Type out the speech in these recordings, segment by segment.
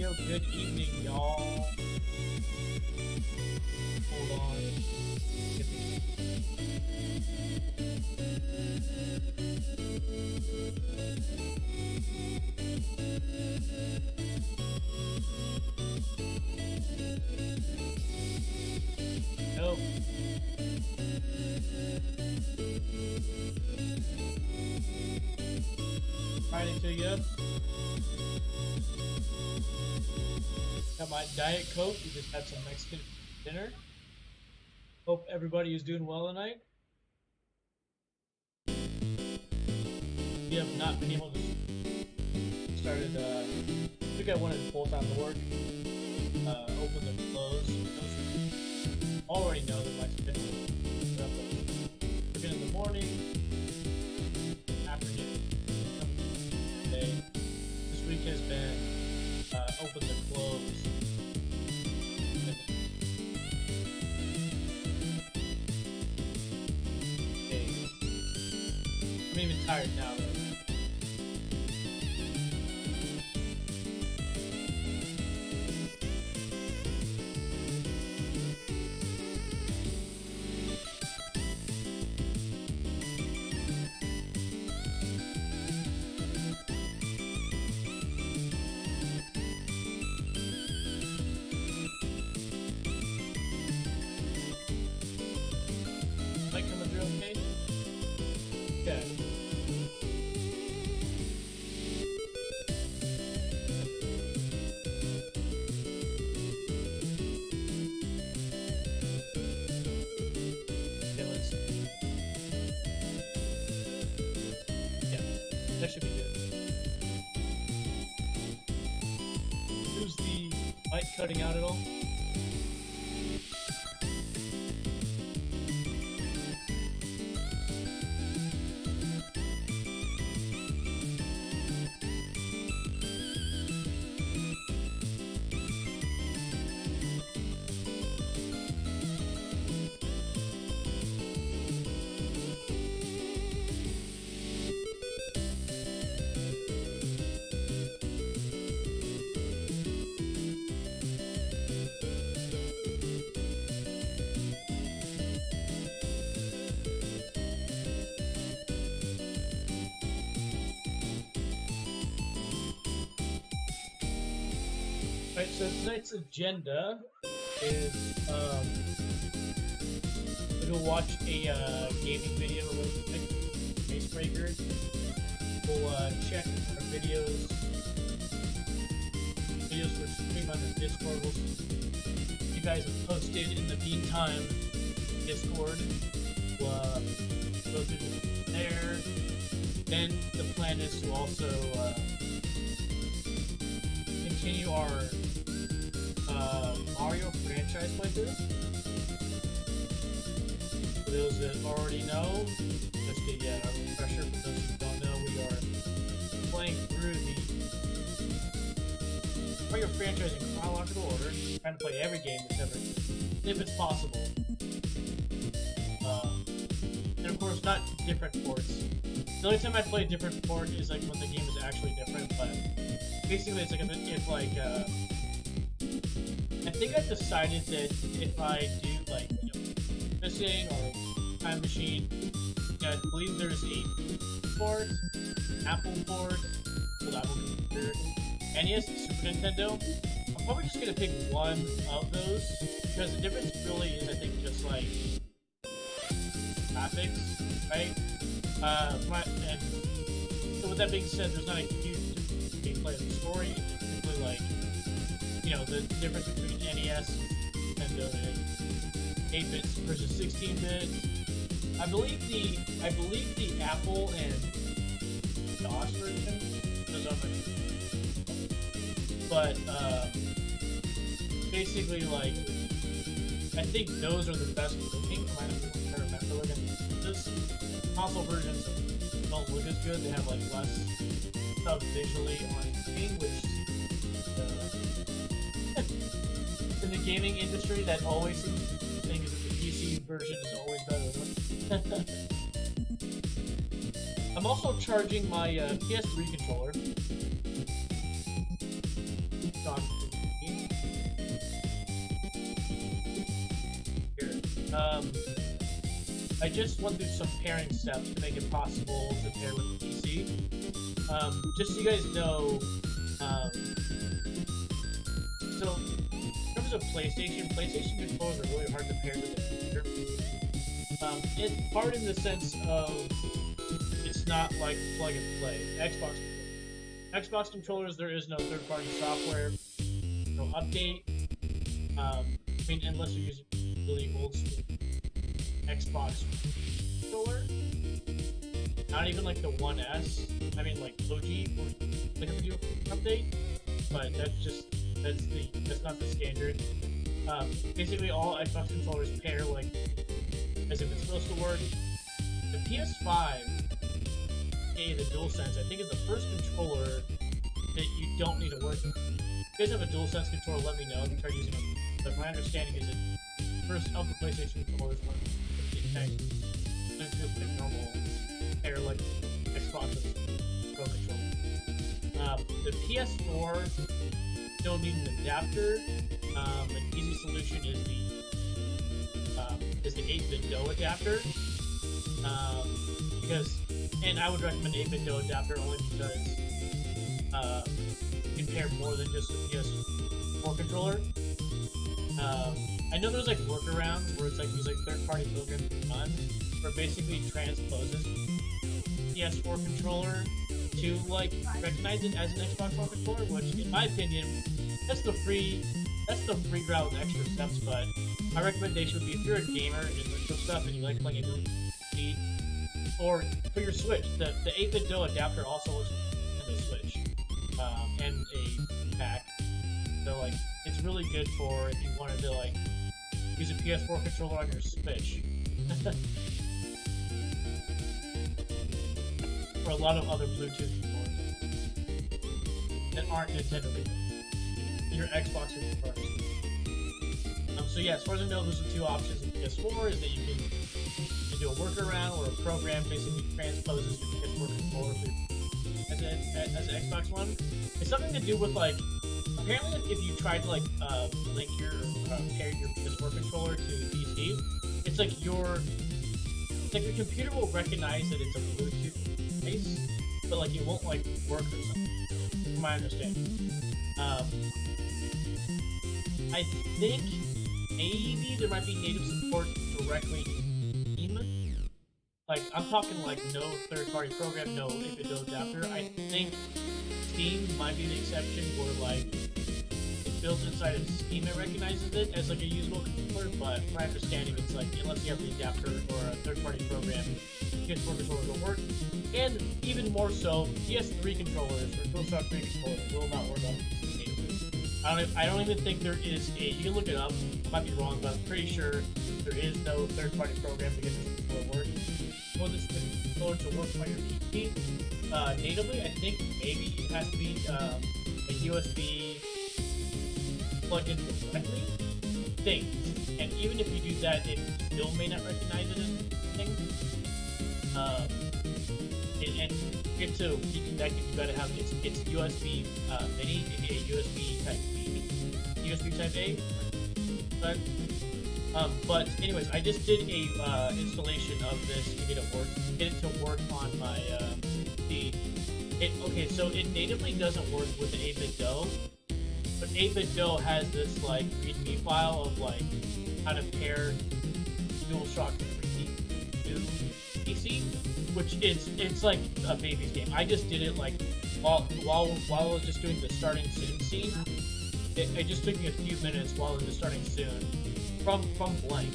yo, good evening, y'all. Hold on. Nope. Friday to you. Got my Diet Coke. We just had some Mexican dinner. Hope everybody is doing well tonight. We have not been able to started. I think I wanted full-time to work. Open and close. Already know that my schedule is up. Working in the morning, afternoon, day. This week has been open to close. Okay. I'm even tired now. That should be good. Who's the mic cutting out at all? Alright, so tonight's agenda is we'll watch a gaming video with Icebreaker. We'll check our videos for stream on the Discord. You guys have posted in the meantime Discord. We'll go through there. Then the plan is to also continue our Mario franchise playthrough. For those that already know, just a refresher for those who don't know, we are playing through the Mario franchise in chronological order, trying to play every game that's ever, if it's possible. And of course, not different ports. The only time I play a different port is like when the game is actually different, but basically it's like if I think I've decided that if I do like missing or time machine, I believe there's a port, Apple port, Apple computer, NES, and Super Nintendo. I'm probably just gonna pick one of those because the difference really is I think just like graphics, right? And so with that being said, there's not a huge gameplay of the story. It's simply like, you know, the difference between NES and 8-bit versus 16-bit. I believe the Apple and DOS version is on but basically, like, I think those are the best looking. I remember looking at this. Console versions don't look as good. They have like less stuff visually on screen, which in the gaming industry that always seems to think is that the PC version is always better. I'm also charging my PS3 controller. I just went through some pairing steps to make it possible to pair with the PC. Just so you guys know, so in terms of PlayStation controllers are really hard to pair with the computer. It's hard in the sense of it's not like plug and play. Xbox controllers, there is no third-party software, no update. I mean, unless you're using really old school Xbox controller, not even like the One S. I mean, like OG or like a video update, but that's not the standard. Basically, all Xbox controllers pair like as if it's supposed to work. The PS5, aka the DualSense, I think is the first controller that you don't need to work with. If you guys have a DualSense controller, let me know. I can try using them. But my understanding is that first of the PlayStation controllers one like normal pair like Xbox Pro controller. The PS4 still need an adapter. An easy solution is the 8-bit DO adapter. And I would recommend 8-bit DO adapter only because you can pair more than just the PS4 controller. I know there's like workarounds where it's like these like third-party programs run, where basically transposes PS4 controller to like recognize it as an Xbox One controller, which in my opinion, that's the free route with extra steps. But my recommendation would be if you're a gamer and retro stuff and you like playing it speed, or for your Switch, the 8-bit DO adapter also works in the Switch and a pack. So like it's really good for if you wanted to like use a PS4 controller on your Switch. For a lot of other Bluetooth controllers that aren't Nintendo related. Your Xbox controllers. So yeah, as far as I know, those are two options in PS4, is that you can do a workaround or a program basically transposes your PS4 controller as an Xbox One. It's something to do with like, apparently if you tried to like link your pair your PS4 controller to PC, it's like your computer will recognize that it's a Bluetooth device, but like it won't like work or something, from my understanding. I think maybe there might be native support directly in Steam. Like I'm talking like no third-party program, no 8-bit DO adapter. I think Steam might be the exception where like it's built inside of Steam, it recognizes it as like a usable controller, but from my understanding it's like unless you have the adapter or a third-party program, PS4 controllers will work. And even more so, PS3 controllers or DualShock 3 controllers will not work on PC natively. I don't even think there is a, you can look it up, I might be wrong, but I'm pretty sure there is no third-party program to get this controller to work. For this controller to work on your PC natively, I think maybe it has to be a USB plugged in directly. And even if you do that, it still may not recognize it as anything. And get to be connected, you gotta have it's USB mini, aka USB type B, USB type A. But anyways, I just did a installation of this to get it to work on my okay, so it natively doesn't work with the 8-bit DO, but 8-bit DO has this like README file of like how to pair DualShock 3 to PC, which it's like a baby's game. I just did it like while I was just doing the starting soon scene. It just took me a few minutes while I was starting soon from blank.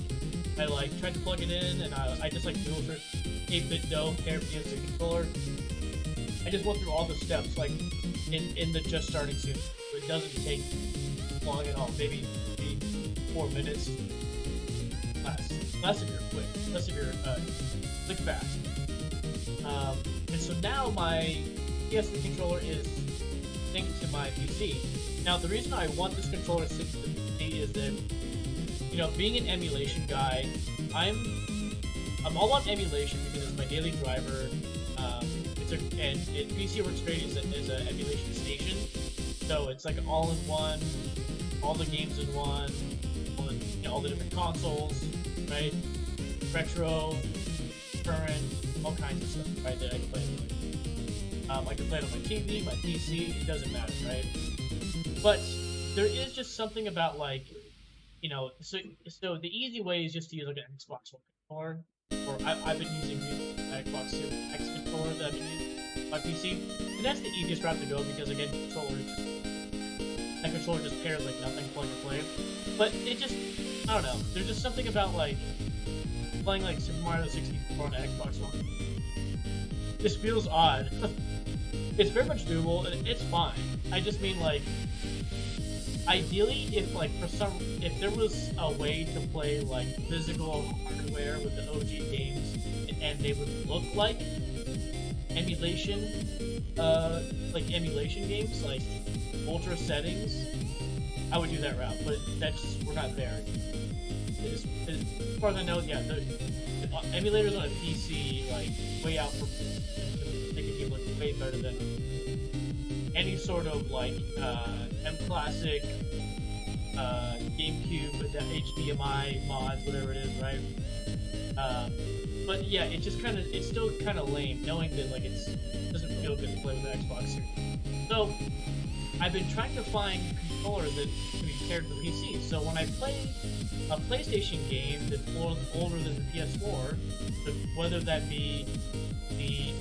I like tried to plug it in and I just like dual 8-bit DO pair against the controller. I just went through all the steps like in the just starting soon. It doesn't take long at all. Maybe 4 minutes. Less if you're quick. Less if you're click fast. And so now my PS3 controller is synced to my PC. Now the reason I want this controller synced to the PC is that, you know, being an emulation guy, I'm all about emulation because it's my daily driver. PC works great as an emulation station. So it's like all in one, all the games in one, all the different consoles. right? Retro, current, all kinds of stuff, right? That I can play it with. I can play it on my TV, my PC, it doesn't matter, right? But there is just something about like, you know, so the easy way is just to use like an Xbox One controller, or I've been using the Xbox Series X controller that I've been using on my PC, and that's the easiest route to go because again, that controller just pairs like nothing, plug and play. But it just, I don't know, there's just something about like playing like Super Mario 64 on Xbox One. This feels odd. It's very much doable, and it's fine. I just mean like, ideally, if there was a way to play like physical hardware with the OG games, and they would look like emulation games, like ultra settings, I would do that route. But we're not there. As far as I know, yeah, the emulators on a PC like way out for make a game look way better than any sort of like M Classic, GameCube, HDMI mods, whatever it is, right? But yeah, it's still kind of lame knowing that like it doesn't feel good to play with the Xbox Series. So I've been trying to find controllers that can be paired with the PC. So when I play a PlayStation game that's older than the PS4, whether that be the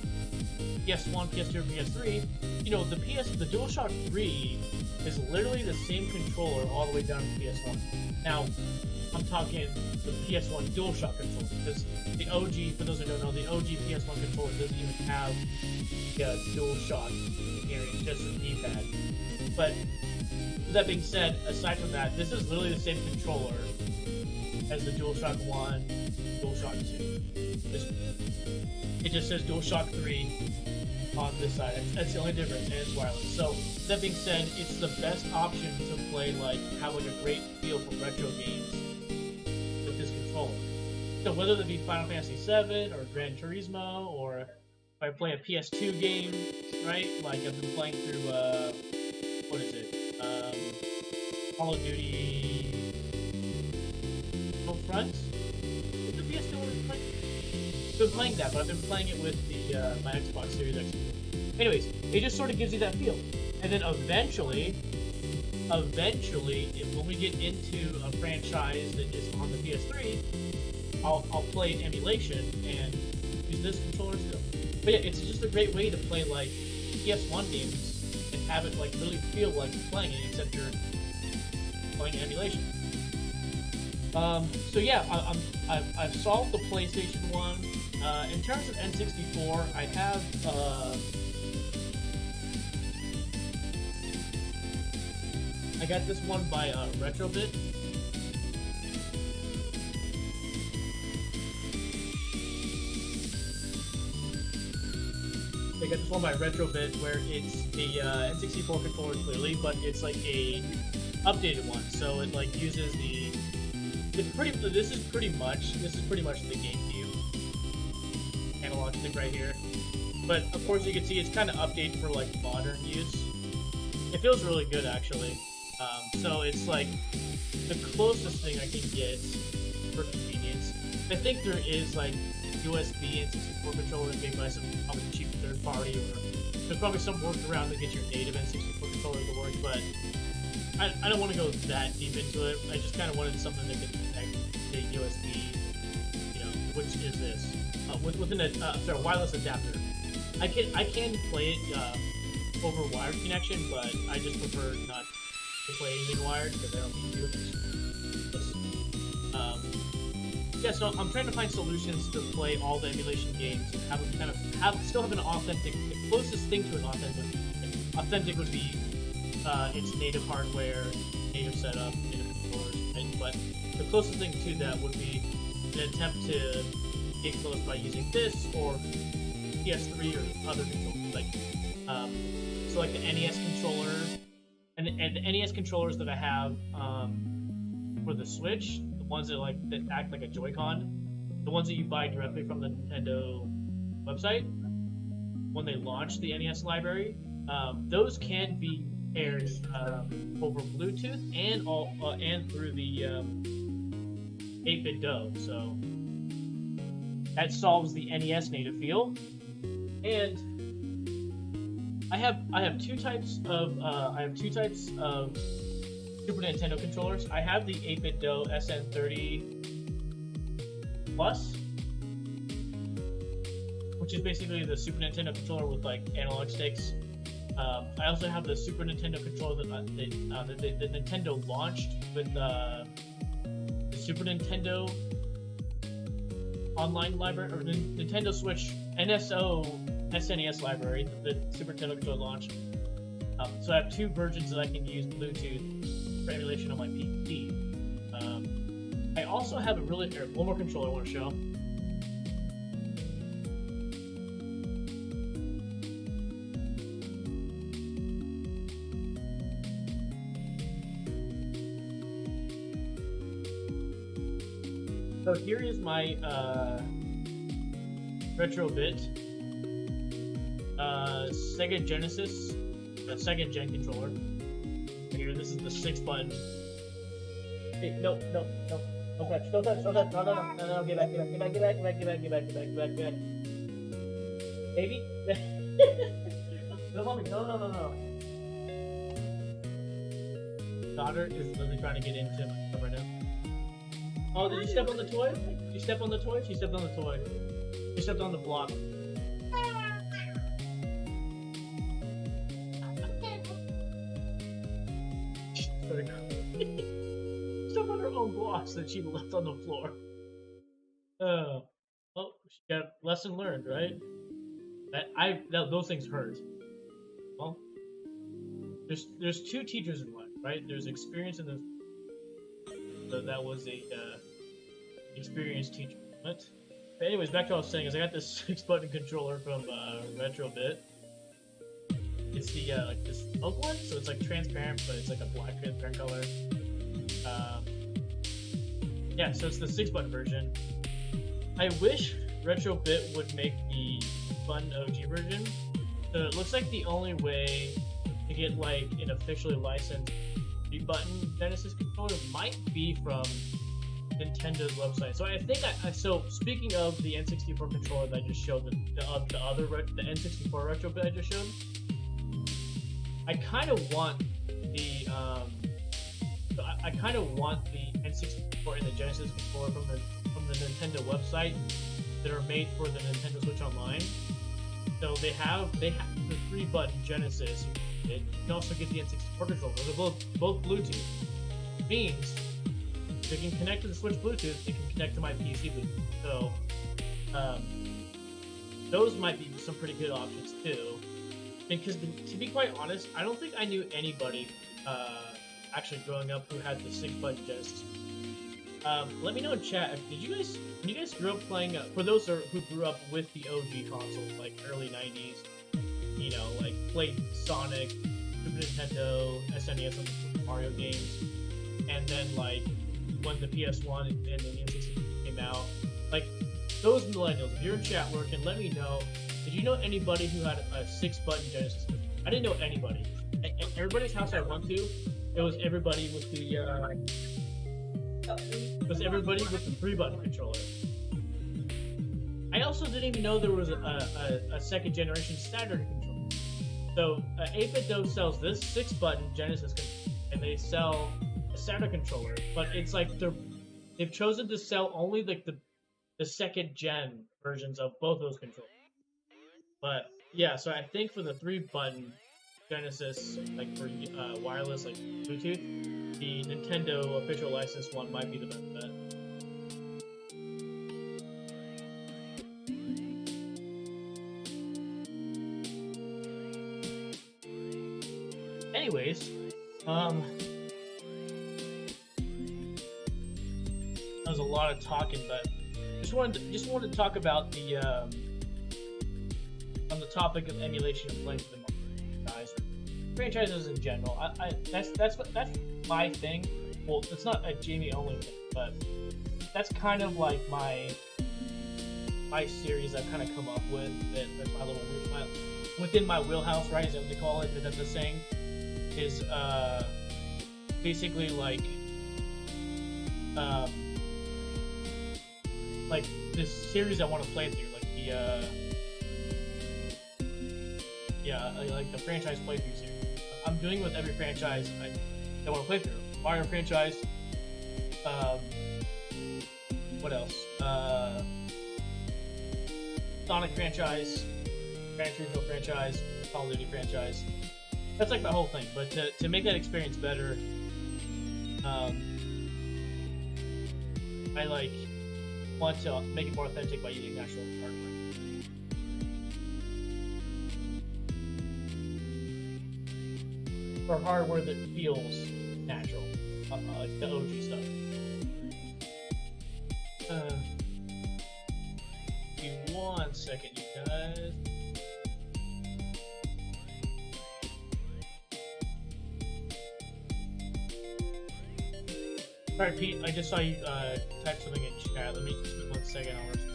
PS1, PS2, or PS3, you know, the DualShock 3 is literally the same controller all the way down to the PS1. Now, I'm talking the PS1 DualShock controller, because the OG, for those who don't know, the OG PS1 controller doesn't even have the DualShock here, it's just a D-pad. But, with that being said, aside from that, this is literally the same controller as the DualShock 1, DualShock 2. It just says DualShock 3 on this side. That's the only difference, and it's wireless. So, that being said, it's the best option to play, like, have like a great feel for retro games with this controller. So whether that be Final Fantasy VII or Gran Turismo, or if I play a PS2 game, right? Like I've been playing through, what is it? Call of Duty Front? Is the PS2 one I've been playing that, but I've been playing it with the my Xbox Series X. Anyways, it just sort of gives you that feel. And then eventually, when we get into a franchise that is on the PS3, I'll play emulation and use this controller still. But yeah, it's just a great way to play like PS1 games and have it like really feel like you're playing it, except you're playing emulation. So yeah, I've solved the PlayStation one. In terms of N64, I have I got this one by Retrobit. I got this one by Retrobit where it's the N64 controller clearly, but it's like a updated one. So it like uses the this is pretty much the GameCube analog stick right here. But of course you can see it's kind of updated for like modern use. It feels really good actually. So it's like the closest thing I can get for convenience. I think there is like USB N64 controllers made by some probably cheap third party, or there's probably some workaround to get your native N64 controller to work, but I don't want to go that deep into it. I just kind of wanted something that could connect the USB, you know, which is this, within a wireless adapter. I can play it over wired connection, but I just prefer not to play anything wired because I don't need to. Yeah, so I'm trying to find solutions to play all the emulation games and have them kind of still have an authentic. The closest thing to an authentic would be its native hardware, native setup, native controllers, right? But the closest thing to that would be an attempt to get close by using this or PS3 or other controllers, like so like the NES controller and the NES controllers that I have for the Switch, the ones that act like a Joy-Con, the ones that you buy directly from the Nintendo website when they launch the NES library, those can be paired over Bluetooth and through the 8-bit Do, so that solves the NES native feel. And I have two types of Super Nintendo controllers. I have the 8-bit Do SN30 Plus, which is basically the Super Nintendo controller with like analog sticks. I also have the Super Nintendo controller that the Nintendo launched with the Super Nintendo online library, or Nintendo Switch NSO SNES library, the Super Nintendo controller launched. So I have two versions that I can use Bluetooth for emulation on my PC. I also have a one more controller I want to show. So here is my Retro-Bit Sega Genesis, second gen controller. Here, this is the 6-button. Hey, no, touch, no, get back, baby. No. Daughter is literally trying to get into my stuff right now. Oh, did you step on the toy? Did you step on the toy? She stepped on the toy. She stepped on the block. Stepped on her own blocks that she left on the floor. Oh, she got lesson learned, right? Those things hurt. Well, there's two teachers in life, right? There's experience and there's. So that was a experienced teacher. But anyways, back to what I was saying is I got this 6-button controller from Retro-Bit. It's the like this oak one, so it's like transparent, but it's like a black transparent color. Yeah, so it's the 6-button version. I wish Retro-Bit would make the button OG version. So it looks like the only way to get like an officially licensed 3-button Genesis controller might be from Nintendo's website. So I think so speaking of the N64 controller that I just showed, the N64 Retro-Bit I just showed, I kind of want the N64 and the Genesis controller from the Nintendo website that are made for the Nintendo Switch Online. So they have the 3-button Genesis. You can also get the N64 controller. They're both Bluetooth. Means they can connect to the Switch Bluetooth. They can connect to my PC Bluetooth. So those might be some pretty good options too. Because to be quite honest, I don't think I knew anybody actually growing up who had the 6-button Genesis. Let me know in chat. When you guys grew up playing? For those who grew up with the OG consoles, like early '90s, you know, like played Sonic, Super Nintendo, SNES on the Mario games, and then like when the PS1 and the N64 came out, like those millennials. If you're in chat working, let me know. Did you know anybody who had a 6-button Genesis? I didn't know anybody. Everybody's house I went to, it was everybody with the 3-button controller. I also didn't even know there was a second generation Saturn controller. So 8-bit Do sells this 6-button Genesis controller, and they sell a Saturn controller, but it's like they've chosen to sell only like the second gen versions of both those controllers. But yeah, so I think for the 3-button Genesis, like for wireless, like Bluetooth, the Nintendo official licensed one might be the best bet. Anyways, that was a lot of talking, but just wanted to talk about the on the topic of emulation and playing for the guys, franchises in general. That's my thing. Well, it's not a Jamie only thing, but that's kind of like my series I've kind of come up with. That's my little within my wheelhouse, right? Is that what they call it? That's the saying. Is basically like like this series I want to play through, like the like the franchise playthrough series. I'm doing with every franchise I want to play through. Mario franchise. What else? Sonic franchise, Gran Turismo franchise, Call of Duty franchise. That's like my whole thing. But to make that experience better, I like want to make it more authentic by using actual hardware. Or hardware that feels natural, like the OG stuff. Give me 1 second, you guys. Alright, Pete, I just saw you type something in chat. Let me just 1 second. I'll respond.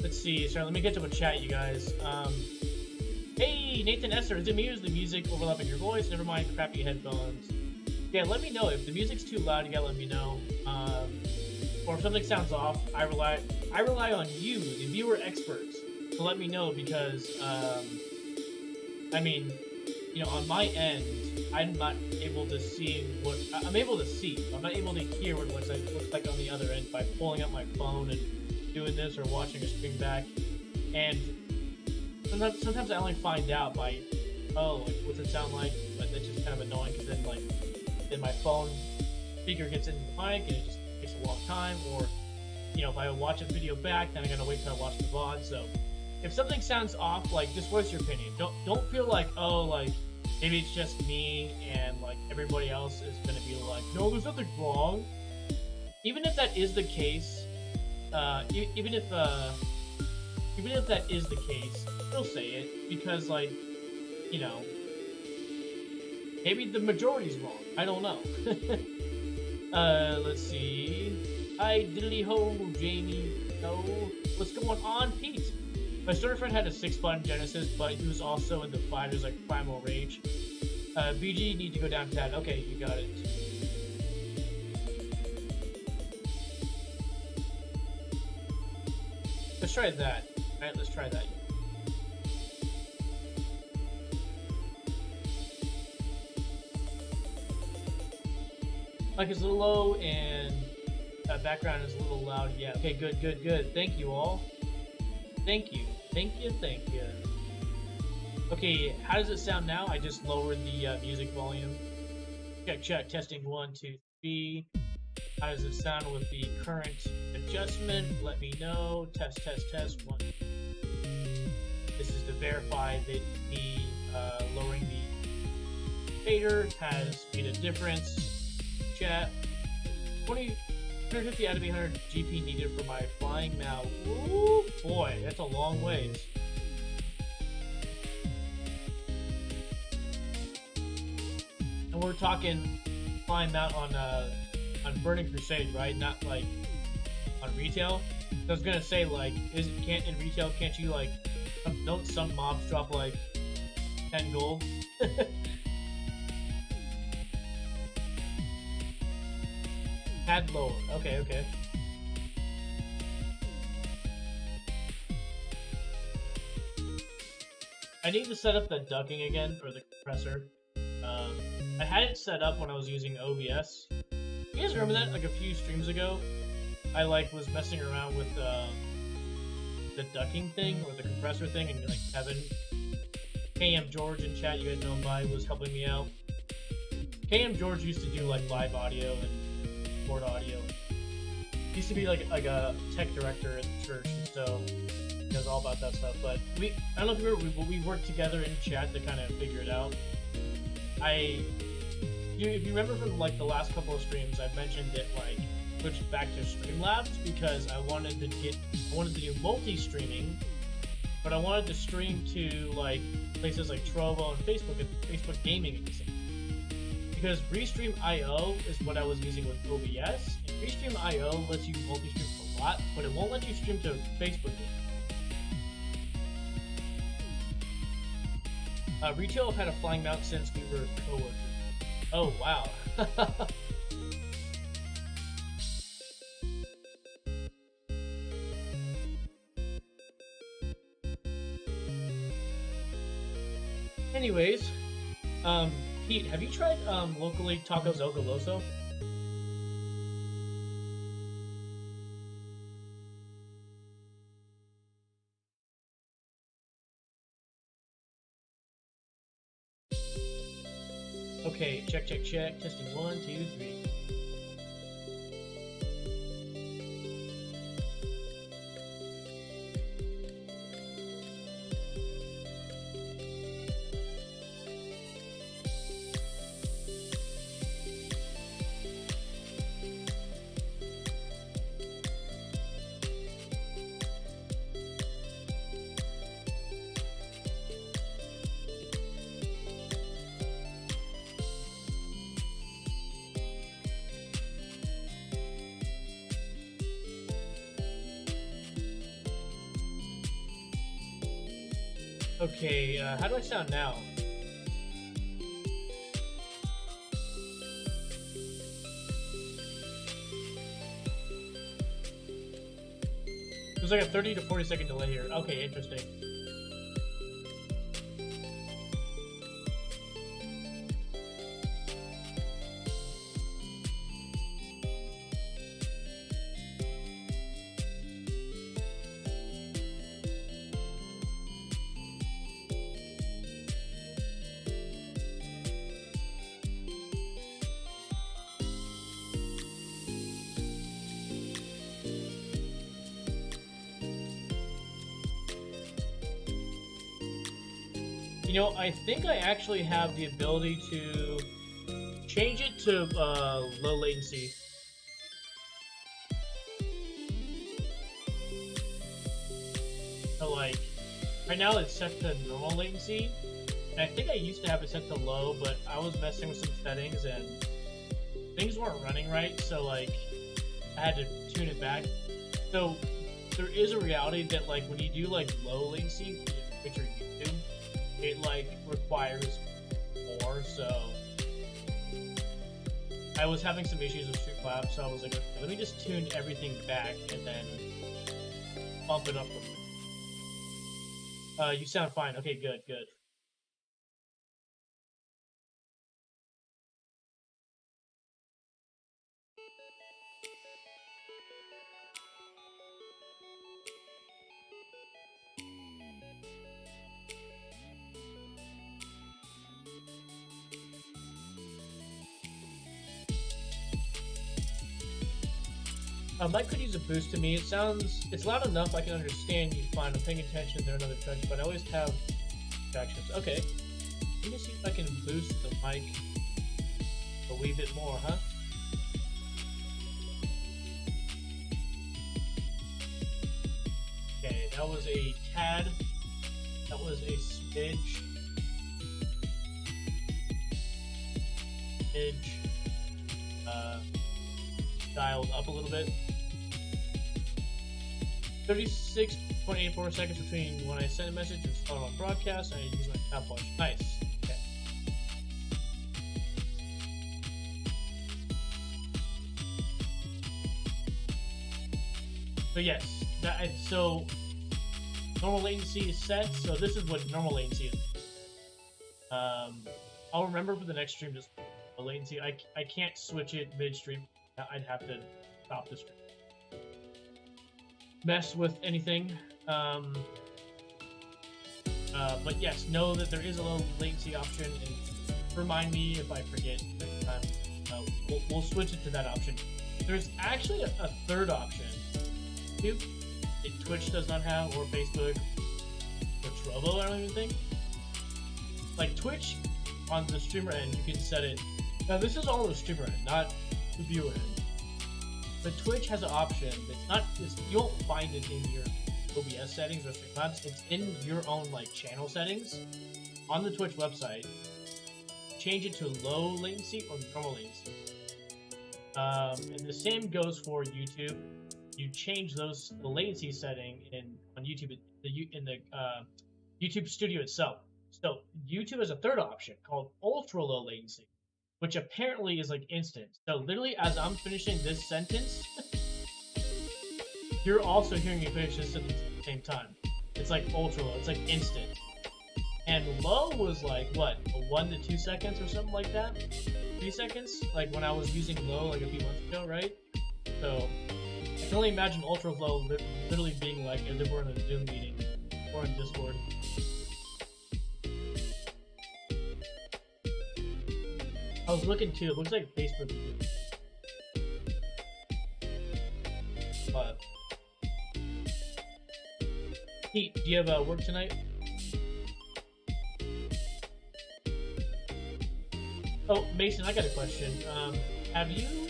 Let's see. Sorry, let me get to a chat, you guys. Hey, Nathan Esser, is it me or is the music overlapping your voice? Never mind crappy headphones. Yeah, let me know. If the music's too loud, you gotta let me know. Or if something sounds off, I rely on you, the viewer experts, to let me know because, I mean, you know, on my end, I'm not able to see what I'm able to see. I'm not able to hear what it looks like on the other end by pulling up my phone and doing this or watching a stream back. And sometimes I only find out by, oh, like, what's it sound like? But that's just kind of annoying because then my phone speaker gets into the mic and it just takes a long time. Or, you know, if I watch a video back, then I gotta wait till I watch the VOD. So if something sounds off, like, just what's your opinion? Don't feel like, oh, like, maybe it's just me and like everybody else is gonna be like, no, there's nothing wrong. Even if that is the case, even if that is the case, still say it because, like, you know, maybe the majority's wrong. I don't know. Let's see. Hi, diddly ho, Jamie. No, what's going on, Pete? My story friend had a 6-button Genesis, but he was also into fighters like Primal Rage. BG, need to go down to that. Okay, you got it. Let's try that. Alright, let's try that. Like it's a little low and background is a little loud. Yeah, okay, good. Thank you all. Thank you. Okay, how does it sound now? I just lowered the music volume. Check, testing 1, 2, 3. How does it sound with the current adjustment? Let me know. Test, 1. This is to verify that the lowering the fader has made a difference. Chat. 150 out of 800 GP needed for my flying mount. Ooh, boy, that's a long ways. And we're talking flying mount on Burning Crusade, right? Not like on retail. I was gonna say, like, can't in retail, can't you, like, don't some mobs drop like 10 gold? Add lower. Okay. I need to set up the ducking again for the compressor. I had it set up when I was using OBS. You guys remember that? Like a few streams ago, I was messing around with the ducking thing or the compressor thing, and like Kevin, KM George in chat, you guys know him by, was helping me out. KM George used to do like live audio and board audio. He used to be like a tech director at the church, and so he knows all about that stuff. But I don't know if you remember, we worked together in chat to kind of figure it out. If you remember from like the last couple of streams, I mentioned that like switched back to Streamlabs because I wanted to do multi-streaming, but I wanted to stream to like places like Trovo and Facebook Gaming at the same time. because Restream.io is what I was using with OBS. And Restream.io lets you multi-stream a lot, but it won't let you stream to Facebook games. Retail have had a flying mount since we were co-workers. Oh, wow. Anyways, Pete, have you tried locally Tacos El Goloso? Okay, check, check, check. Testing 1, 2, 3. Okay, how do I sound now? There's like a 30 to 40 second delay here. Okay, interesting. You know, I think I actually have the ability to change it to low latency. So like, right now it's set to normal latency, and I think I used to have it set to low, but I was messing with some settings and things weren't running right, so like, I had to tune it back. So there is a reality that like when you do like low latency, which are YouTube, it like requires more, so I was having some issues with Streamlabs, so I was like, okay, let me just tune everything back and then bump it up a bit. You sound fine. Okay, good, good. Mic could use a boost to me. It's loud enough I can understand you fine. I'm paying attention, there are another track, but I always have distractions. Okay. Let me see if I can boost the mic a wee bit more, huh? Okay, that was a tad. That was a smidge. Dialed up a little bit. 36.84 seconds between when I send a message and start on broadcast, and I use my tap watch. Nice. Okay. So yes, so normal latency is set. So this is what normal latency is. I'll remember for the next stream just the latency. I can't switch it midstream. I'd have to stop the stream. Mess with anything. But yes, know that there is a low latency option, and remind me if I forget next time. We'll switch it to that option. There's actually a third option. YouTube, Twitch does not have, or Facebook, or Trovo, I don't even think. Like Twitch, on the streamer end, you can set it. Now this is all the streamer end, not the viewer end. But Twitch has an option you won't find it in your OBS settings or Streamlabs. It's in your own like channel settings on the Twitch website. change it to low latency or normal latency. And the same goes for YouTube. You change the latency setting on YouTube in the YouTube Studio itself. So YouTube has a third option called ultra low latency, which apparently is like instant. So literally, as I'm finishing this sentence, you're also hearing me finish this sentence at the same time. It's like ultra low. It's like instant. And low was like what, 1 to 2 seconds or something like that. 3 seconds, like when I was using low like a few months ago, right? So I can only imagine ultra low literally being like if we're in a Zoom meeting or in Discord. I was looking too. It looks like Facebook. But Pete, do you have work tonight? Oh, Mason, I got a question. Have you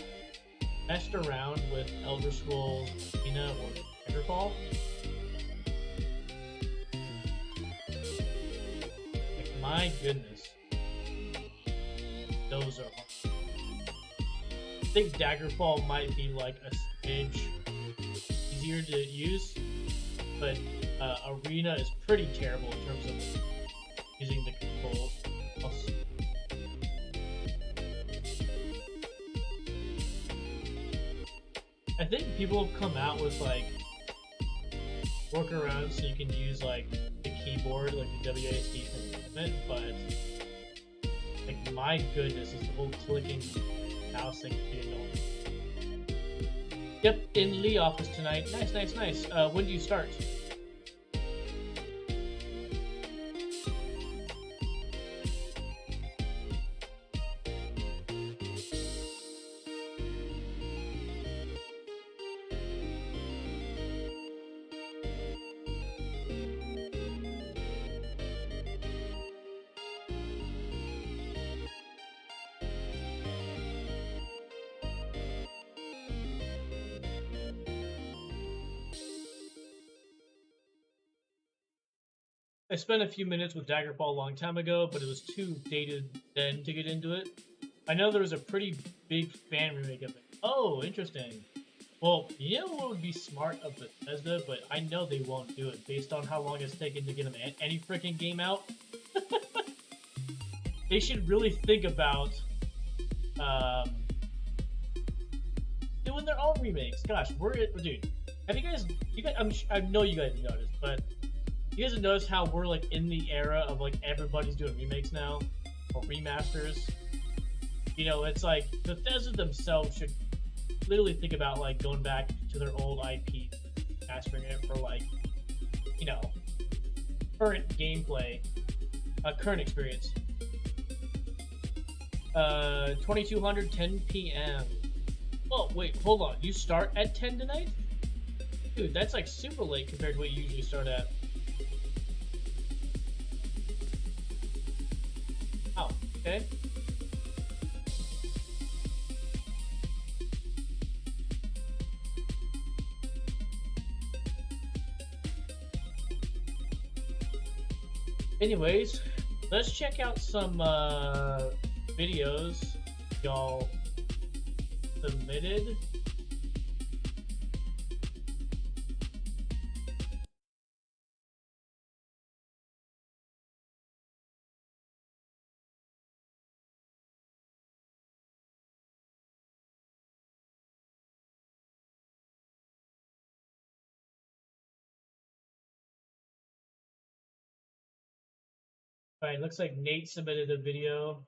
messed around with Elder Scrolls Arena or Daggerfall? Like, my goodness. Those are hard. I think Daggerfall might be like a smidge easier to use, but Arena is pretty terrible in terms of using the controls. I think people have come out with like workarounds so you can use like the keyboard, like the WASD movement, but like my goodness, is the whole clicking mouse thing getting annoying. Yep, in Lee office tonight. Nice. When do you start? I spent a few minutes with Daggerfall a long time ago, but it was too dated then to get into it. I know there was a pretty big fan remake of it. Oh, interesting. Well, you know what would be smart of Bethesda, but I know they won't do it based on how long it's taken to get them any freaking game out. They should really think about doing their own remakes. Gosh, dude. Have you guys? I know you guys noticed, but you guys have noticed how we're like in the era of like everybody's doing remakes now or remasters. You know, it's like Bethesda themselves should literally think about like going back to their old IP, mastering it for like, you know, current gameplay, current experience. 2200, 10 p.m. Oh wait, hold on. You start at 10 tonight, dude? That's like super late compared to what you usually start at. Oh, okay. Anyways, let's check out some videos y'all submitted. Alright, looks like Nate submitted a video.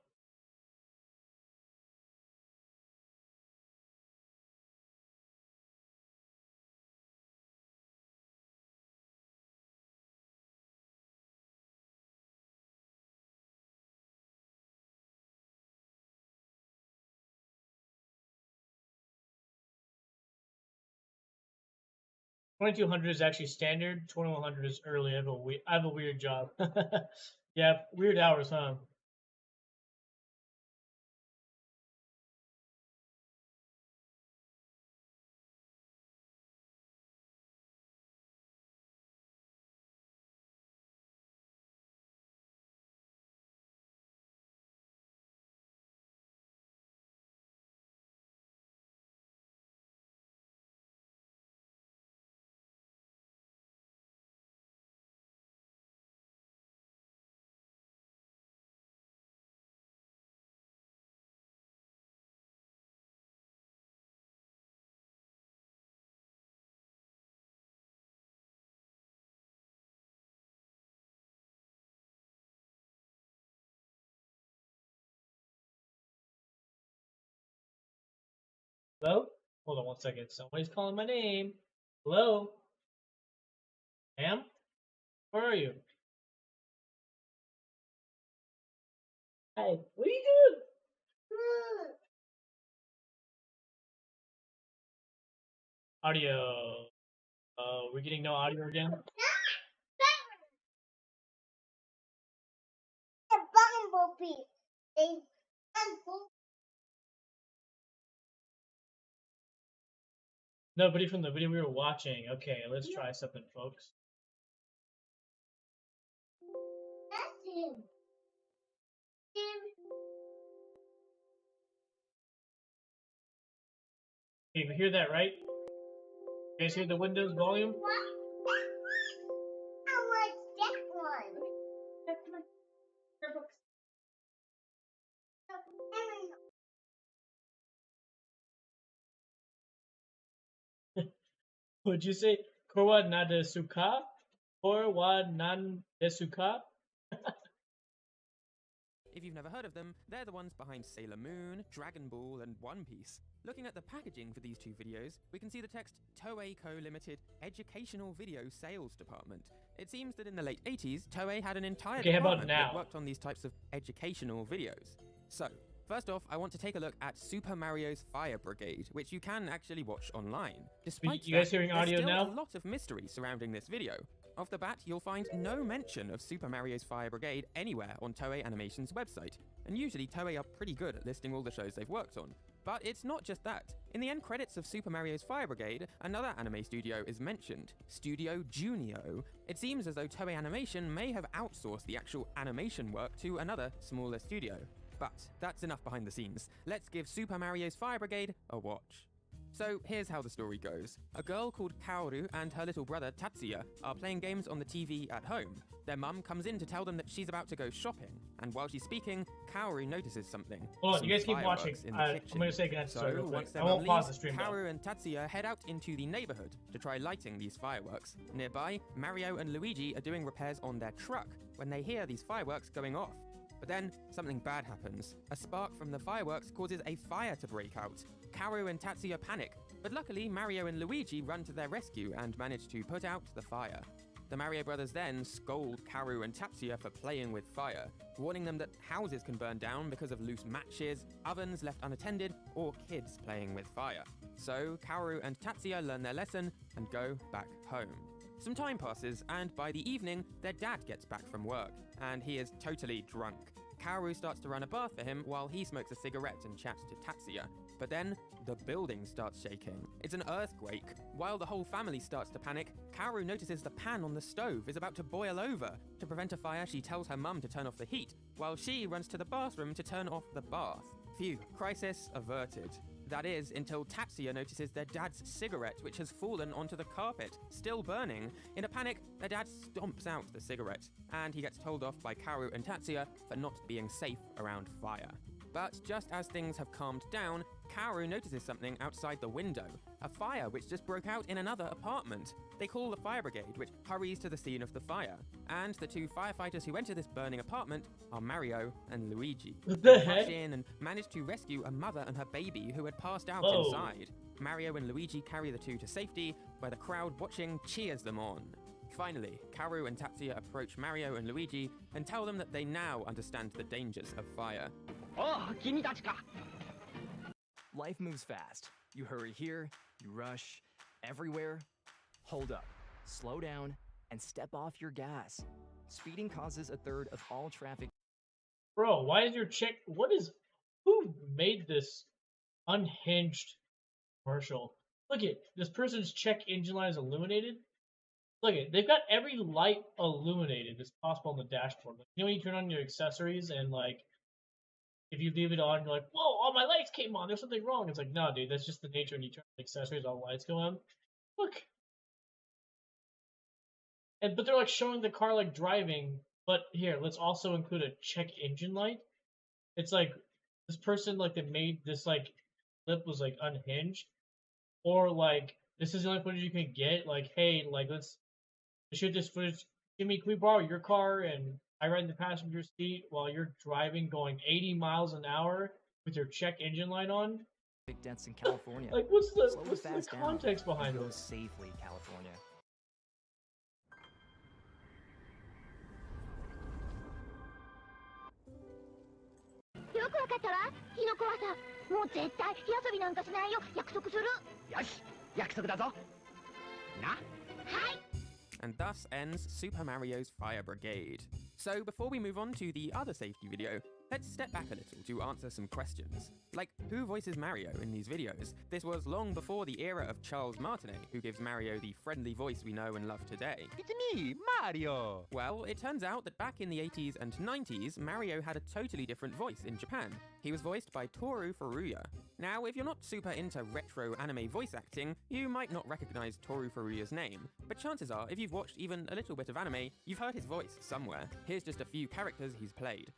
$2200 is actually standard. 2100 is early. I have a weird job. Yeah, weird hours, huh? Hello? Hold on one second. Somebody's calling my name. Hello? Ma'am? Where are you? Hey, what are you doing? Audio. We're getting no audio again? Nobody from the video we were watching. Okay, let's try something, folks. Okay, you hear that, right? You guys hear the Windows volume? Would you say Korwa Nadesuka? Korwa Nadesuka? If you've never heard of them, they're the ones behind Sailor Moon, Dragon Ball, and One Piece. Looking at the packaging for these two videos, we can see the text Toei Co. Limited Educational Video Sales Department. It seems that in the late 80s, Toei had an entire department that worked on these types of educational videos. So, first off, I want to take a look at Super Mario's Fire Brigade, which you can actually watch online. Despite you guys hearing audio there's still now? a lot of mystery surrounding this video. Off the bat, you'll find no mention of Super Mario's Fire Brigade anywhere on Toei Animation's website, and usually Toei are pretty good at listing all the shows they've worked on. But it's not just that. In the end credits of Super Mario's Fire Brigade, another anime studio is mentioned, Studio Junio. It seems as though Toei Animation may have outsourced the actual animation work to another, smaller studio. But that's enough behind the scenes. Let's give Super Mario's Fire Brigade a watch. So here's how the story goes. A girl called Kaoru and her little brother Tatsuya are playing games on the TV at home. Their mum comes in to tell them that she's about to go shopping, and while she's speaking, Kaoru notices something. Hold on, you guys keep watching. I'm going to say again. So once their mum leaves, Kaoru and Tatsuya head out into the neighborhood to try lighting these fireworks. Nearby, Mario and Luigi are doing repairs on their truck when they hear these fireworks going off. But then, something bad happens. A spark from the fireworks causes a fire to break out. Kaoru and Tatsuya panic, but luckily Mario and Luigi run to their rescue and manage to put out the fire. The Mario brothers then scold Kaoru and Tatsuya for playing with fire, warning them that houses can burn down because of loose matches, ovens left unattended, or kids playing with fire. So Kaoru and Tatsuya learn their lesson and go back home. Some time passes, and by the evening, their dad gets back from work, and he is totally drunk. Kaoru starts to run a bath for him while he smokes a cigarette and chats to Tatsuya. But then, the building starts shaking. It's an earthquake. While the whole family starts to panic, Kaoru notices the pan on the stove is about to boil over. To prevent a fire, she tells her mum to turn off the heat, while she runs to the bathroom to turn off the bath. Phew, crisis averted. That is, until Tatsuya notices their dad's cigarette, which has fallen onto the carpet, still burning. In a panic, their dad stomps out the cigarette, and he gets told off by Kaoru and Tatsuya for not being safe around fire. But just as things have calmed down, Kaoru notices something outside the window, a fire which just broke out in another apartment. They call the fire brigade, which hurries to the scene of the fire. And the two firefighters who enter this burning apartment are Mario and Luigi. They rush in and manage to rescue a mother and her baby who had passed out inside. Mario and Luigi carry the two to safety, where the crowd watching cheers them on. Finally, Kaoru and Tatsuya approach Mario and Luigi and tell them that they now understand the dangers of fire. Life moves fast. You hurry here, you rush, everywhere. Hold up, slow down, and step off your gas. Speeding causes a third of all traffic. Bro, why is your check? Who made this unhinged commercial? Look at this person's check engine light is illuminated. Look at they've got every light illuminated that's possible on the dashboard. Like, you know when you turn on your accessories and like if you leave it on, you're like, whoa, all my lights came on. There's something wrong. It's like, no, dude, that's just the nature. When you turn on the accessories, all the lights go on. Look. But they're like showing the car like driving. But here, let's also include a check engine light. It's like this person like that made this like clip was like unhinged, or like this is the only footage you can get. Like, hey, like let's shoot this footage. Jimmy, can we borrow your car and I ride in the passenger seat while you're driving going 80 miles an hour with your check engine light on? dents in California. Like, what's the fast down. context behind Go this? safely, California. And thus ends Super Mario's Fire Brigade. So before we move on to the other safety video, let's step back a little to answer some questions. Like, who voices Mario in these videos? This was long before the era of Charles Martinet, who gives Mario the friendly voice we know and love today. It's me, Mario! Well, it turns out that back in the 80s and 90s, Mario had a totally different voice in Japan. He was voiced by Toru Furuya. Now, if you're not super into retro anime voice acting, you might not recognize Toru Furuya's name, but chances are, if you've watched even a little bit of anime, you've heard his voice somewhere. Here's just a few characters he's played.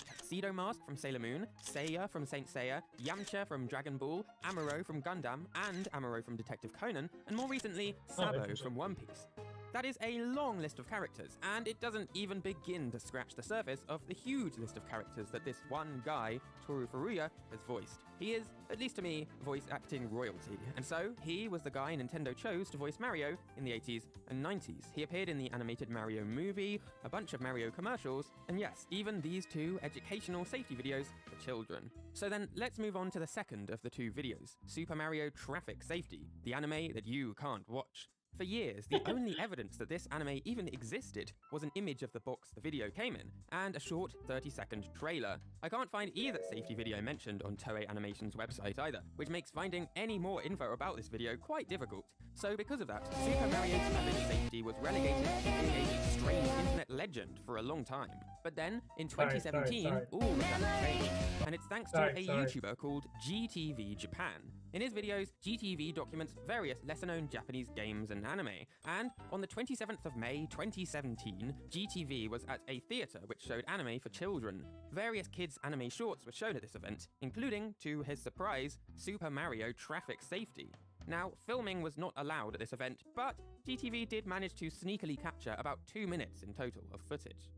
Tuxedo Mask from Sailor Moon, Seiya from Saint Seiya, Yamcha from Dragon Ball, Amuro from Gundam, and Amuro from Detective Conan, and more recently, Sabo from One Piece. That is a long list of characters, and it doesn't even begin to scratch the surface of the huge list of characters that this one guy, Toru Furuya, has voiced. He is, at least to me, voice acting royalty, and so he was the guy Nintendo chose to voice Mario in the 80s and 90s. He appeared in the animated Mario movie, a bunch of Mario commercials, and yes, even these two educational safety videos for children. So then, let's move on to the second of the two videos, Super Mario Traffic Safety, the anime that you can't watch. For years, the only evidence that this anime even existed was an image of the box the video came in, and a short 30-second trailer. I can't find either safety video mentioned on Toei Animation's website either, which makes finding any more info about this video quite difficult. So because of that, Super Mario Traffic Safety was relegated to being a strange internet legend for a long time. But then, in 2017, all of that changed, and it's thanks to a YouTuber called GTV Japan. In his videos, GTV documents various lesser-known Japanese games and anime, and on the 27th of May 2017, GTV was at a theatre which showed anime for children. Various kids' anime shorts were shown at this event, including, to his surprise, Super Mario Traffic Safety. Now, filming was not allowed at this event, but GTV did manage to sneakily capture about 2 minutes in total of footage.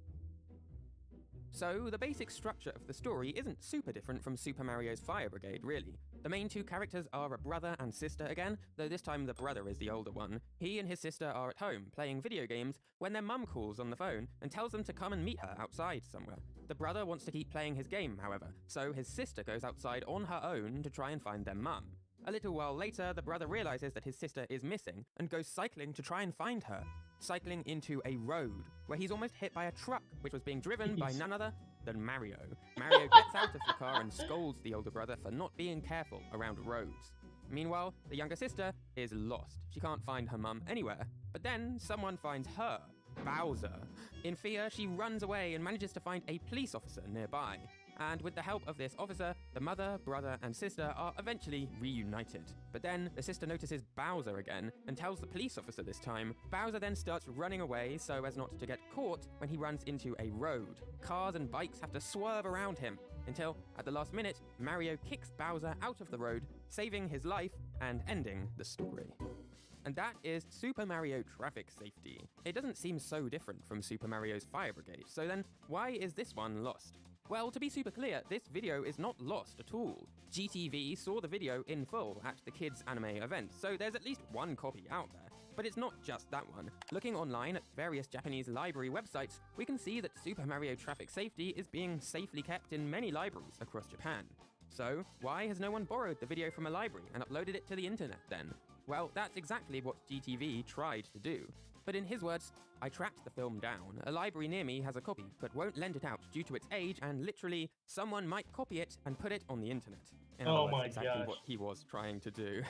So, the basic structure of the story isn't super different from Super Mario's Fire Brigade, really. The main two characters are a brother and sister again, though this time the brother is the older one. He and his sister are at home, playing video games, when their mum calls on the phone and tells them to come and meet her outside somewhere. The brother wants to keep playing his game, however, so his sister goes outside on her own to try and find their mum. A little while later, the brother realizes that his sister is missing and goes cycling to try and find her. Cycling into a road, where he's almost hit by a truck, which was being driven by none other than Mario. Mario gets out of the car and scolds the older brother for not being careful around roads. Meanwhile, the younger sister is lost. She can't find her mum anywhere. But then, someone finds her, Bowser. In fear, she runs away and manages to find a police officer nearby. And with the help of this officer, the mother, brother, and sister are eventually reunited. But then, the sister notices Bowser again, and tells the police officer this time. Bowser then starts running away so as not to get caught when he runs into a road. Cars and bikes have to swerve around him, until, at the last minute, Mario kicks Bowser out of the road, saving his life and ending the story. And that is Super Mario Traffic Safety. It doesn't seem so different from Super Mario's Fire Brigade, so then, why is this one lost? Well, to be super clear, this video is not lost at all. GTV saw the video in full at the kids' anime event, so there's at least one copy out there. But it's not just that one. Looking online at various Japanese library websites, we can see that Super Mario Traffic Safety is being safely kept in many libraries across Japan. So, why has no one borrowed the video from a library and uploaded it to the internet then? Well, that's exactly what GTV tried to do. But in his words, I tracked the film down. A library near me has a copy, but won't lend it out due to its age, and literally, someone might copy it and put it on the internet. In other words, exactly what he was trying to do.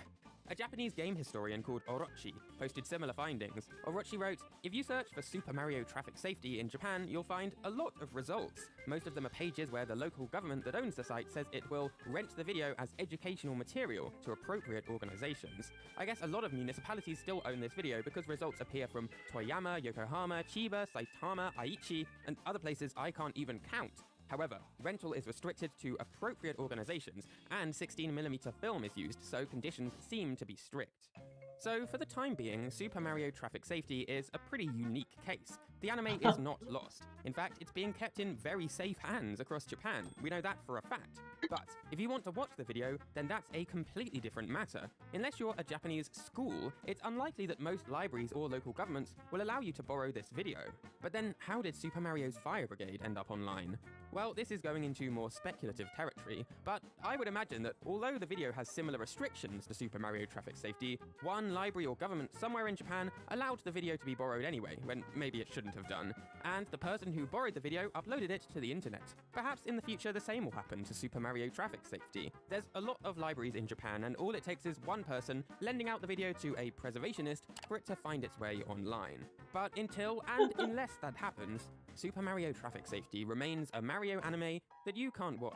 A Japanese game historian called Orochi posted similar findings. Orochi wrote, "If you search for Super Mario Traffic Safety in Japan, you'll find a lot of results. Most of them are pages where the local government that owns the site says it will rent the video as educational material to appropriate organizations. I guess a lot of municipalities still own this video because results appear from Toyama, Yokohama, Chiba, Saitama, Aichi, and other places I can't even count. However, rental is restricted to appropriate organizations, and 16mm film is used, so conditions seem to be strict." So for the time being, Super Mario Traffic Safety is a pretty unique case. the anime is not lost. In fact, it's being kept in very safe hands across Japan. We know that for a fact. But if you want to watch the video, then that's a completely different matter. Unless you're a Japanese school, it's unlikely that most libraries or local governments will allow you to borrow this video. But then, how did Super Mario's Fire Brigade end up online? Well, this is going into more speculative territory, but I would imagine that although the video has similar restrictions to Super Mario Traffic Safety, one library or government somewhere in Japan allowed the video to be borrowed anyway, when maybe it shouldn't have done, and the person who borrowed the video uploaded it to the internet. Perhaps in the future the same will happen to Super Mario Traffic Safety. There's a lot of libraries in Japan, and all it takes is one person lending out the video to a preservationist for it to find its way online. But until and unless that happens, Super Mario Traffic Safety remains a Mario anime that you can't watch.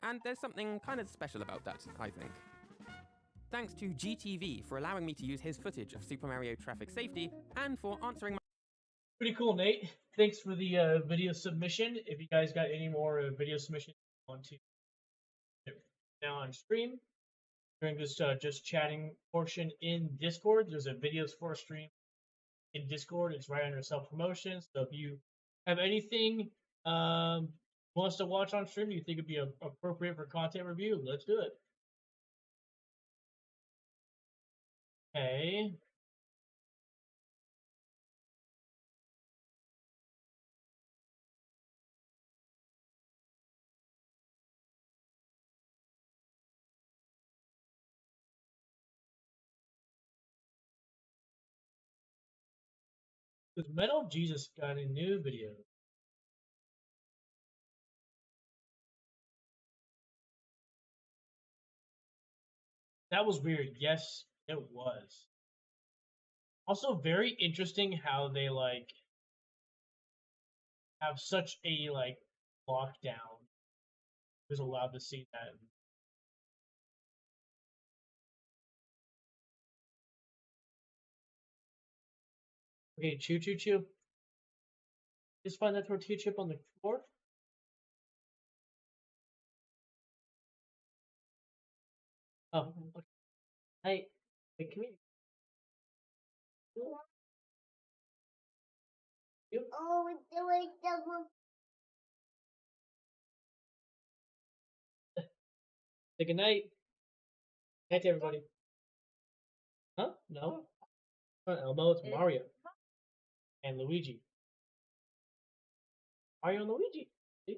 And there's something kind of special about that, I think. Thanks to GTV for allowing me to use his footage of Super Mario Traffic Safety and for answering my... Pretty cool, Nate. Thanks for the video submission. If you guys got any more video submissions you want to now on stream, during this just chatting portion in Discord, there's a videos for stream in Discord. It's right under self-promotion. So if you have anything wants to watch on stream you think would be appropriate for content review, let's do it. Okay. With Metal Jesus got a new video. That was weird. Yes, it was. Also very interesting how they like have such a like lockdown. Who's allowed to see that? Okay, chew. Just find that tortilla chip on the floor. Oh, okay. Hey, come here. You? Oh, we're doing double. Say good night. Night to everybody. Huh? No? Not Elmo, it's Mario. And Luigi. Mario and Luigi. See?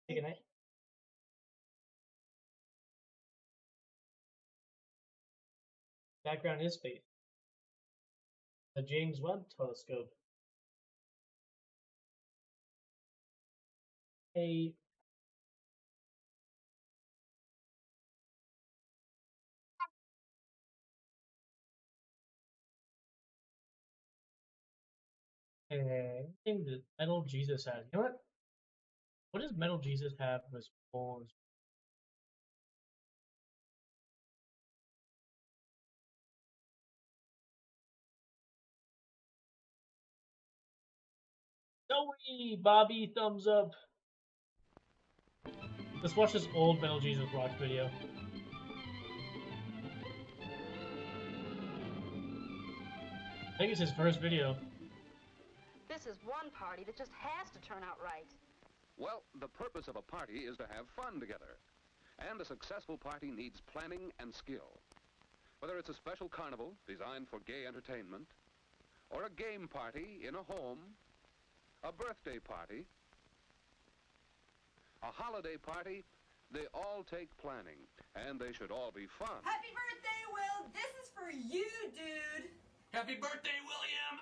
Say good night. Background is space. The James Webb Telescope. Hey. Anything that Metal Jesus has. You know what? What does Metal Jesus have as balls? Zoe! Bobby, thumbs up. Let's watch this old Metal Jesus Rock video. I think it's his first video. This is one party that just has to turn out right. Well, the purpose of a party is to have fun together. And a successful party needs planning and skill. Whether it's a special carnival designed for gay entertainment, or a game party in a home, a birthday party, a holiday party, they all take planning, and they should all be fun. Happy birthday, Will! This is for you, dude! Happy birthday, William!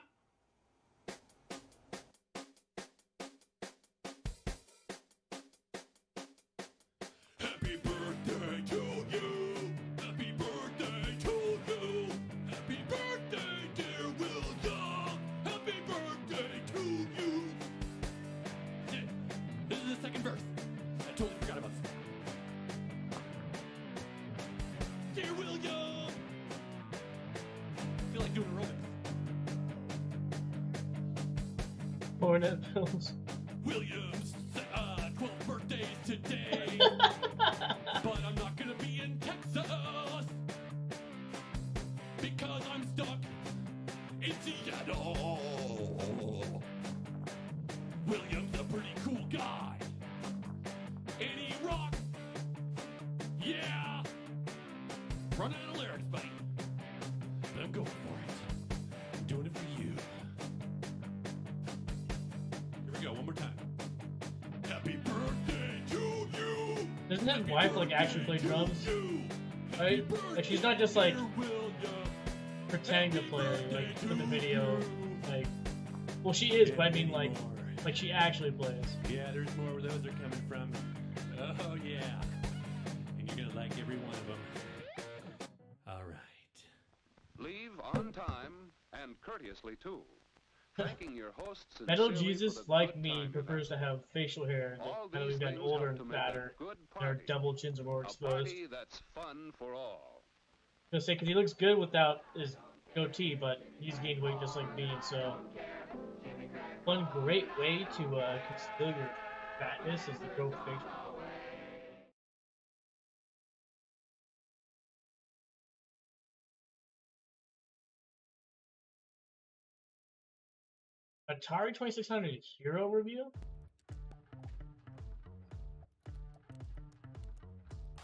Happy birthday to you! Happy birthday to you! Happy birthday, dear William! Happy birthday to you! This is the second verse. I totally forgot about this. Dear William! I feel like doing aerobics. Hornet pills. William's 12th birthday is today. But I'm not gonna be in Texas. in Seattle. William's a pretty cool guy. And he rock. Yeah. Run out of lyrics, buddy. But I'm going for it. I'm doing it for you. Here we go, one more time. Happy birthday to you. Doesn't his wife like actually play drums? Right? Like she's not just like pretending to play like for the video. Like, well, she is, but I mean like she actually plays. Yeah, there's more where those are coming from. Oh yeah, and you're gonna like every one of them. All right. Leave on time and courteously too. Thanking your hosts. Metal sincerely Jesus, for the like good me, time prefers to have facial hair. All Now that these we've gotten things older help to and make a fatter, good and our party. double chins are more A exposed. party that's fun for all. I was gonna say, because he looks good without his goatee, but he's gained weight just like me, so one great way to conceal your fatness is to grow facial. Atari 2600 Hero review?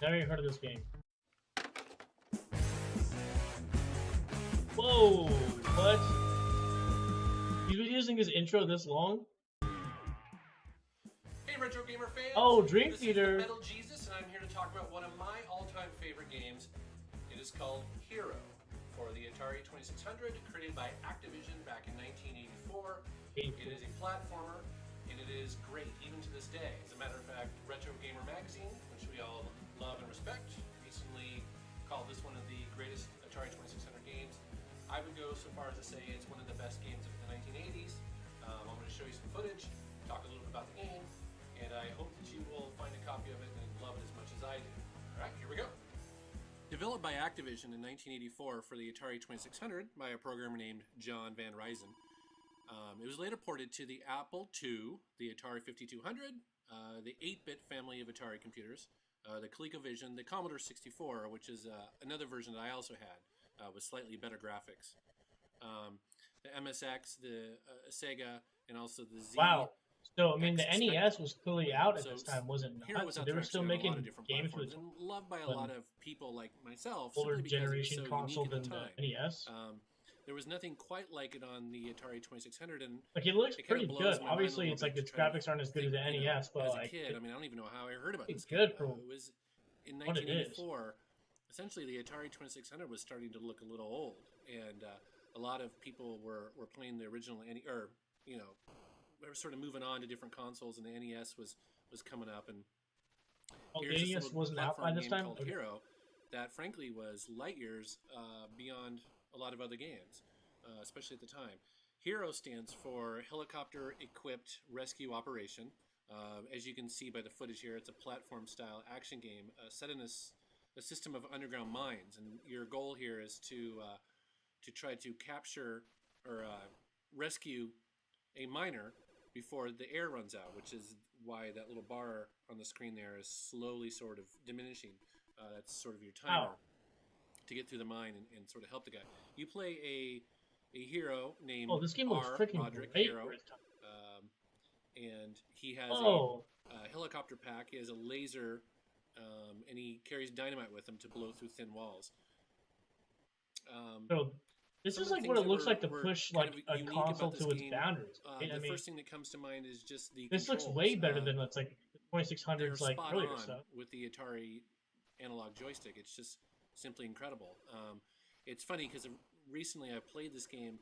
Never even heard of this game. Whoa! What? He's been using his intro this long? Hey Retro Gamer fans! Oh, Dream This Theater! is the Metal Jesus, and I'm here to talk about one of my all-time favorite games. It is called Hero for the Atari 2600, created by Activision back in 1984. It is a platformer, and it is great even to this day. As a matter of fact, Retro Gamer magazine, which we all love and respect, recently called this one of the greatest Atari 2600 games. I would go so far as to say it's one of the best games of the 1980s. I'm going to show you some footage, talk a little bit about the game, and I hope that you will find a copy of it and love it as much as I do. Alright, here we go. Developed by Activision in 1984 for the Atari 2600 by a programmer named John Van Ryzen. It was later ported to the Apple II, the Atari 5200, the 8-bit family of Atari computers, the ColecoVision, the Commodore 64, which is another version that I also had with slightly better graphics, the MSX, the Sega, and also the Z. Wow. So, I mean, the X NES was clearly out at So this time, was it Hero not? was So out they there were still actually on a lot making of different games for platforms the and loved by a lot of people like myself. older simply because it was generation so console unique at than the time. the NES. There was nothing quite like it on the Atari 2600, and Like, it looks it kinda pretty blows good. my mind a Obviously, little it's like bit the to try to graphics aren't as good as the think, you know, NES, but as a like, kid, I mean, I don't even know how I heard about it's this good game. for It was in what it is. 1984. Essentially, the Atari 2600 was starting to look a little old, and a lot of people were playing the original or you know, we were sort of moving on to different consoles, and the NES was coming up, and Oh, here's the this NES little wasn't out by platform this game time? called Okay. Hero that frankly was light years beyond a lot of other games, especially at the time. Hero stands for Helicopter Equipped Rescue Operation. As you can see by the footage here, it's a platform-style action game set in a system of underground mines, and your goal here is to try to capture or rescue a miner before the air runs out, which is why that little bar on the screen there is slowly sort of diminishing. That's sort of your timer to get through the mine and sort of help the guy. You play a hero named this game looks freaking Roderick great Hero, for its time. and he has a helicopter pack. He has a laser, and he carries dynamite with him to blow through thin walls. So, this Some is of the like what things it that looks like to were push kind like of a unique console about this to its game, boundaries. Right? I the mean, first thing that comes to mind is just the this looks controls. way better than it's like the They're 2600's like spot earlier on stuff. with the Atari analog joystick. It's just simply incredible. It's funny because recently I played this game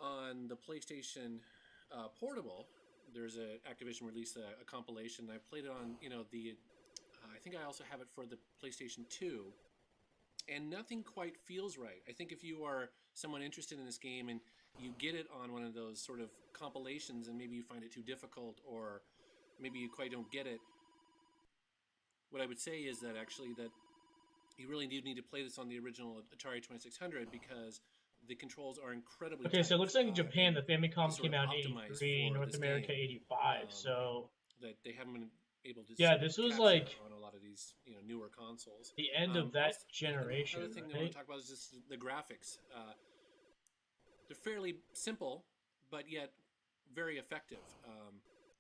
on the PlayStation Portable. There's a Activision released a compilation. I played it on, you know, the. I think I also have it for the PlayStation 2, and nothing quite feels right. I think if you are someone interested in this game and you get it on one of those sort of compilations, and maybe you find it too difficult, or maybe you quite don't get it, what I would say is that actually that you really do need to play this on the original Atari 2600 because the controls are incredibly Okay, so it looks like in tight, Japan, the Famicom sort came of out in optimized 83, for North this America game, 85, so that they haven't been able to yeah, sort of this was capture like on a lot of these, you know, newer consoles. the end of that Also, generation, another thing that I right? want to talk about is just the graphics. fairly simple, but yet very effective.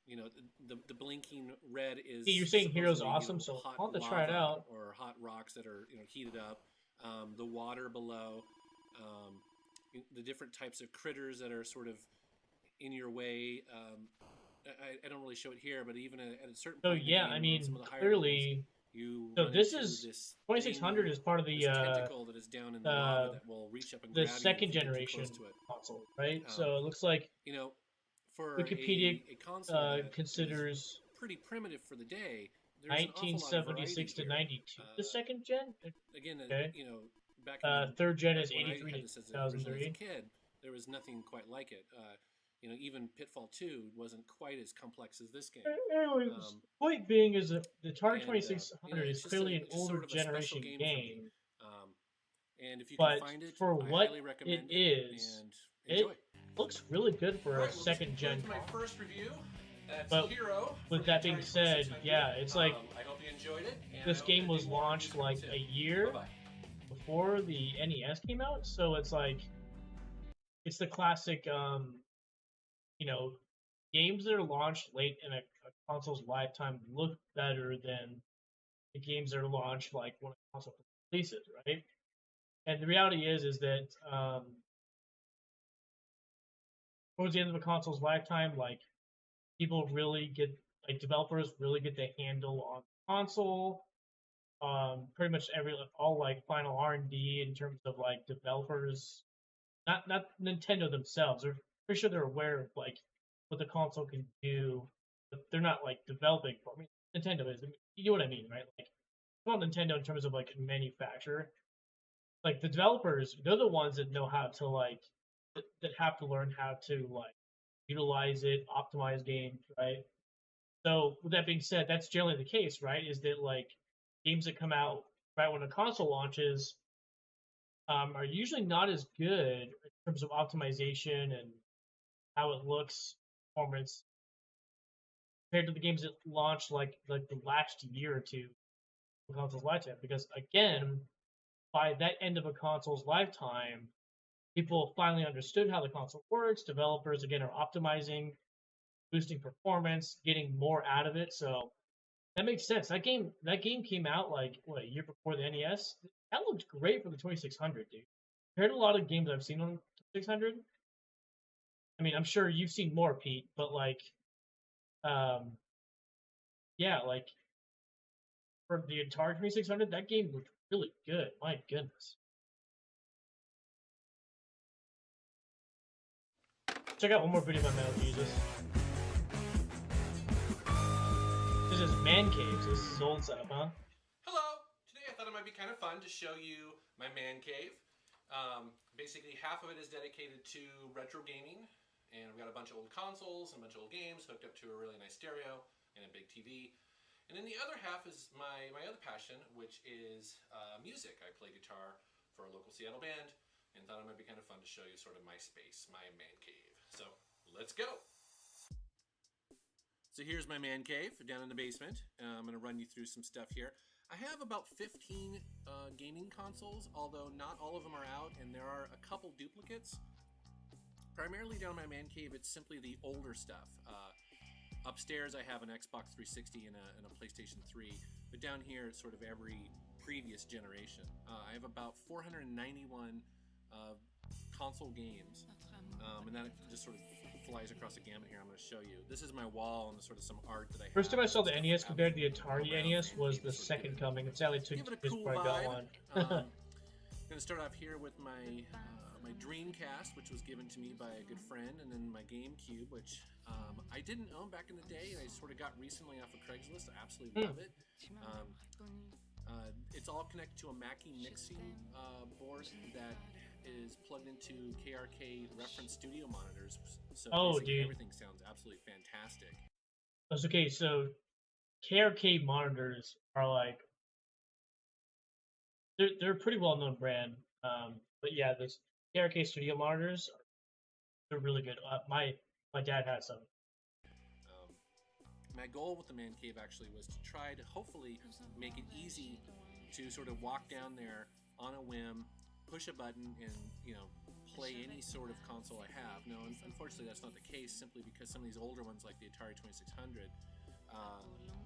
You know, the blinking red is. You're saying Hero's awesome, you know, so hot I'll have to lava try it out. or hot rocks that are heated up. The water below, the different types of critters that are sort of in your way. I don't really show it here, but even at a certain point, yeah, in the game, I mean, some of the higher clearly. levels, So this is 2600 is part of the tentacle that is down in the lava that will reach up and the grab second you if you get too generation close to it. console, right? So it looks like you know, for Wikipedia a console that considers is pretty primitive for the day. There's 1976 to 92 the second gen. Again, okay. You know, back in third gen is when 83 I had to this as originally 2003. as a kid, there was nothing quite like it. You know, even Pitfall 2 wasn't quite as complex as this game. Anyways, point being is that the Atari 2600 you know, is clearly an older sort of a special generation game. And if you but can find it, for I what highly recommend it is, and enjoy. it looks really good for a second gen. My first review. That's but Hero. With that being said, yeah, it's like I hope you enjoyed it. This game was launched like a year before the NES came out, so it's like it's the classic, you know, games that are launched late in a console's lifetime look better than the games that are launched like when a console releases, right? And the reality is that towards the end of a console's lifetime, like people really get, like developers really get the handle on the console. Pretty much all like final R&D in terms of like developers, not Nintendo themselves. They're pretty sure they're aware of like what the console can do, but they're not like developing for. I mean, Nintendo is. You know what I mean, right? Like, it's not Nintendo in terms of like manufacturer. Like the developers, they're the ones that know how to like that have to learn how to like utilize it, optimize games, right? So with that being said, that's generally the case, right? Is that like games that come out right when a console launches are usually not as good in terms of optimization and how it looks, performance, compared to the games that launched like the last year or two of the console's lifetime. Because again, by that end of a console's lifetime, people finally understood how the console works. Developers again are optimizing, boosting performance, getting more out of it. So that makes sense. That game came out like what, a year before the NES. That looked great for the 2600, dude. Compared to a lot of games I've seen on 600. I mean, I'm sure you've seen more, Pete, but like, yeah, like for the Atari 2600, that game looked really good. My goodness. Check out one more video by Metal Jesus. This is Man Caves. This is old setup, huh? Hello! Today I thought it might be kind of fun to show you my man cave. Basically half of it is dedicated to retro gaming, and I've got a bunch of old consoles and a bunch of old games hooked up to a really nice stereo and a big TV. And then the other half is my other passion, which is music. I play guitar for a local Seattle band, and thought it might be kind of fun to show you sort of my space, my man cave. So let's go! So here's my man cave down in the basement. I'm going to run you through some stuff here. I have about 15 gaming consoles, although not all of them are out, and there are a couple duplicates. Primarily down in my man cave, it's simply the older stuff. Upstairs, I have an Xbox 360 and a PlayStation 3, but down here, it's sort of every previous generation. I have about 491 console games, and that just sort of flies across the gamut here. I'm going to show you. This is my wall and sort of some art that I have. First time I saw the NES compared to the Atari NES was the Second Coming. It sadly took Give it a years cool before I got vibe. one. I'm going to start off here with my my Dreamcast, which was given to me by a good friend, and then my GameCube, which I didn't own back in the day, and I sort of got recently off of Craigslist. I absolutely love it. It's all connected to a Mackie mixing board that is plugged into KRK reference studio monitors. So dude, everything sounds absolutely fantastic. That's okay. So KRK monitors are like they're a pretty well known brand. But yeah, this KRK studio monitors they're really good. My dad has some. My goal with the Man Cave actually was to try to hopefully make it easy to sort of walk down there on a whim push a button and, you know, play any sort of console I have. Now, unfortunately, that's not the case, simply because some of these older ones, like the Atari 2600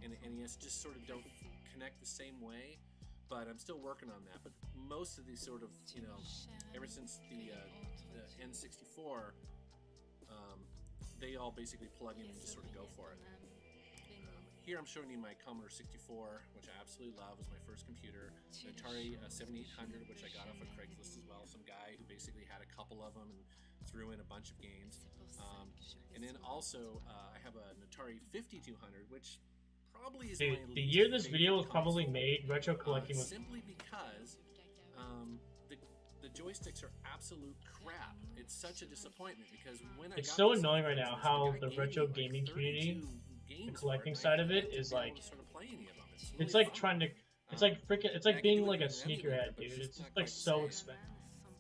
and the NES, just sort of don't connect the same way. But I'm still working on that. But most of these sort of, you know, ever since the N64, they all basically plug in and just sort of go for it. Here I'm showing you my Commodore 64, which I absolutely love. It was my first computer. An Atari 7800, which I got off of Craigslist as well. Some guy who basically had a couple of them and threw in a bunch of games. And then also I have an Atari 5200, which probably is my the year this video was probably made, retro collecting was simply because the joysticks are absolute crap. It's such a disappointment because when I it's got so this annoying right now how the gave retro me like gaming 32 community, games the for collecting and side of I it didn't is want like to sort of play any of them. it's really like fun. trying to it's like freaking it's like I being can do like it a in an emulator, sneakerhead, but dude. it's It's just just not like quite the so same. expensive.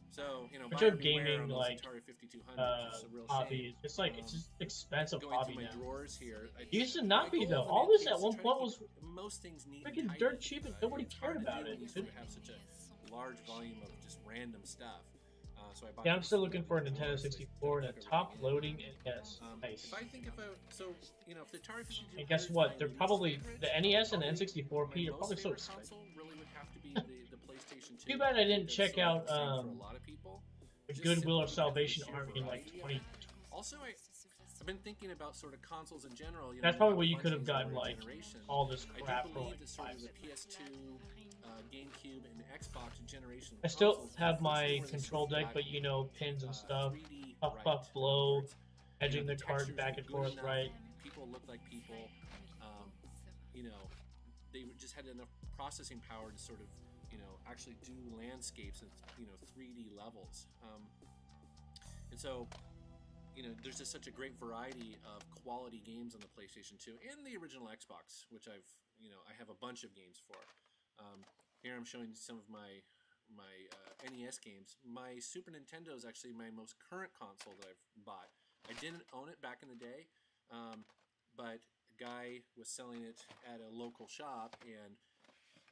So, you know, Retro buyer beware gaming on those like Atari 5200, just a real hobby shame. is just like it's just expensive Going hobby through my now. drawers here, It used to my not be goal though. of All an this NT at is one to try point to was keep most things neat and freaking tidy. dirt cheap and nobody It's cared hard to about do it. when you sort of have such a large volume of just random stuff. So I bought Yeah, I'm these, still you looking know, for a these Nintendo drawers. They 64 and a took a top really loading NES. Nice. If I think about, so, you know, if the Atari 5200 And guess is what? my They're least probably favorite, the NES and the my N64P are most probably so favorite expensive. console really would have to be the PlayStation 2. Too bad I didn't That's check sort of out the same for a lot of people. the Just Goodwill of simply because Salvation of the sheer Army in like variety of 20. it. Also, I've been thinking about sort of consoles in general. You know, That's we probably have where a you bunch could of have these gotten over a like generation. all this I crap do for believe like that sort 5 of the cents. PS2, GameCube, and Xbox generation. I still consoles have were my where they control sort of deck, got, but you know, pins and stuff. 3D Puff right, puff blow, where it's, edging you know, the card textures back were and good forth enough, right. people looked like people. You know, they just had enough processing power to sort of, you know, actually do landscapes at, you know, 3D levels. And so, you know, there's just such a great variety of quality games on the PlayStation 2 and the original Xbox, which I have a bunch of games for. Here I'm showing some of my NES games. My Super Nintendo is actually my most current console that I've bought. I didn't own it back in the day, but a guy was selling it at a local shop, and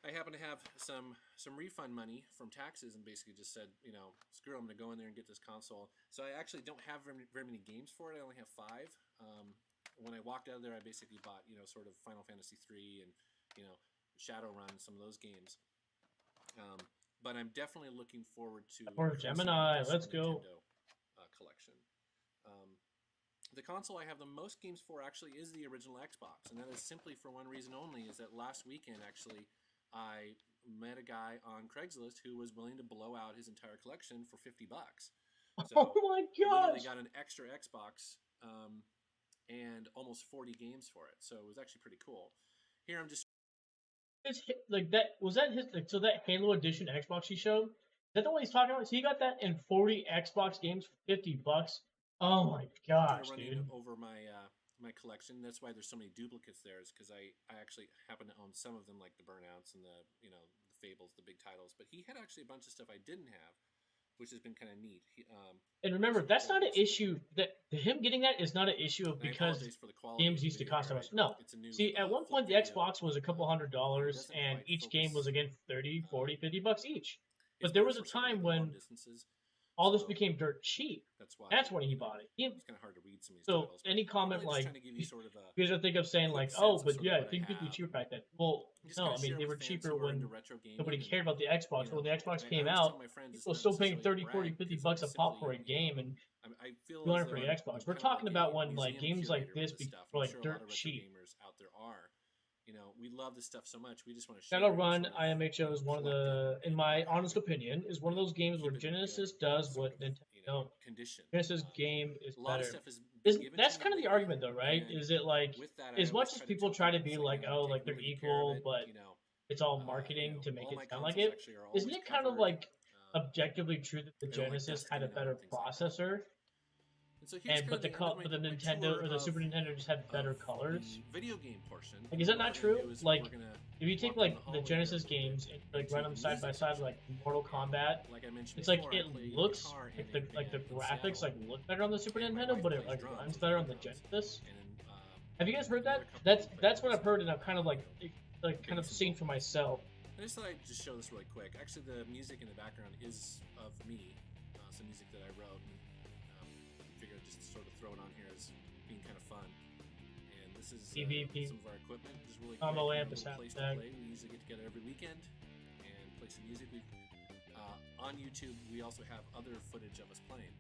I happened to have some refund money from taxes, and basically just said, you know, screw it, I'm going to go in there and get this console. So I actually don't have very many games for it. I only have 5. When I walked out of there, I basically bought, you know, sort of Final Fantasy 3 and, you know, Shadowrun, some of those games. But I'm definitely looking forward to Or Gemini, let's go. Nintendo collection. The console I have the most games for actually is the original Xbox, and that is simply for one reason only, is that last weekend actually I met a guy on Craigslist who was willing to blow out his entire collection for $50. So Oh my literally gosh! got an extra Xbox and almost 40 games for it. So it was actually pretty cool. Here I'm just It's like that. Was that his? Like, so that Halo Edition Xbox he showed? Is that the one he's talking about? So he got that in 40 Xbox games for $50. Oh my gosh, running dude! over my my collection. That's why there's so many duplicates there, is because I actually happen to own some of them, like the Burnouts and the, you know, the Fables, the big titles. But he had actually a bunch of stuff I didn't have, which has been kind of neat. And remember, that's not an issue. That him getting that is not an issue of because games used to cost so much. No. See, at one point the Xbox was a couple $100, and each game was again 30, 40, $50 each. But there was a time when all this became dirt cheap. That's when he bought it. It's kind of hard to read some of these So titles, any comment really like trying to give you sort of a you guys are think of saying like, sense oh, of but sort of yeah, what I things could be have. cheaper back then. Well, Just no, kinda I mean share they with were fans cheaper who are when into retro gaming nobody and, cared about the Xbox. you When the know, Xbox I came always out, tell my friends it's people were not still paying necessarily 30, a 40, brag, 50 because bucks a it's pop simply, for a you know, game, and I feel you want as it for though the I'm Xbox. We're kind of talking like about a when like museum games like curator with this this be stuff. for I'm like sure a lot dirt of retro cheap. gamers out there are. You know, we love this stuff so much. We just want to share it and Shadowrun sort of, IMHO is one of the, in my honest opinion, is one of those games where Genesis does what Nintendo don't. condition. Genesis game is A lot of better. stuff has been given That's to me kind of the lately, argument though, right? and Is it like, with that, I as always much as try to people tell try to people, be it's like, like, man, oh, take like they're really good care of equal, it, but you know. it's all You marketing know, to make all it my sound like consoles it? actually are Isn't always it kind of covered, like objectively true that the you know, like Genesis had a dusting better and things like that. processor? And so here's And kind but of the the end of my Nintendo tour or the Super of Nintendo just had better colors. the video game portion. Like, is that not What we're gonna true? do is Like, we're gonna if you take walk down like the hallway here Genesis a little bit games and like into run the them side by music side, section. like Mortal Kombat, Like I mentioned it's like before, I it play looks guitar like in the a band in graphics Seattle, like look better on the Super and my Nintendo, wife but it plays like drums runs and better on the drums. Genesis. And Have you guys heard there are that? a couple That's people what play I've heard, and I've kind of like kind of Bass and seen for myself. I just thought I'd just show this really quick. Actually, the music in the background is of me, some music that I wrote, and figured I'd just sort of throw it on here as being kind of fun. And this is some of our equipment, just really quick, a little place to play. We usually get together every weekend and play some music. On YouTube, we also have other footage of us playing.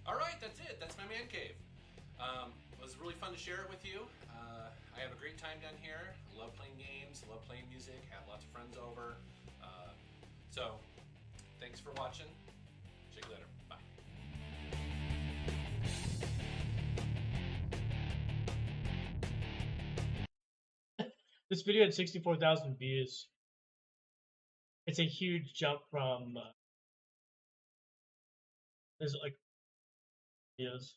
All right, that's it. That's my man cave. It was really fun to share it with you. I have a great time down here. I love playing games, love playing music, have lots of friends over. So, thanks for watching. Check you later. Bye. This video had 64,000 views. It's a huge jump from there's like videos.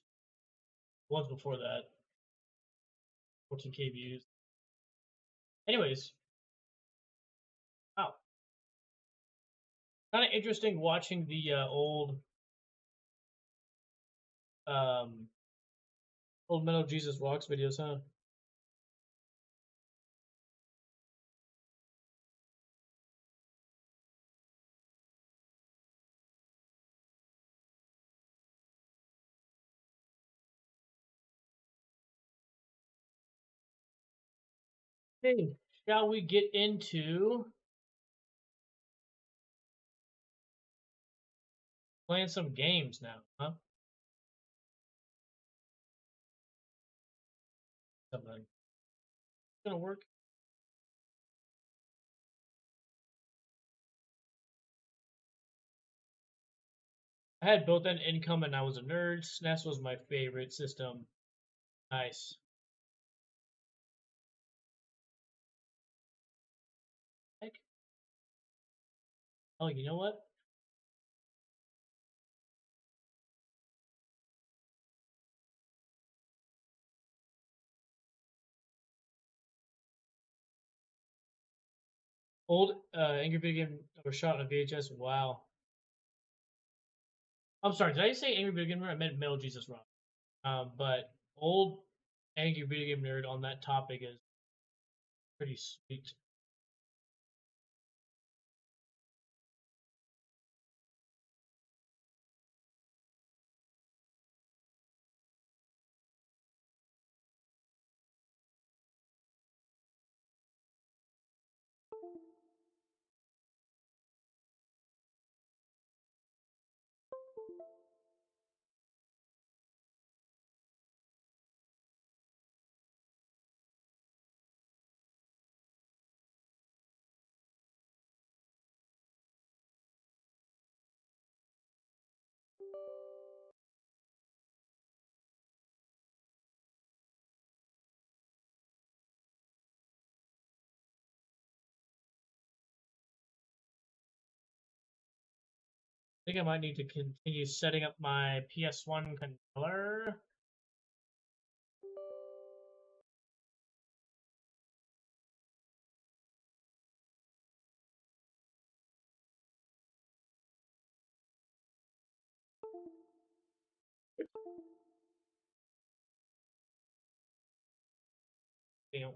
Ones before that. 14K views. Anyways. Wow. Kind of interesting watching the old Metal Jesus Rocks videos, huh? Hey, shall we get into playing some games now, huh? Something. It's gonna work. I had both an income and I was a nerd. SNES was my favorite system. Nice. Heck. Oh, you know what? Old Angry Video Game was shot on a VHS. Wow. I'm sorry. Did I say Angry Video Gamer? I meant Metal Jesus Rock. But old Angry Video Game Nerd on that topic is pretty sweet. I think I might need to continue setting up my PS1 controller. Damn.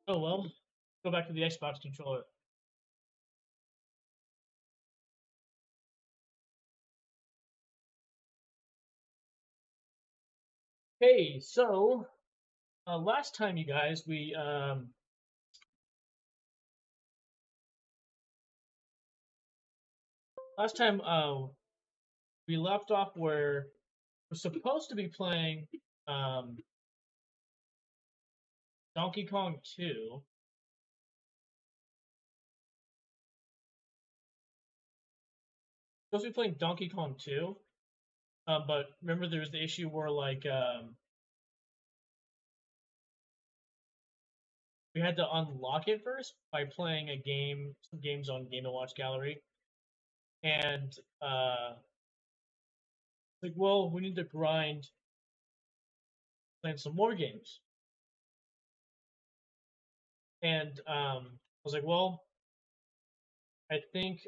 Oh well, go back to the Xbox controller. Hey, so last time, you guys, we left off where we're supposed to be playing Donkey Kong 2. Supposed to be playing Donkey Kong 2, but remember there was the issue where we had to unlock it first by playing some games on Game & Watch Gallery, and like, well, we need to grind, playing some more games, and I was like, well, I think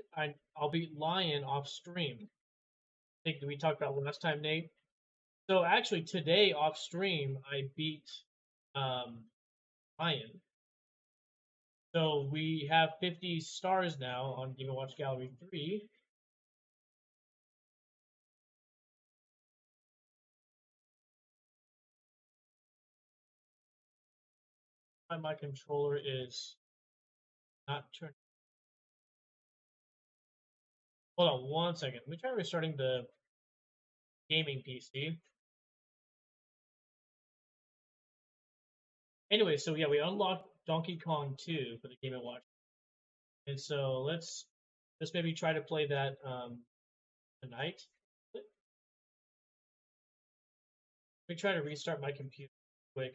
I'll beat Lion off stream. I think we talked about last time, Nate. So actually today off stream I beat Lion. So we have 50 stars now on Game & Watch Gallery 3. My controller is not turning. Hold on one second. Let me try restarting the gaming PC. Anyway, so yeah, we unlocked Donkey Kong 2 for the Game & Watch. And so let's maybe try to play that tonight. Let me try to restart my computer quick.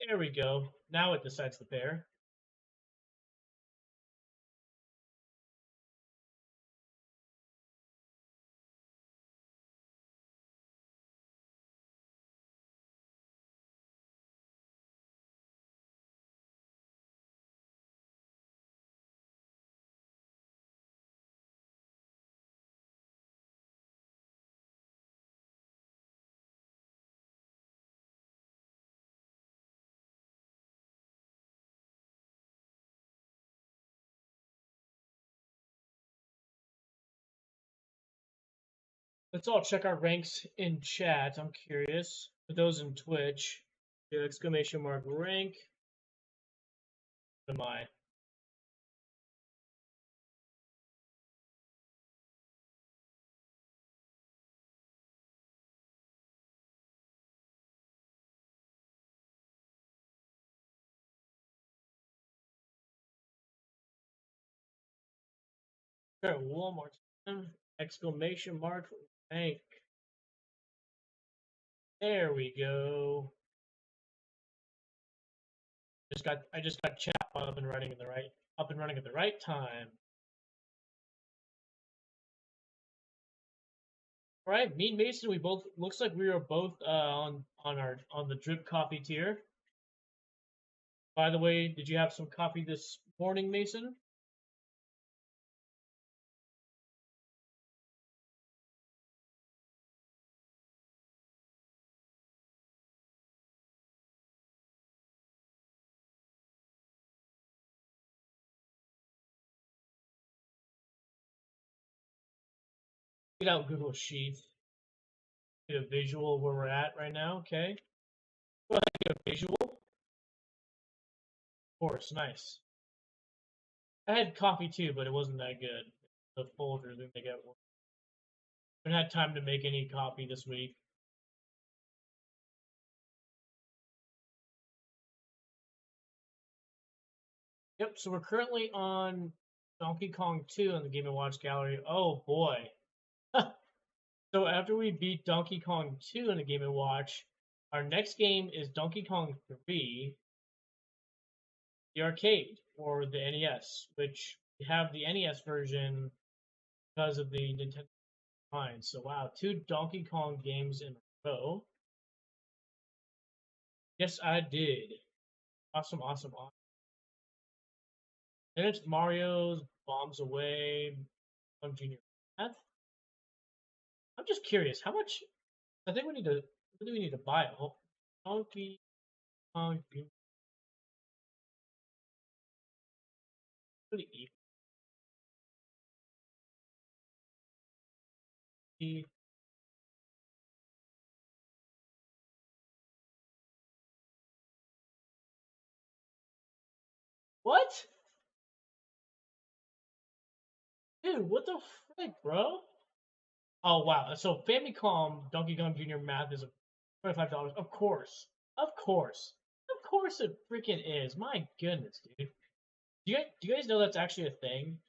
There we go. Now it decides the pair. Let's all check our ranks in chat. I'm curious. For those in Twitch, the exclamation mark rank. What am I? Try it one more time. Exclamation mark rank. There we go. I just got chat up and running at the right time. All right, me and Mason, we both looks like we are both on the drip coffee tier. By the way, did you have some coffee this morning, Mason? Get out Google Sheets. Get a visual where we're at right now. Okay. Well, get a visual. Of course, nice. I had coffee too, but it wasn't that good. The folder didn't make it work. I haven't had time to make any coffee this week. Yep, so we're currently on Donkey Kong 2 on the Game & Watch Gallery. Oh boy. So after we beat Donkey Kong 2 in the Game & Watch, our next game is Donkey Kong 3, the arcade, or the NES, which we have the NES version because of the Nintendo Fine. So wow, 2 Donkey Kong games in a row. Yes, I did. Awesome, awesome, awesome. And it's Mario's Bombs Away on Junior Math. I'm just curious, how much? I think we need to. What do we need to buy? Oh, Donkey Kong. Pretty easy. What? Dude, what the frick, bro? Oh wow! So Famicom Donkey Kong Junior Math is $25. Of course, of course, of course it freaking is. My goodness, dude. Do you guys know that's actually a thing?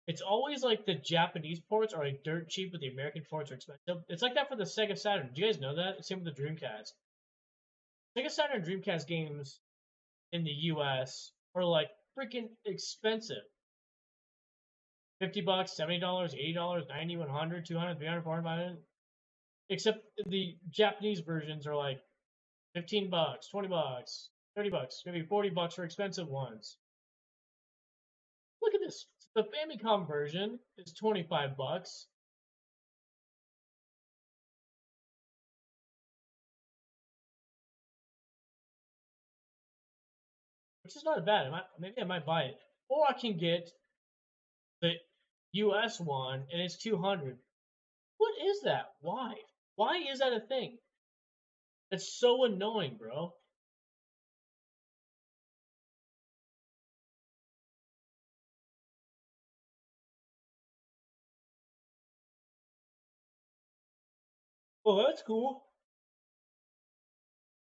It's always like the Japanese ports are like dirt cheap, but the American ports are expensive. It's like that for the Sega Saturn. Do you guys know that? Same with the Dreamcast. Sega Saturn Dreamcast games in the US are like freaking expensive. $50, $70, $80, 90, 100, 200, 300, 400, 500. Except the Japanese versions are like $15, $20, $30, maybe $40 for expensive ones. Look at this. The Famicom version is $25. Which is not bad. Maybe I might buy it. Or I can get the US one and it's 200. What is that? Why? Why is that a thing? It's so annoying, bro. Oh, that's cool.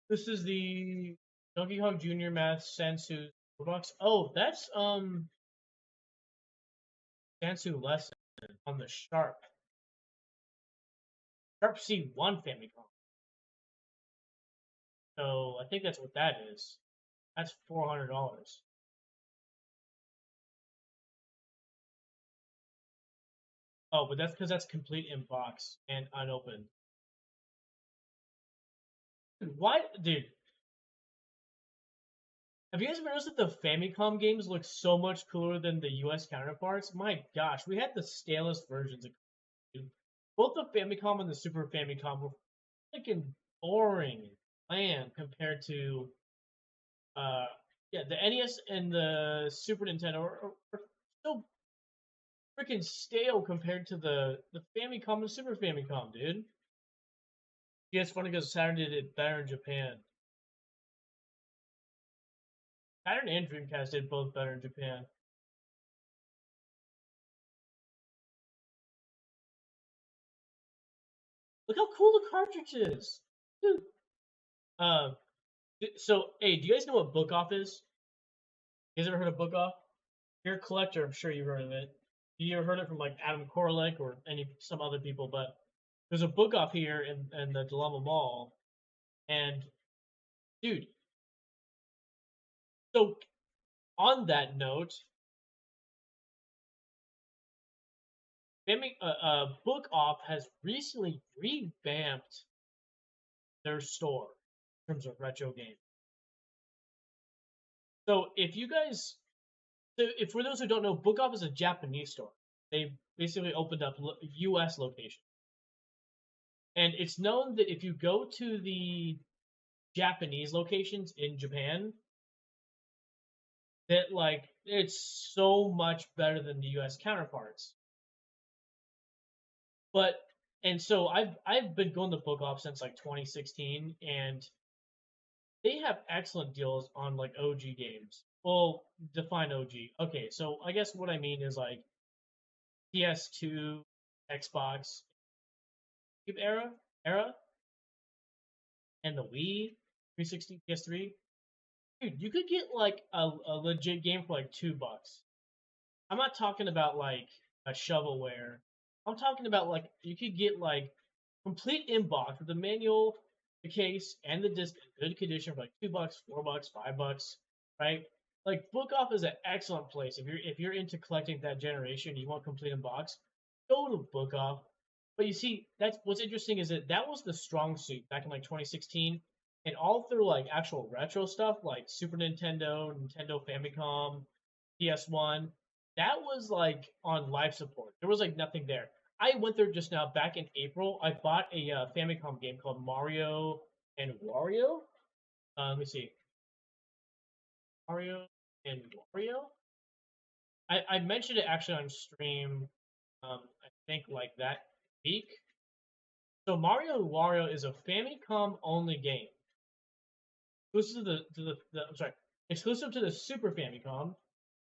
This is the Donkey Kong Jr. Math Sensu box. Oh, that's Sensu lesson on the Sharp C1 Famicom. So I think that's what that is. That's $400. Oh, but that's because that's complete in box and unopened. Why, dude? Have you guys ever noticed that the Famicom games look so much cooler than the US counterparts? My gosh, we had the stalest versions of both the Famicom and the Super Famicom were freaking boring and bland compared to yeah, the NES and the Super Nintendo are so freaking stale compared to the Famicom and Super Famicom, dude. Yeah, it's funny because Saturn did it better in Japan. Saturn and Dreamcast did both better in Japan. Look how cool the cartridge is, dude. So hey, do you guys know what Book Off is? You guys ever heard of Book Off? You're a collector, I'm sure you've heard of it. You ever heard it from like Adam Koralik or some other people? But there's a Book Off here in the Dilemma Mall, and dude. So on that note, Book Off has recently revamped their store in terms of retro games. So if for those who don't know, Book Off is a Japanese store. They basically opened up U.S. location, and it's known that if you go to the Japanese locations in Japan, that like it's so much better than the U.S. counterparts. And so I've been going to Book Off since like 2016, and they have excellent deals on like OG games. Well, define OG. Okay, so I guess what I mean is like PS2, Xbox era, and the Wii, 360, PS3. Dude, you could get like a legit game for like $2. I'm not talking about like a shovelware. I'm talking about like you could get like complete inbox with the manual, the case, and the disc in good condition for like $2, $4, $5, right? Like Book Off is an excellent place if you're into collecting that generation. You want complete inbox, go to Book Off. But you see, that's what's interesting is that was the strong suit back in like 2016, and all through like actual retro stuff like Super Nintendo, Nintendo Famicom, PS1, that was like on live support. There was like nothing there. I went there just now back in April. I bought a Famicom game called Mario and Wario. Let me see. Mario and Wario. I mentioned it actually on stream. I think like that week. So Mario and Wario is a Famicom only game. Exclusive to the I'm sorry, exclusive to the Super Famicom.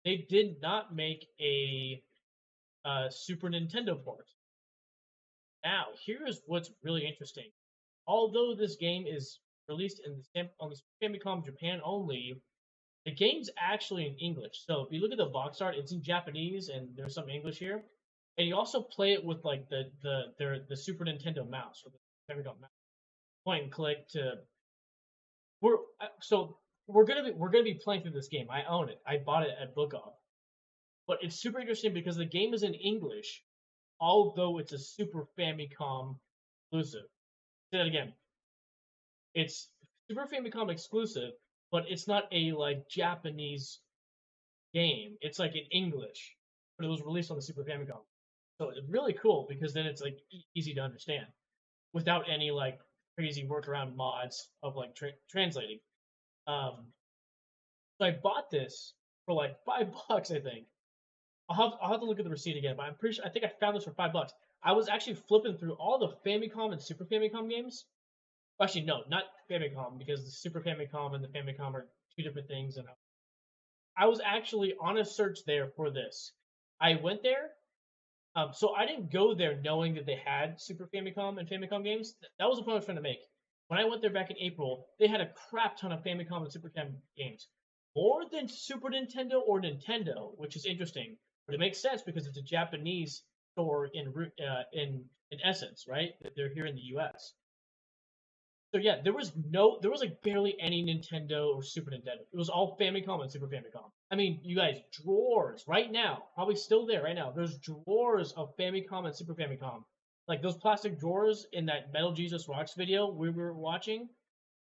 They did not make a Super Nintendo port. Now, here's what's really interesting. Although this game is released on the Famicom Japan only, the game's actually in English. So if you look at the box art, it's in Japanese and there's some English here. And you also play it with like the Super Nintendo mouse or the Famicom mouse. Point and click to. We're gonna be playing through this game. I own it. I bought it at Book Off. But it's super interesting because the game is in English, although it's a Super Famicom exclusive. Say that again. It's Super Famicom exclusive, but it's not a like Japanese game. It's like in English, but it was released on the Super Famicom. So it's really cool because then it's like easy to understand without any like crazy workaround mods of like translating. So I bought this for like $5, I think. I'll have to look at the receipt again, but I'm pretty sure I think I found this for $5. I was actually flipping through all the Famicom and Super Famicom games. Well, actually, no, not Famicom because the Super Famicom and the Famicom are two different things. And I was actually on a search there for this. I went there, so I didn't go there knowing that they had Super Famicom and Famicom games. That was the point I was trying to make. When I went there back in April, they had a crap ton of Famicom and Super Famicom games, more than Super Nintendo or Nintendo, which is interesting. But it makes sense because it's a Japanese store in essence, right? They're here in the U.S. So yeah, there was like barely any Nintendo or Super Nintendo. It was all Famicom and Super Famicom. I mean, you guys, drawers right now, probably still there right now. There's drawers of Famicom and Super Famicom, like those plastic drawers in that Metal Jesus Rocks video we were watching,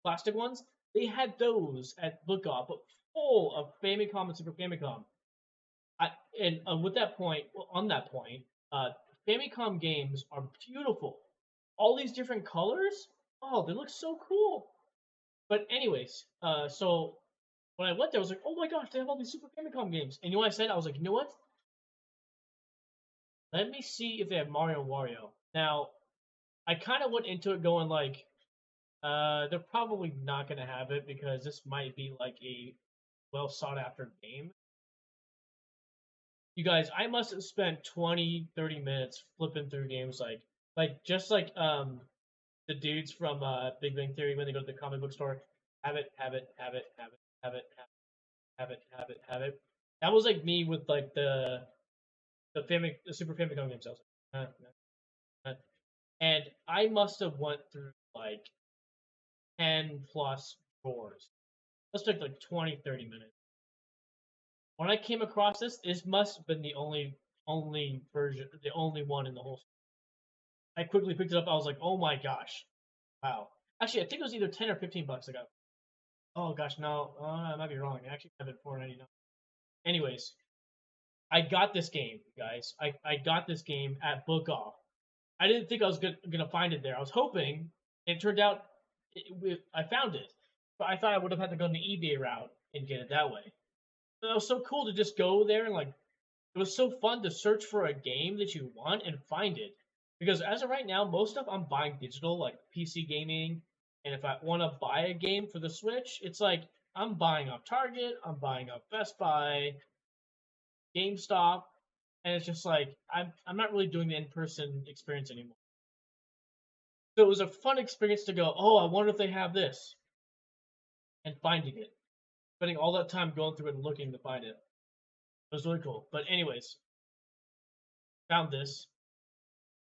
plastic ones. They had those at Book Off, but full of Famicom and Super Famicom. With that point, on that point, Famicom games are beautiful. All these different colors, oh, they look so cool. But anyways, so when I went there, I was like, oh my gosh, they have all these Super Famicom games. And you know what I said? I was like, you know what? Let me see if they have Mario and Wario. Now, I kind of went into it going like, they're probably not going to have it because this might be like a well sought after game. You guys, I must have spent 20, 30 minutes flipping through games like just like the dudes from Big Bang Theory when they go to the comic book store. Have it. That was like me with like the Super Famicom games. I was like, and I must have went through like 10 plus drawers. This took like 20, 30 minutes. When I came across this must have been the only version, the only one in the whole. I quickly picked it up. I was like, oh my gosh, wow. Actually, I think it was either 10 or $15 I got. Oh gosh, no, I might be wrong. I actually have it $4.99. Anyways, I got this game, guys. I got this game at Book Off. I didn't think I was gonna find it there. I was hoping. It turned out I found it, but I thought I would have had to go the eBay route and get it that way. It was so cool to just go there and like. It was so fun to search for a game that you want and find it. Because as of right now, most stuff I'm buying digital, like PC gaming, and if I want to buy a game for the Switch, it's like I'm buying off Target, I'm buying off Best Buy, GameStop, and it's just like I'm not really doing the in-person experience anymore. So it was a fun experience to go, oh, I wonder if they have this, and finding it, spending all that time going through it and looking to find it. It was really cool. But anyways, found this,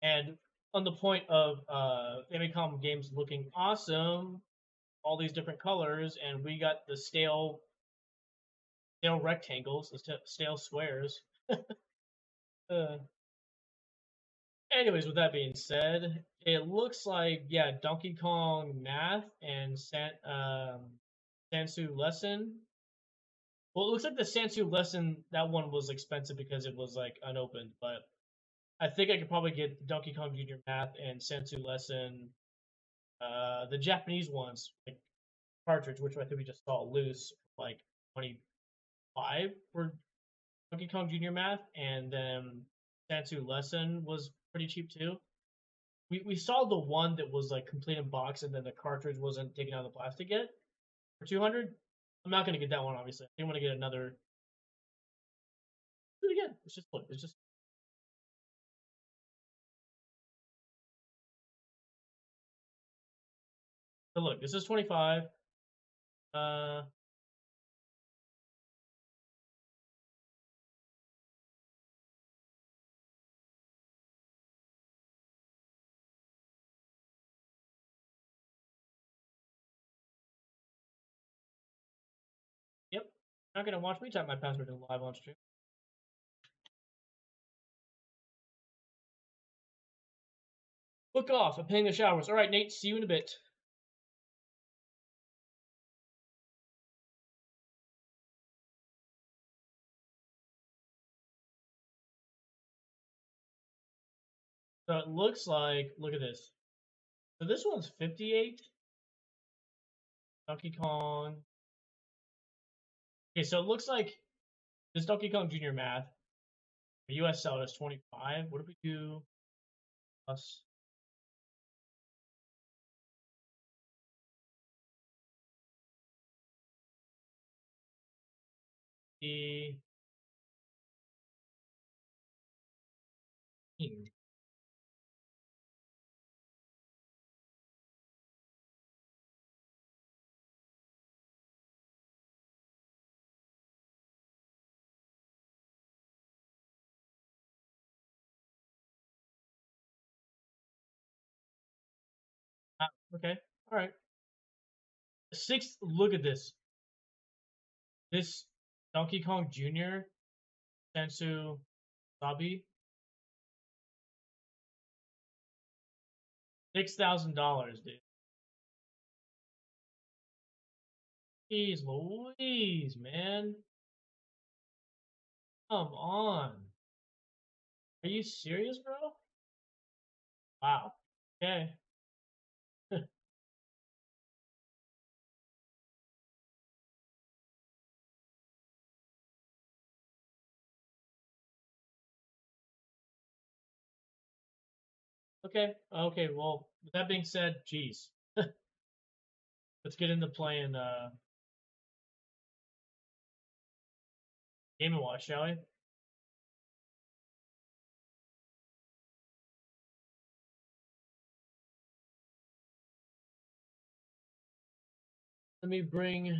and on the point of Famicom games looking awesome, all these different colors, and we got the stale rectangles, the stale squares. Anyways, with that being said, it looks like yeah, Donkey Kong Math and Sansu Lesson. Well, it looks like the Sansu Lesson, that one was expensive because it was like unopened, but I think I could probably get Donkey Kong Junior Math and Sansu Lesson, the Japanese ones, like cartridge, which I think we just saw loose, like 25 for Donkey Kong Junior Math, and then Sansu Lesson was pretty cheap too. We saw the one that was like complete in box, and then the cartridge wasn't taken out of the plastic yet for 200. I'm not gonna get that one, obviously. I think I'm gonna get another. Do it again. It's just look. It's just. So look, this is 25. Uh, yep. Not gonna watch me type my password in live on stream. Look off. I'm paying the showers. All right, Nate. See you in a bit. So it looks like. Look at this. So this one's 58. Donkey Kong. Okay, so it looks like this Donkey Kong Junior Math. The US sell is 25. What do we do? Plus. The. Okay. All right. Six. Look at this. This Donkey Kong Jr. Sensu Sabi. $6,000, dude. Jeez Louise, man. Come on. Are you serious, bro? Wow. Okay. Okay. Okay. Well, with that being said, geez. Let's get into playing Game & Watch, shall we? Let me bring.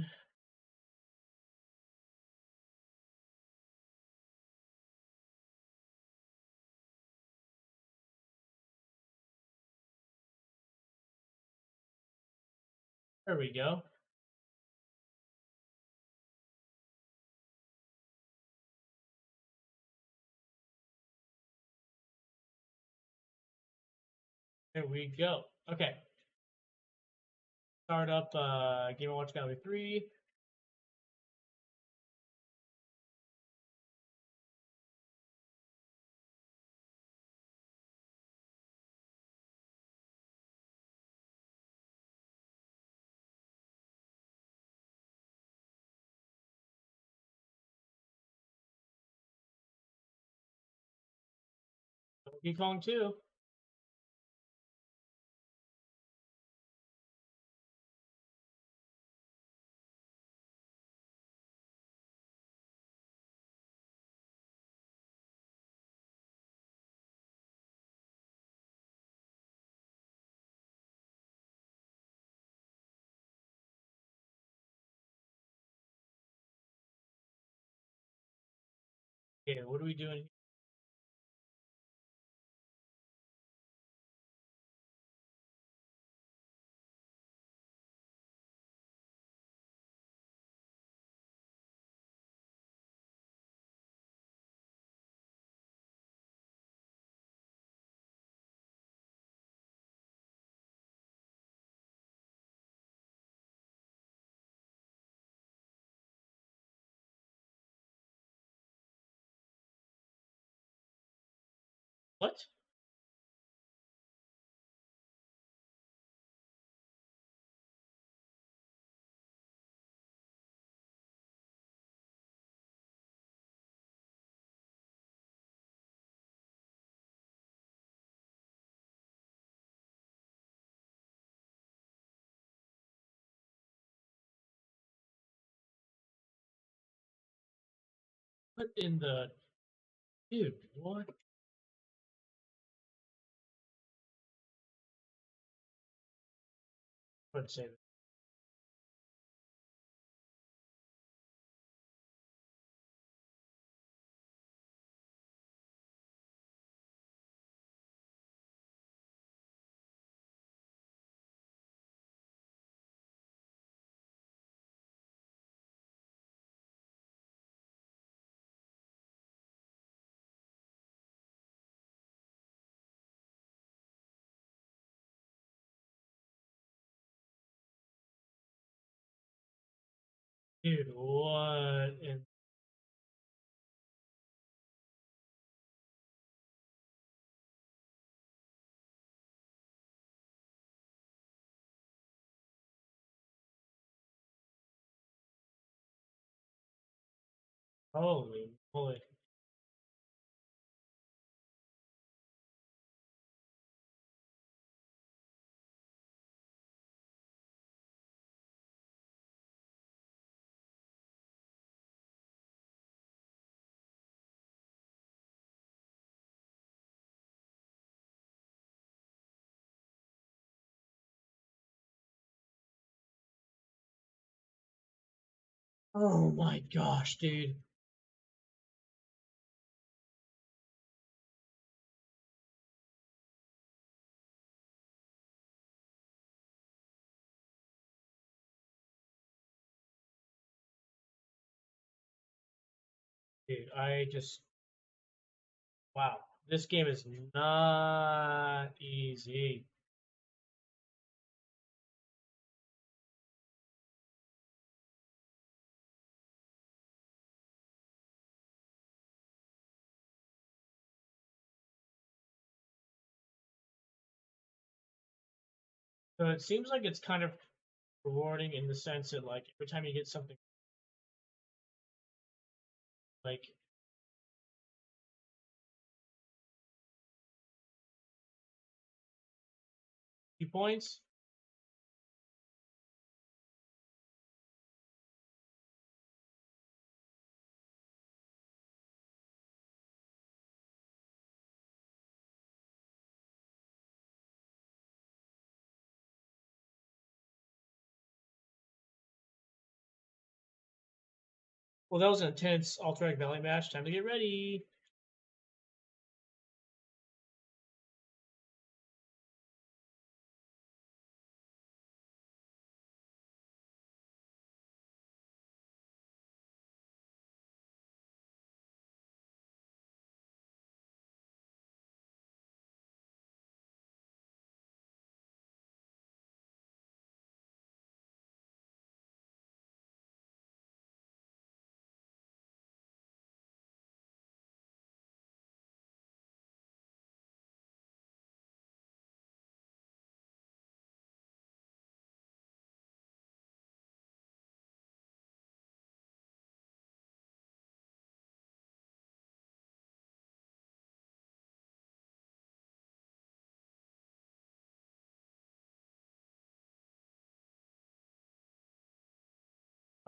There we go. There we go. Okay. Start up Game & Watch Gallery 3. Donkey Kong 2. Okay, what are we doing? What? What in the... Dude, what? Let's say that. Dude, what in... Holy moly. Oh my gosh, dude. Dude, I just... Wow. This game is not easy. So it seems like it's kind of rewarding in the sense that, like, every time you get something like 2 points. Well, that was an intense Alterac Valley match. Time to get ready.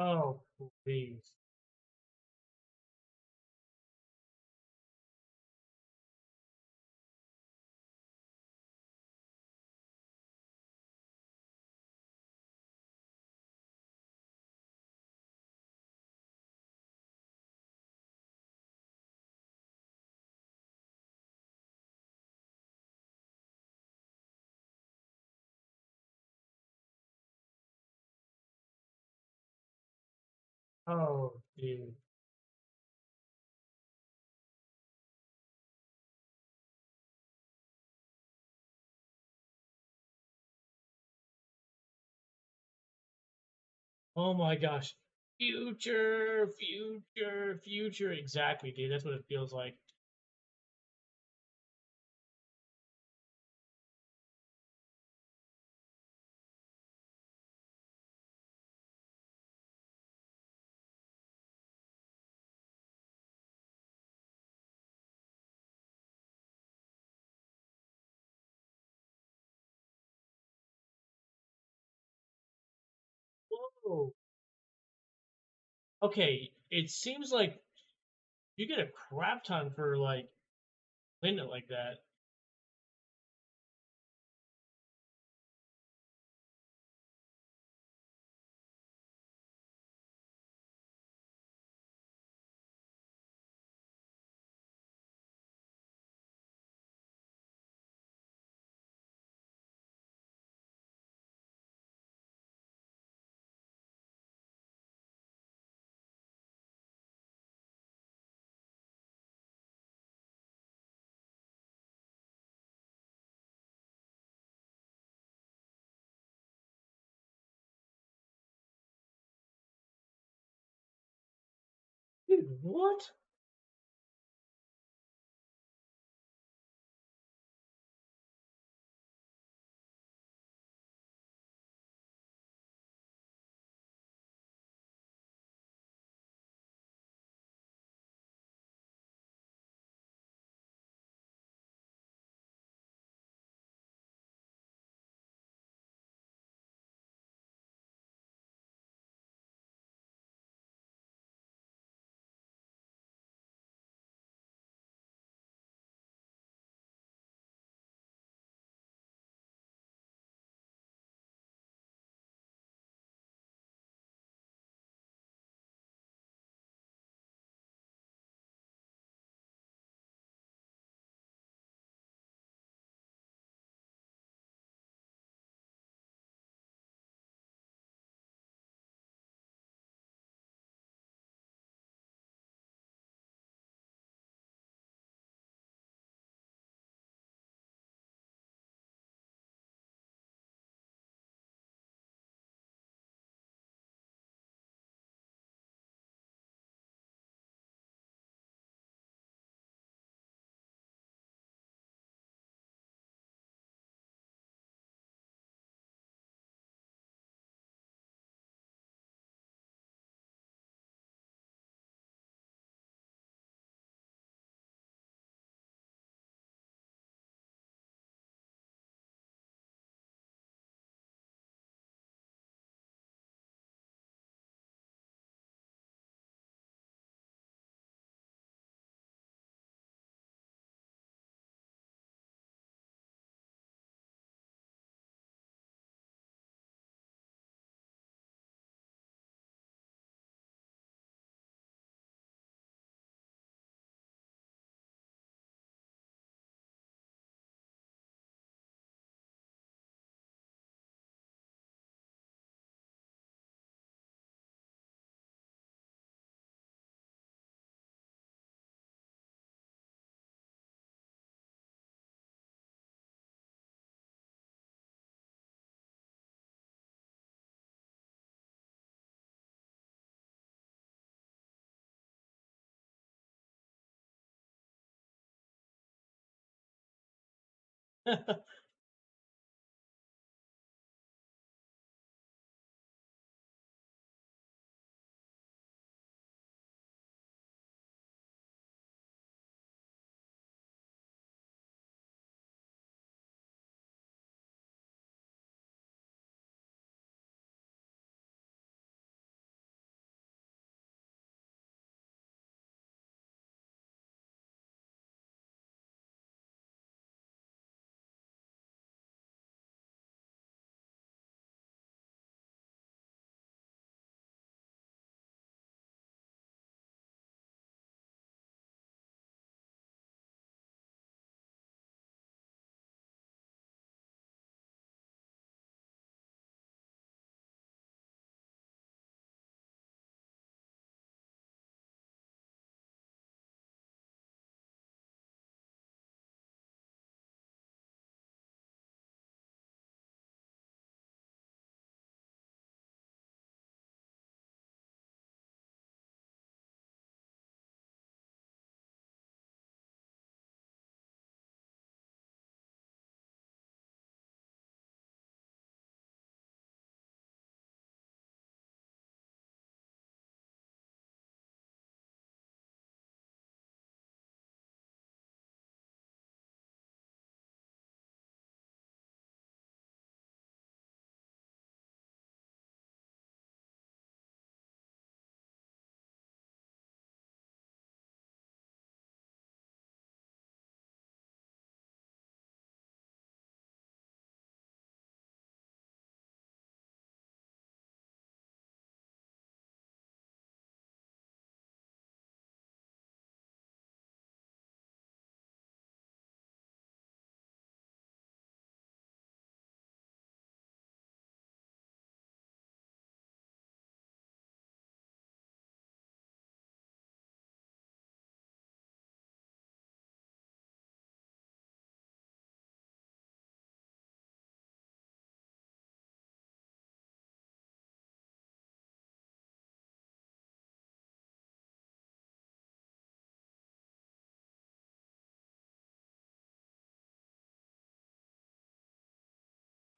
Oh, please. Oh, dude. Oh my gosh. Future, future, future. Exactly, dude. That's what it feels like. Okay, it seems like you get a crap ton for like playing it like that. Dude, what?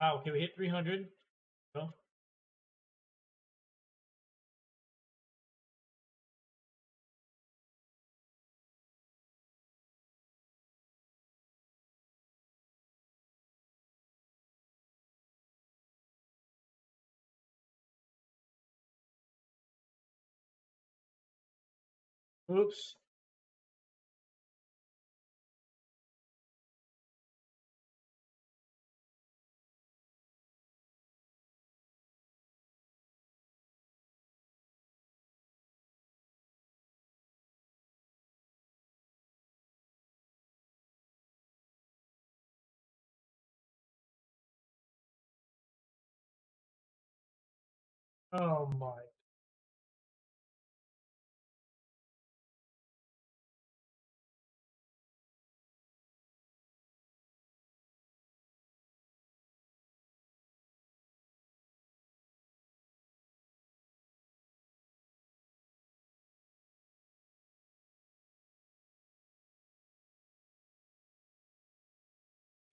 Wow, okay, we hit 300. Go. Oops. Oh my.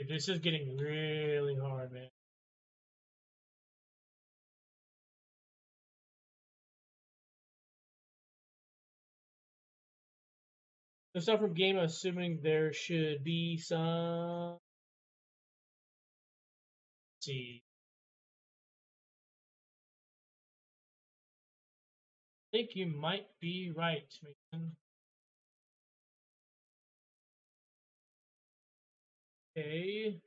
This is getting really hard, man. The stuff from game, assuming there should be some. Let's see. I think you might be right, Mason. Okay.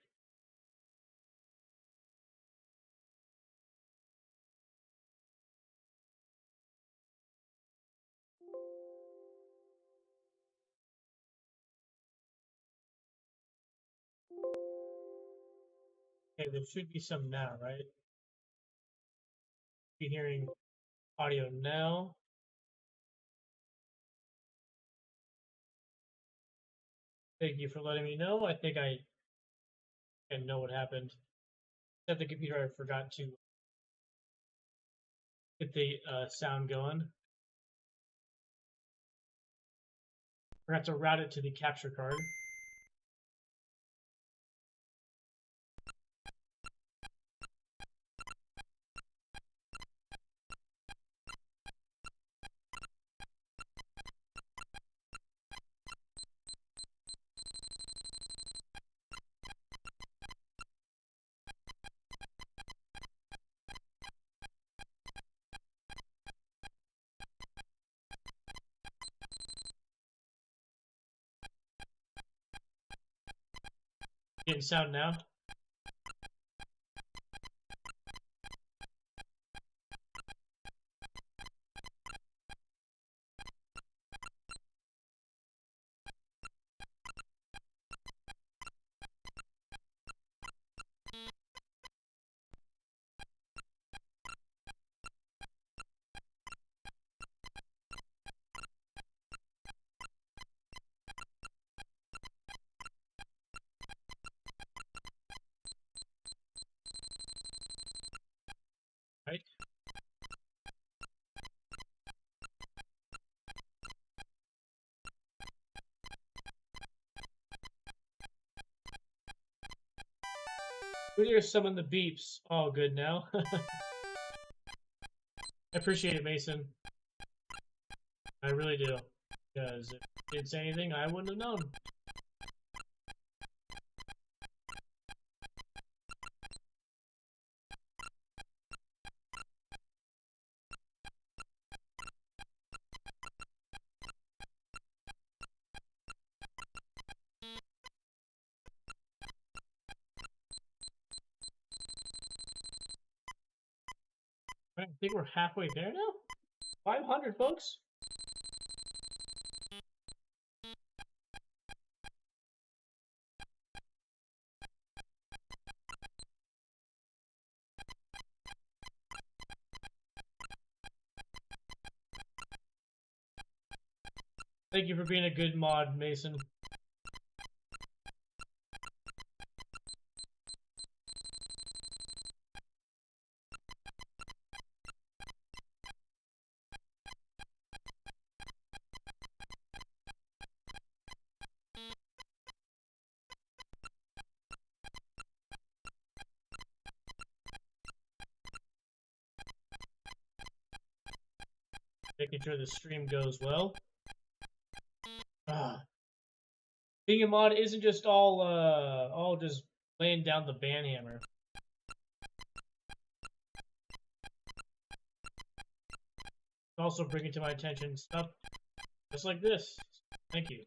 Okay, there should be some now, right? Be hearing audio now. Thank you for letting me know. I think I know what happened. At the computer, I forgot to get the sound going. Forgot to route it to the capture card. Getting sound now. Right? We need to summon the beeps. All good now. I appreciate it, Mason. I really do. Because if you didn't say anything, I wouldn't have known. I think we're halfway there now. 500, folks. Thank you for being a good mod, Mason. Making sure the stream goes well. Being a mod isn't just all just laying down the ban hammer. Also bringing to my attention stuff just like this. Thank you.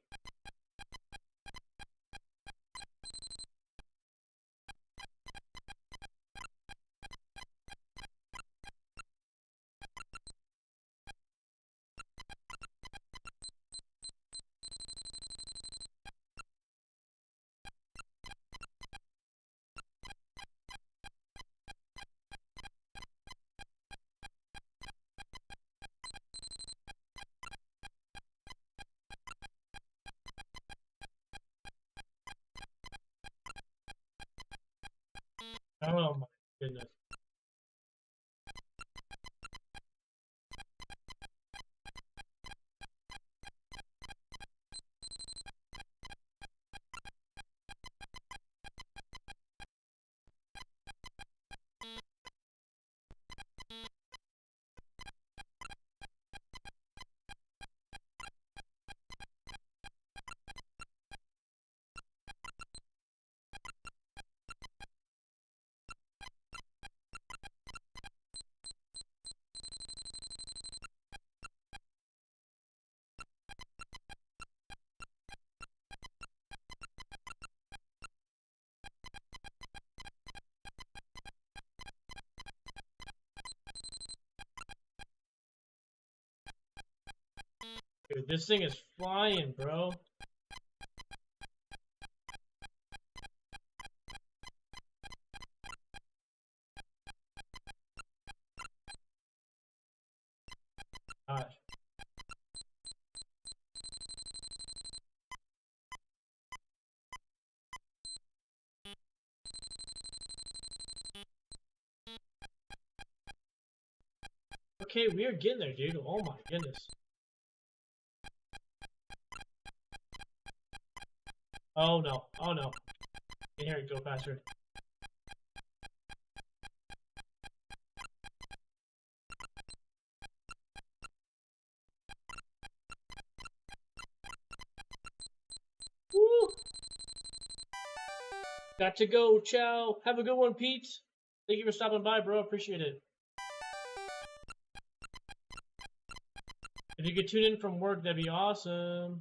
Oh my goodness. Dude, this thing is flying, bro. Gosh. Okay, we are getting there, dude. Oh my goodness. Oh no. Oh no. Here it go faster. Woo! Got to go. Ciao. Have a good one, Pete. Thank you for stopping by, bro. Appreciate it. If you could tune in from work, that'd be awesome.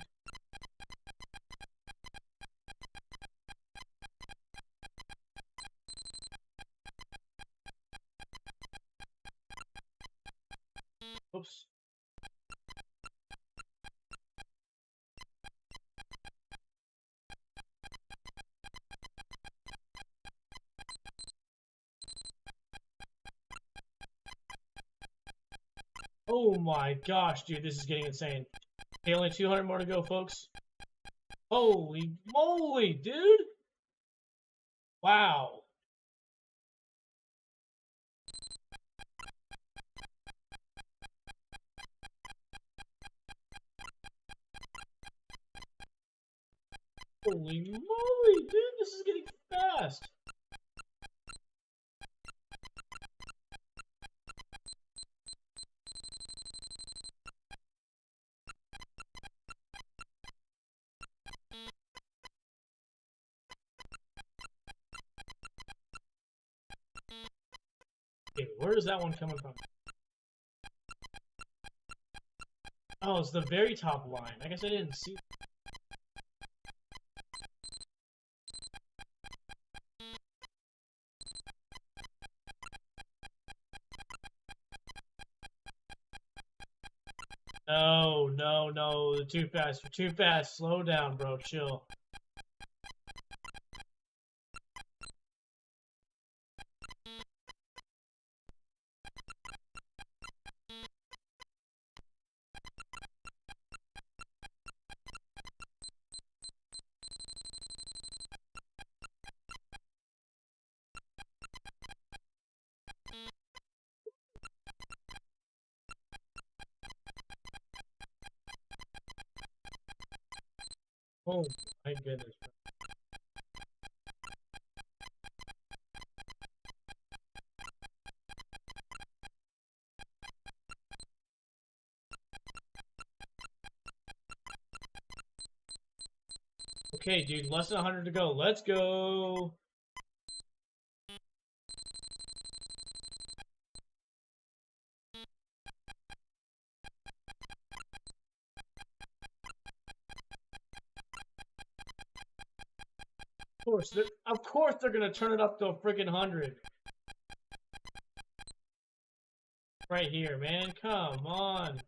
Oops. Oh my gosh, dude, this is getting insane. Okay, only 200 more to go, folks. Holy moly, dude! Wow. Holy moly, dude, this is getting fast. Okay, where is that one coming from? Oh, it's the very top line. I guess I didn't see. No, no, no. Too fast. Too fast. Slow down, bro. Chill. Oh my goodness. Okay, dude, less than 100 to go. Let's go. Of course they're gonna turn it up to a freaking 100. Right here, man. Come on.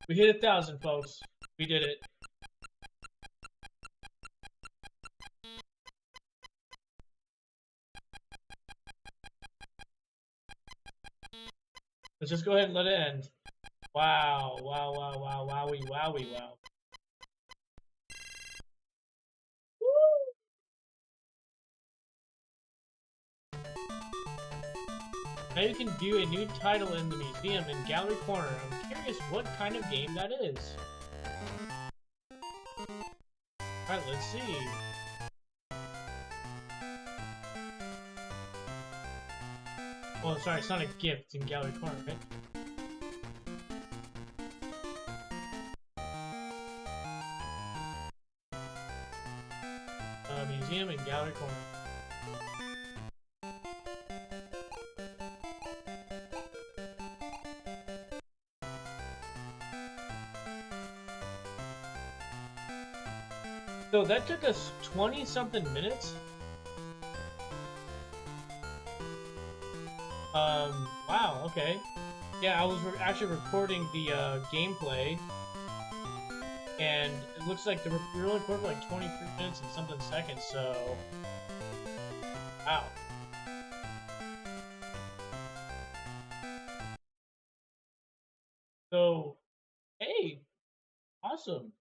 We hit 1,000, folks. We did it. Let's just go ahead and let it end. Wow, wow, wow, wow, wowie, wowie, wow. Woo! Now you can view a new title in the museum in Gallery Corner. I'm curious what kind of game that is. Alright, let's see. Oh, sorry, it's not a gift in Gallery Corner, right? Museum in Gallery Corner. So that took us 20-something minutes. Wow, okay. Yeah, I was actually recording the gameplay, and it looks like we only recorded for like 23 minutes and something seconds, so... Wow. So, hey! Awesome!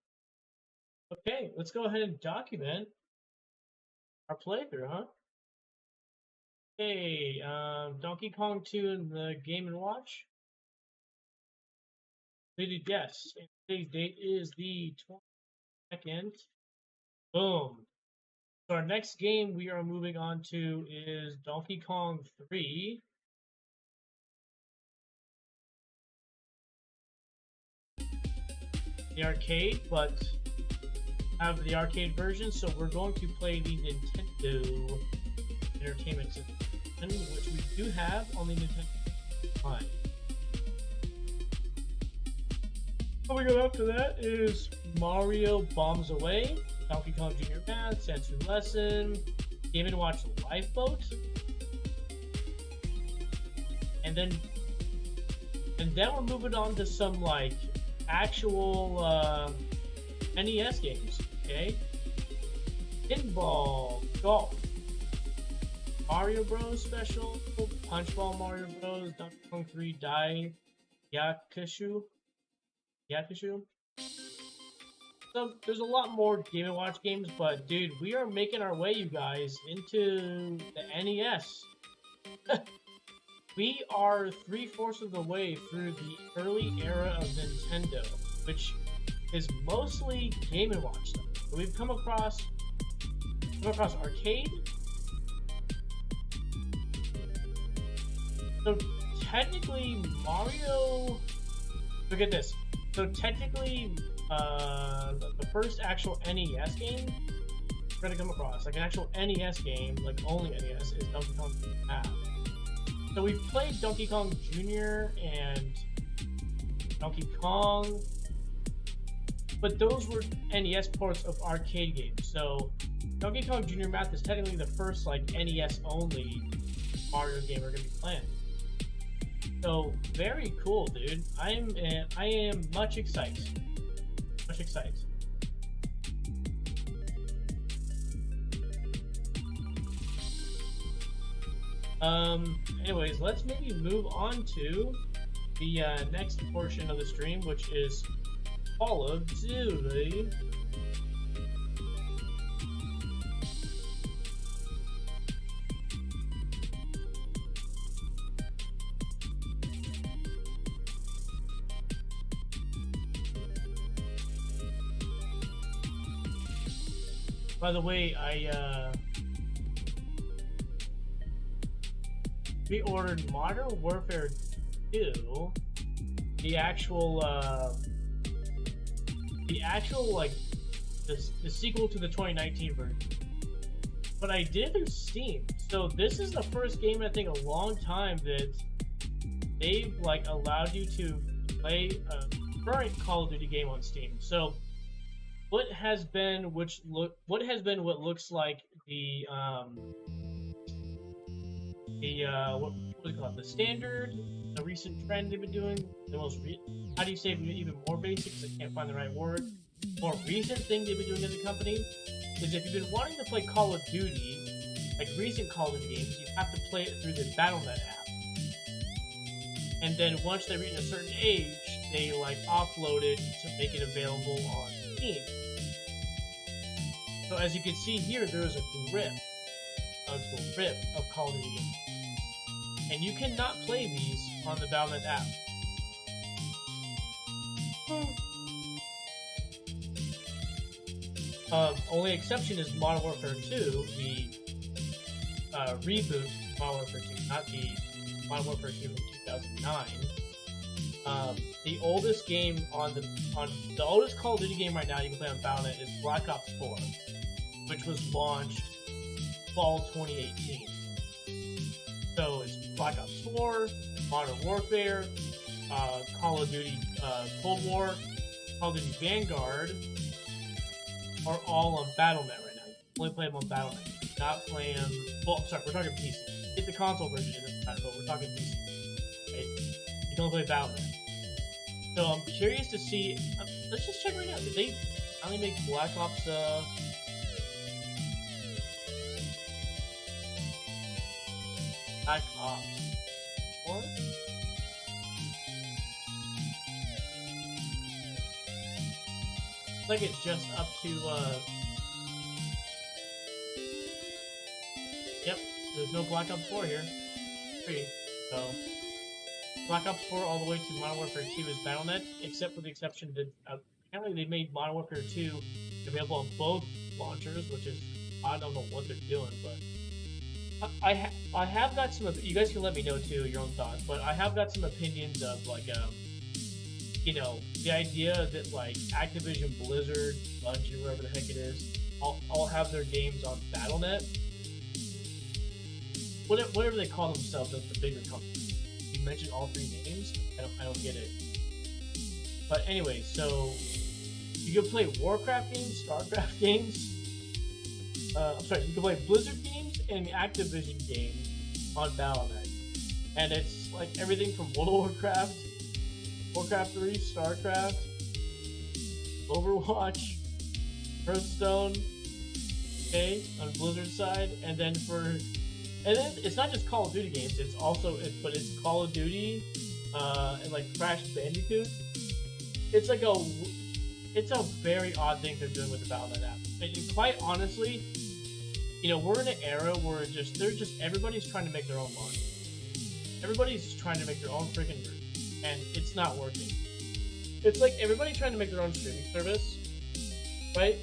Okay, let's go ahead and document our playthrough, huh? Hey, Donkey Kong 2 in the Game & Watch? Yes, and today's date is the 22nd. Boom. So our next game we are moving on to is Donkey Kong 3. The arcade, but I have the arcade version, so we're going to play the Nintendo Entertainment System, which we do have on the Nintendo Line. Coming up after that is Mario Bombs Away, Donkey Kong Jr. Math, Sensory Lesson, Game & Watch Lifeboat, and then we're moving on to some like actual NES games, okay? Pinball, golf, Mario Bros. Special, Punchball Mario Bros. Donkey Kong 3 Dai Yakushu. So there's a lot more Game & Watch games, but dude, we are making our way, you guys, into the NES. We are 3/4 of the way through the early era of Nintendo, which is mostly Game & Watch stuff. So we've come across arcade. So technically Mario, look at this. So technically the first actual NES game we're gonna come across, like an actual NES game, like only NES, is Donkey Kong Math. So we've played Donkey Kong Jr. and Donkey Kong, but those were NES ports of arcade games. So Donkey Kong Jr. Math is technically the first like NES only Mario game we're gonna be playing. So very cool, dude. I am much excited. Much excited. Anyways, let's maybe move on to the next portion of the stream, which is Call of Duty. By the way, I pre-ordered Modern Warfare 2, the actual like the sequel to the 2019 version. But I did it through Steam, so this is the first game I think a long time that they've like allowed you to play a current Call of Duty game on Steam. So what has been what looks like the what do you call it? The standard, the recent trend they've been doing, the most how do you say even more basic? Because I can't find the right word. More recent thing they've been doing as a company is if you've been wanting to play Call of Duty, like recent Call of Duty games, you have to play it through the BattleNet app. And then once they reach a certain age, they like offload it to make it available on Steam. So as you can see here, there is a grip of Call of Duty games. And you cannot play these on the BattleNet app. Only exception is Modern Warfare 2, the reboot Modern Warfare 2, not the Modern Warfare 2 from 2009. The oldest game the oldest Call of Duty game right now you can play on BattleNet is Black Ops 4, which was launched fall 2018. So it's Black Ops 4, Modern Warfare, Call of Duty Cold War, Call of Duty Vanguard are all on BattleNet right now. You can only play them on BattleNet. You cannot play them. Well, sorry, we're talking PC. Get the console version, it doesn't matter, but we're talking PC. Right? You can only play BattleNet. So I'm curious to see. Let's just check right now. Did they only make Black Ops? Black Ops 4? Looks like it's just up to, yep, there's no Black Ops 4 here. 3, so Black Ops 4 all the way to Modern Warfare 2 is BattleNet, except for the exception that apparently they made Modern Warfare 2 available on both launchers, which is, I don't know what they're doing, but I have got some, you guys can let me know too, your own thoughts, but I have got some opinions of like, you know, the idea that like Activision, Blizzard, Bungie, whoever the heck it is, all have their games on BattleNet. Whatever they call themselves, the bigger companies. You mentioned all three names. I don't get it. But anyway, so you can play Warcraft games, Starcraft games. I'm sorry, you can play Blizzard games and Activision games on BattleNet, and it's like everything from World of Warcraft, Warcraft 3, Starcraft, Overwatch, Hearthstone, okay, on Blizzard's side, and then it's not just Call of Duty games, it's also, but it's Call of Duty, and like Crash Bandicoot. It's like it's a very odd thing they're doing with the BattleNet app. And quite honestly, you know, we're in an era where everybody's trying to make their own launch. Everybody's trying to make their own freaking version, and it's not working. It's like everybody trying to make their own streaming service, right?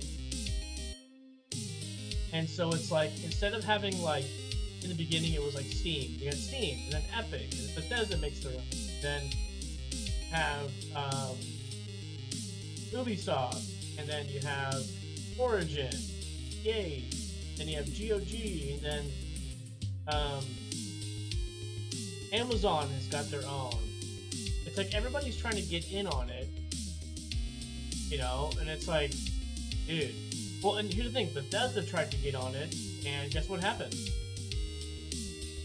And so it's like, instead of having like, in the beginning it was like Steam, you had Steam, and then Epic, and Bethesda makes their own. Then have Ubisoft, and then you have Origin, EA, then you have GOG, and then Amazon has got their own. It's like everybody's trying to get in on it, you know, and it's like, dude. Well, and here's the thing, Bethesda tried to get on it, and guess what happened?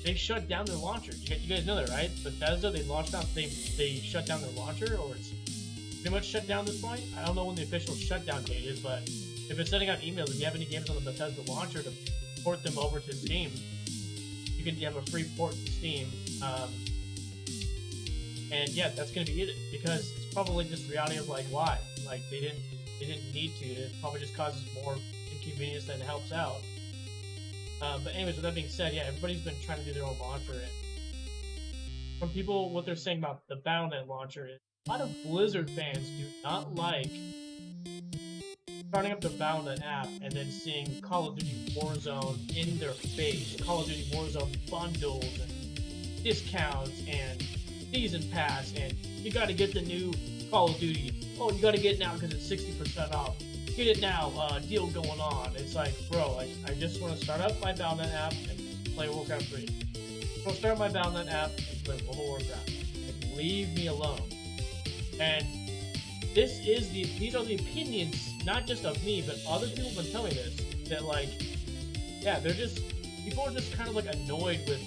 They shut down their launcher. You guys know that, right? Bethesda, they shut down their launcher, or it's pretty much shut down at this point. I don't know when the official shutdown date is, but if it's sending out emails, if you have any games on the Bethesda launcher to port them over to Steam, you have a free port to Steam. And yeah, that's gonna be it, because it's probably just reality of like, why? Like they didn't need to. It probably just causes more inconvenience than it helps out. But anyways, with that being said, yeah, everybody's been trying to do their own launcher. And from people, what they're saying about the BattleNet launcher is a lot of Blizzard fans do not like starting up the Battle.net app and then seeing Call of Duty Warzone in their face, Call of Duty Warzone bundles and discounts and season pass, and you got to get the new Call of Duty. Oh, you got to get it now because it's 60% off. Get it now, deal going on. It's like, bro, I just want to start up my Battle.net app and play Warcraft 3. I want to start my Battle.net app and play World of Warcraft. And leave me alone. And these are the opinions, not just of me, but other people have been telling me this, that like, yeah, people are just kind of like annoyed with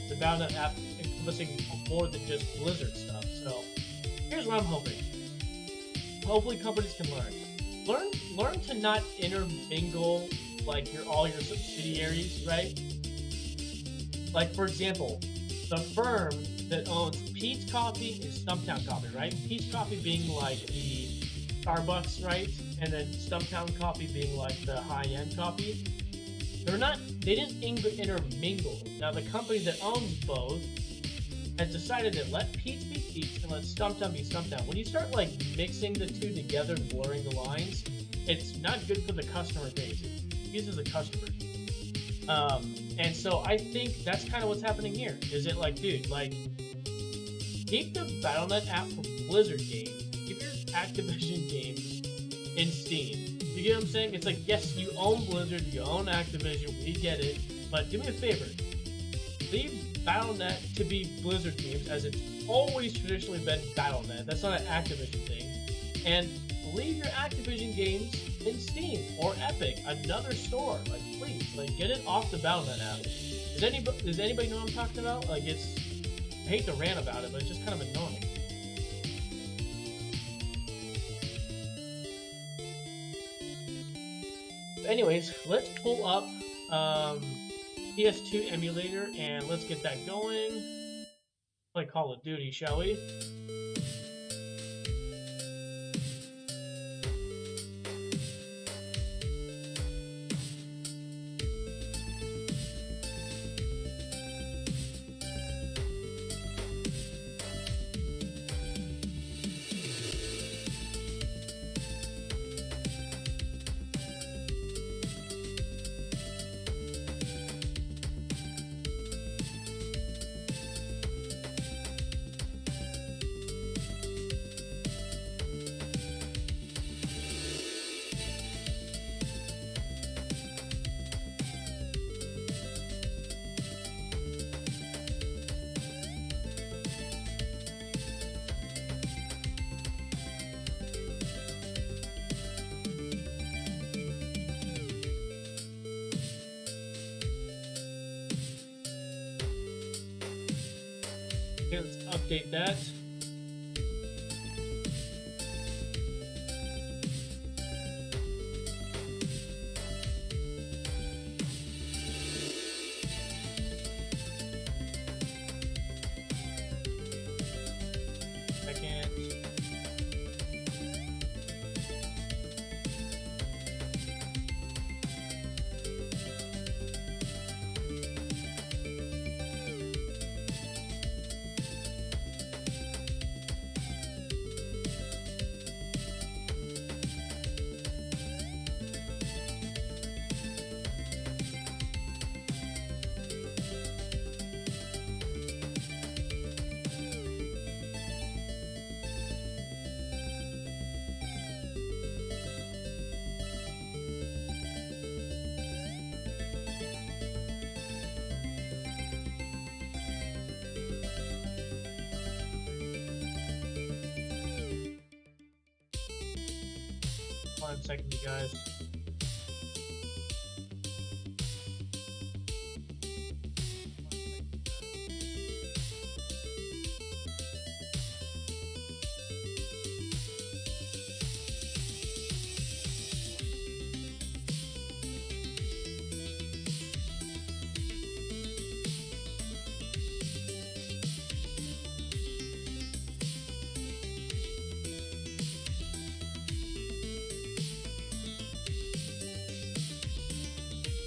the Battle.net app encompassing more than just Blizzard stuff. So here's what I'm hoping. Hopefully companies can learn to not intermingle like all your subsidiaries, right? Like for example, the firm that owns Pete's Coffee is Stumptown Coffee, right? Pete's Coffee being like the Starbucks, right? And then Stumptown Coffee being like the high-end coffee. They didn't intermingle. Now the company that owns both has decided that let Pete's be Pete's and let Stumptown be Stumptown. When you start like mixing the two together and blurring the lines, it's not good for the customer base. It confuses the customer. And so I think that's kind of what's happening here. Is it like, dude, like, keep the Battle.net app for Blizzard games. Keep your Activision games in Steam. You get what I'm saying? It's like, yes, you own Blizzard, you own Activision, we get it, but do me a favor. Leave Battle.net to be Blizzard games, as it's always traditionally been Battle.net. That's not an Activision thing. And leave your Activision games in Steam or Epic, another store. Like, please, like, get it off the Battle.net app. Does anybody know what I'm talking about? Like, I hate to rant about it, but it's just kind of annoying. Anyways, let's pull up PS2 emulator and let's get that going. Play Call of Duty, shall we? Okay, let's update that. Second. One second, you guys.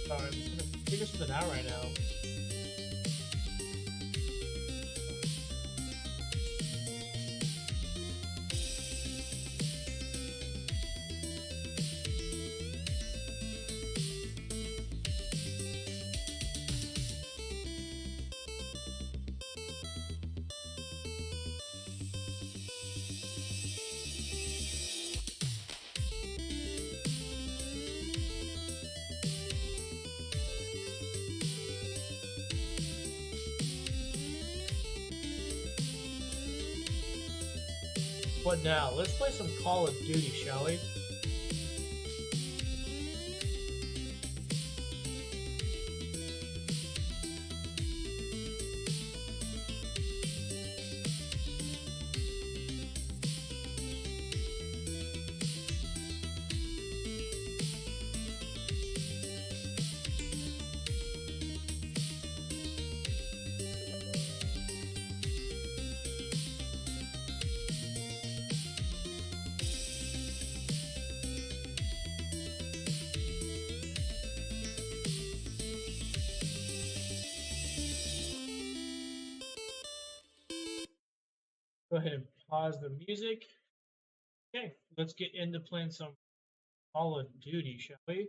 Sorry, I'm just gonna figure something out right now. What now? Let's play some Call of Duty, shall we? Go ahead and pause the music. Okay, let's get into playing some Call of Duty, shall we?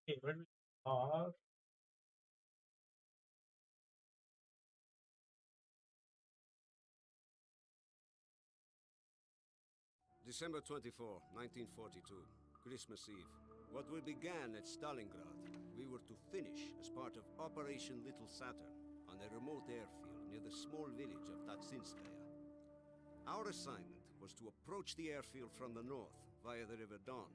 Okay, where do we pause? December 24, 1942, Christmas Eve. What we began at Stalingrad, we were to finish as part of Operation Little Saturn on a remote airfield near the small village of Tatsinskaya. Our assignment was to approach the airfield from the north via the River Don,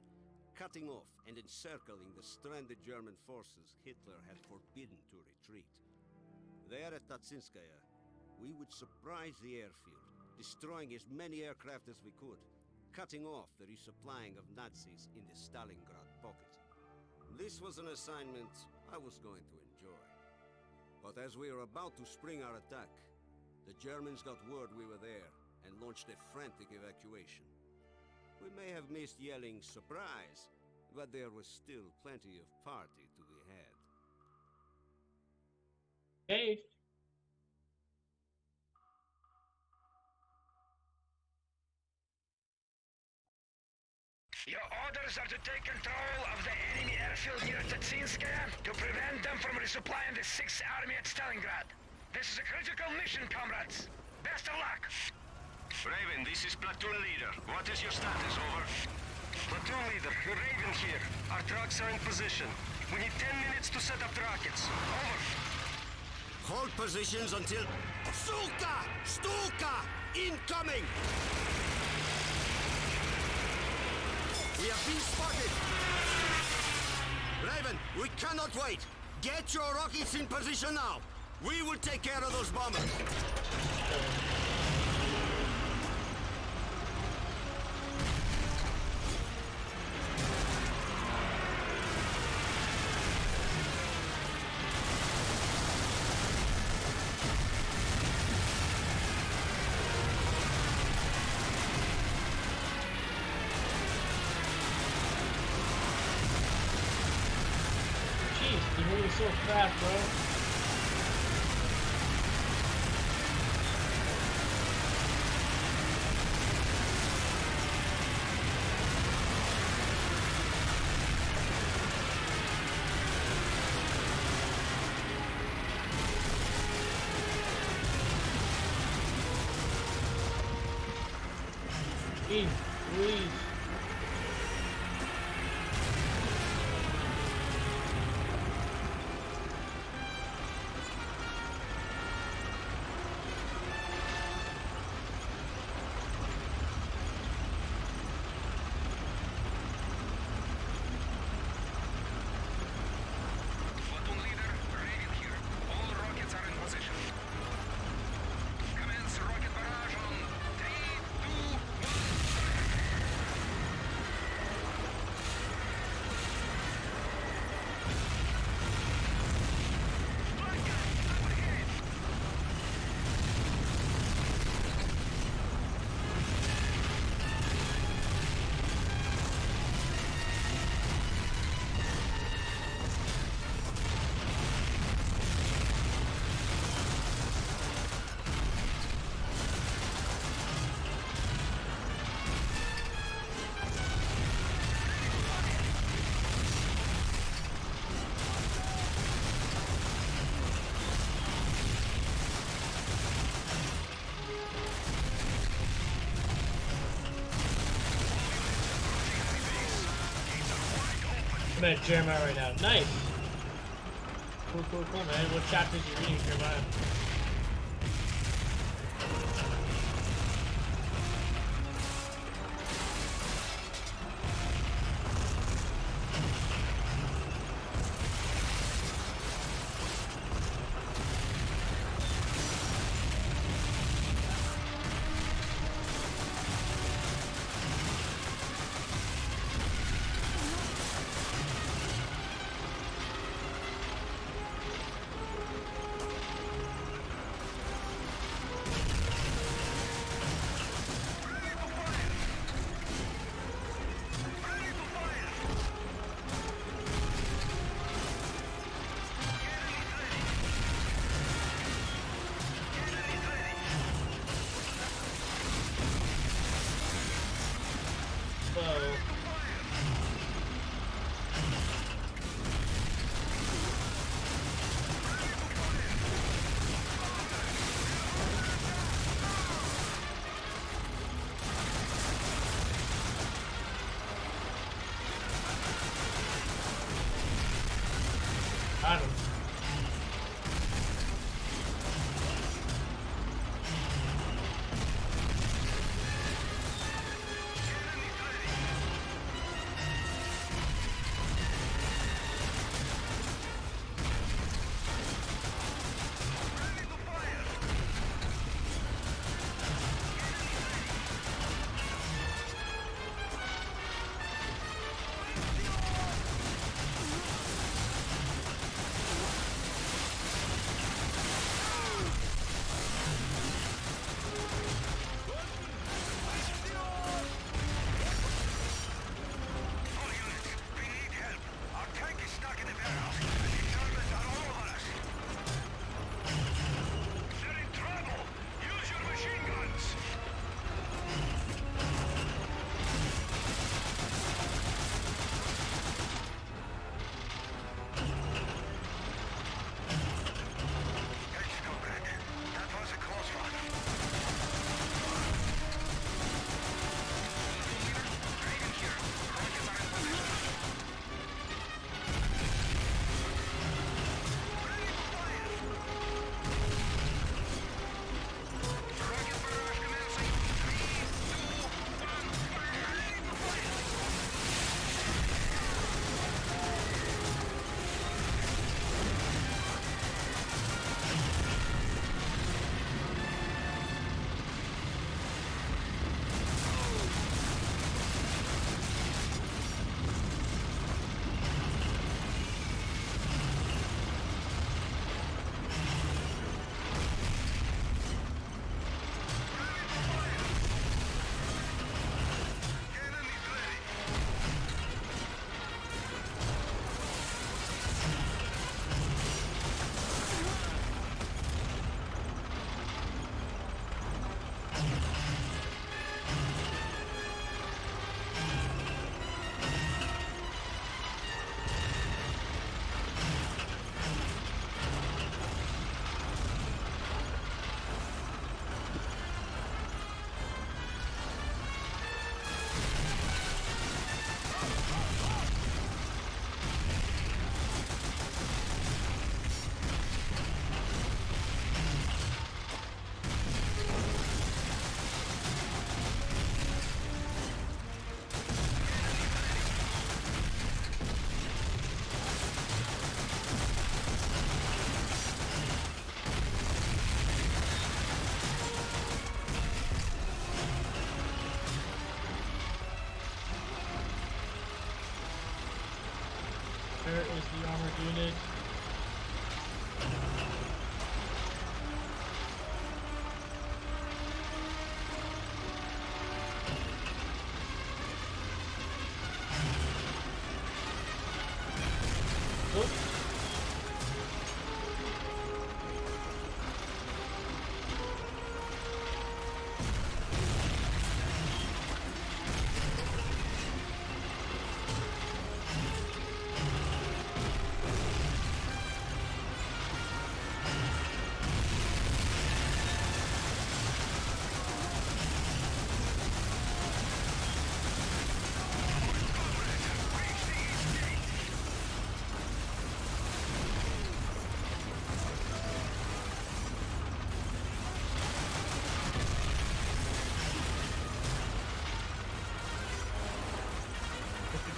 cutting off and encircling the stranded German forces Hitler had forbidden to retreat. There at Tatsinskaya, we would surprise the airfield, destroying as many aircraft as we could, cutting off the resupplying of Nazis in the Stalingrad pocket. This was an assignment I was going to enjoy. But as we were about to spring our attack, the Germans got word we were there and launched a frantic evacuation. We may have missed yelling surprise, but there was still plenty of party to be had. Hey. Your orders are to take control of the enemy airfield near Tatsinskaya to prevent them from resupplying the 6th Army at Stalingrad. This is a critical mission, comrades. Best of luck. Raven, this is platoon leader. What is your status? Over. Platoon leader, Raven here. Our trucks are in position. We need 10 minutes to set up the rockets. Over. Hold positions until... Suka! Stuka! Incoming! We have been spotted! Raven, we cannot wait! Get your rockets in position now! We will take care of those bombers! You're moving so fast, bro. Please, please. I'm at Jeremiah right now. Nice. Cool, cool, cool, man. What chapters are you reading, Jeremiah?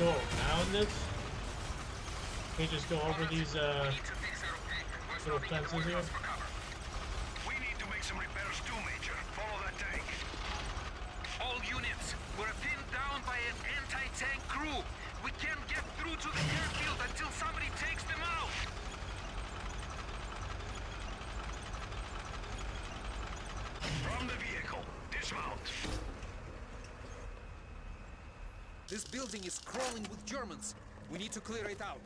go around this? Can we just go over these little fences here? We need to make some repairs too, Major. Follow that tank. All units, we're pinned down by an anti-tank crew. We can't get through to the airfield until somebody takes them out. From the vehicle, dismount. This building is crawling with Germans. We need to clear it out.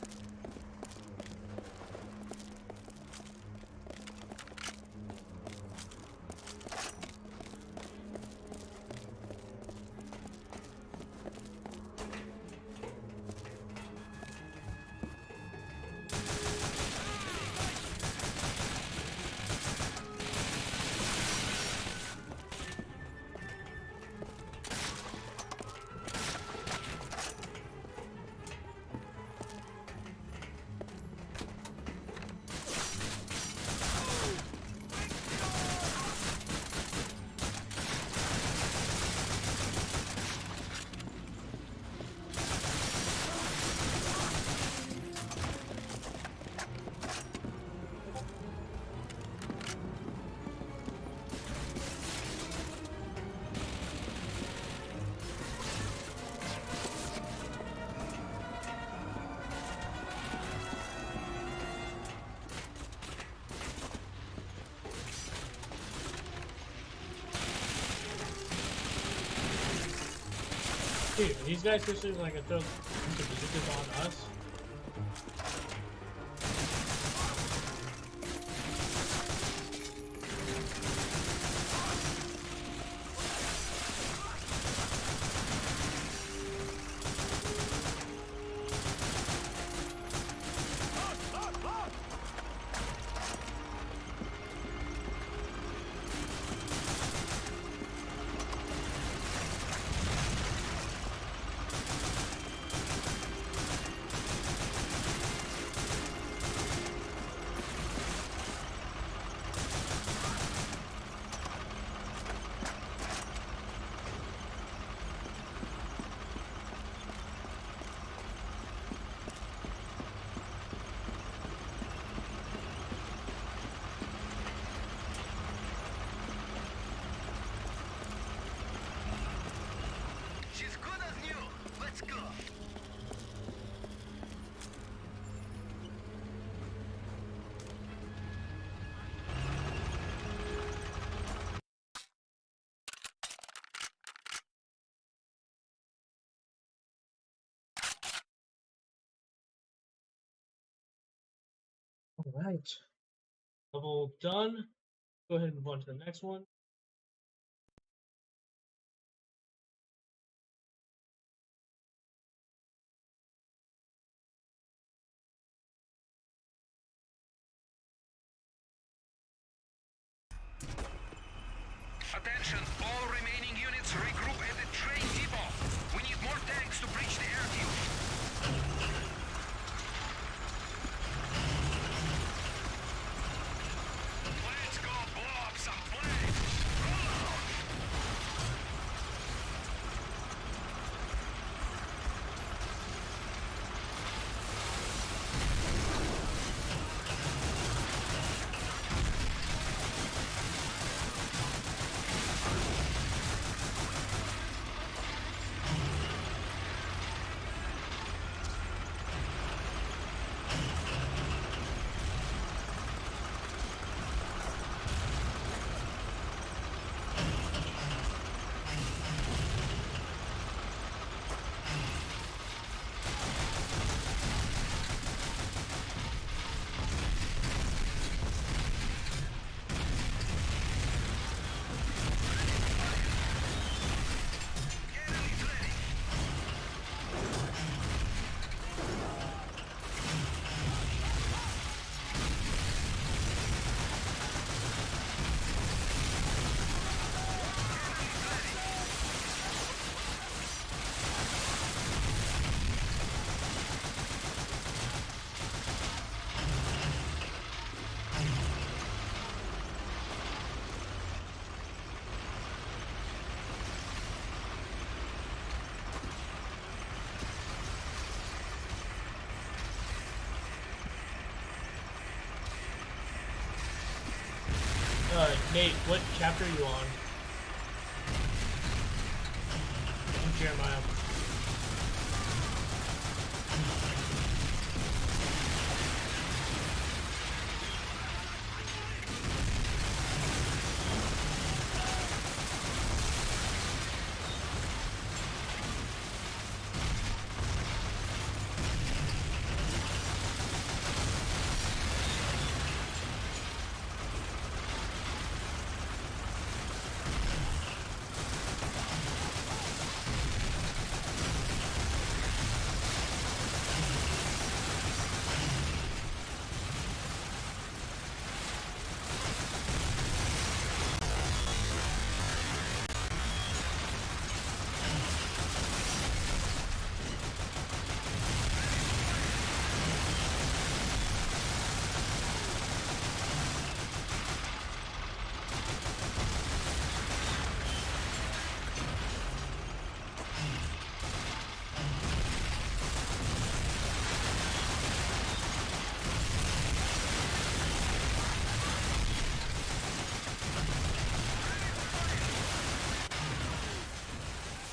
Dude, are these guys seriously like a throw the on us? She's good as new. Let's go. All right. Level done. Go ahead and move on to the next one. Attention, all remaining units regroup at the train depot. We need more tanks to breach the airfield. Let's go blow up some planes. Roll out. Nate, what chapter are you on? I'm Jeremiah.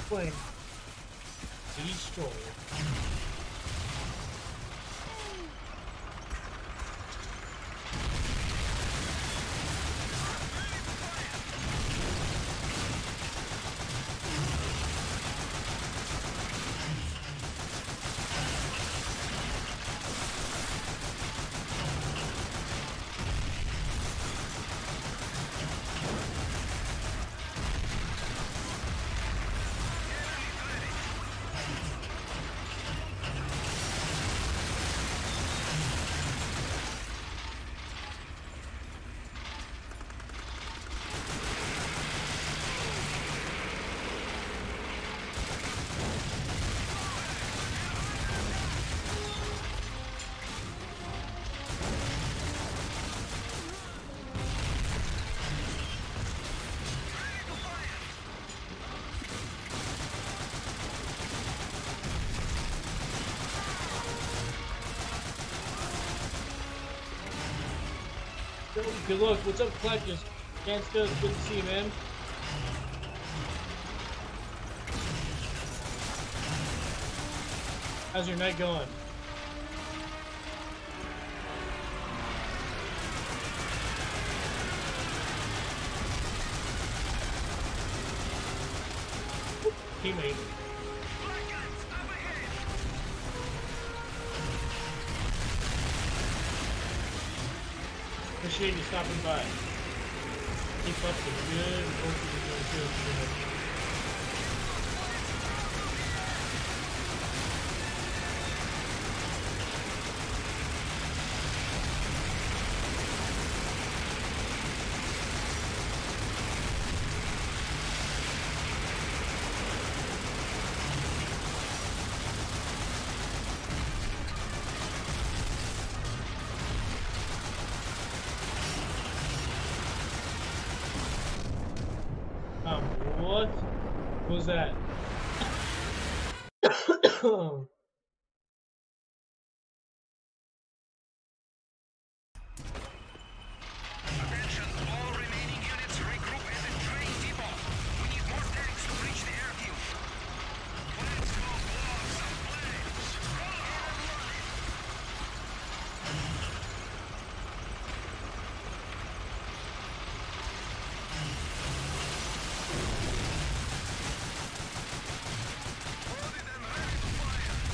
Playing Destroyer. Good luck. What's up, Collectors? Stand still. It's good to see you, man. How's your night going? Teammate. Appreciate you stopping by. Keep up the good work you're doing too. What was that? Attention, all remaining units regroup at the train depot. We need more tanks to reach the airfield. Let's go blow up some flames. Loaded and ready to fire.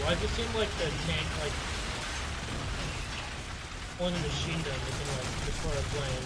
Why does it seem like the tank, like, only machine gun we can, like, destroy a plane?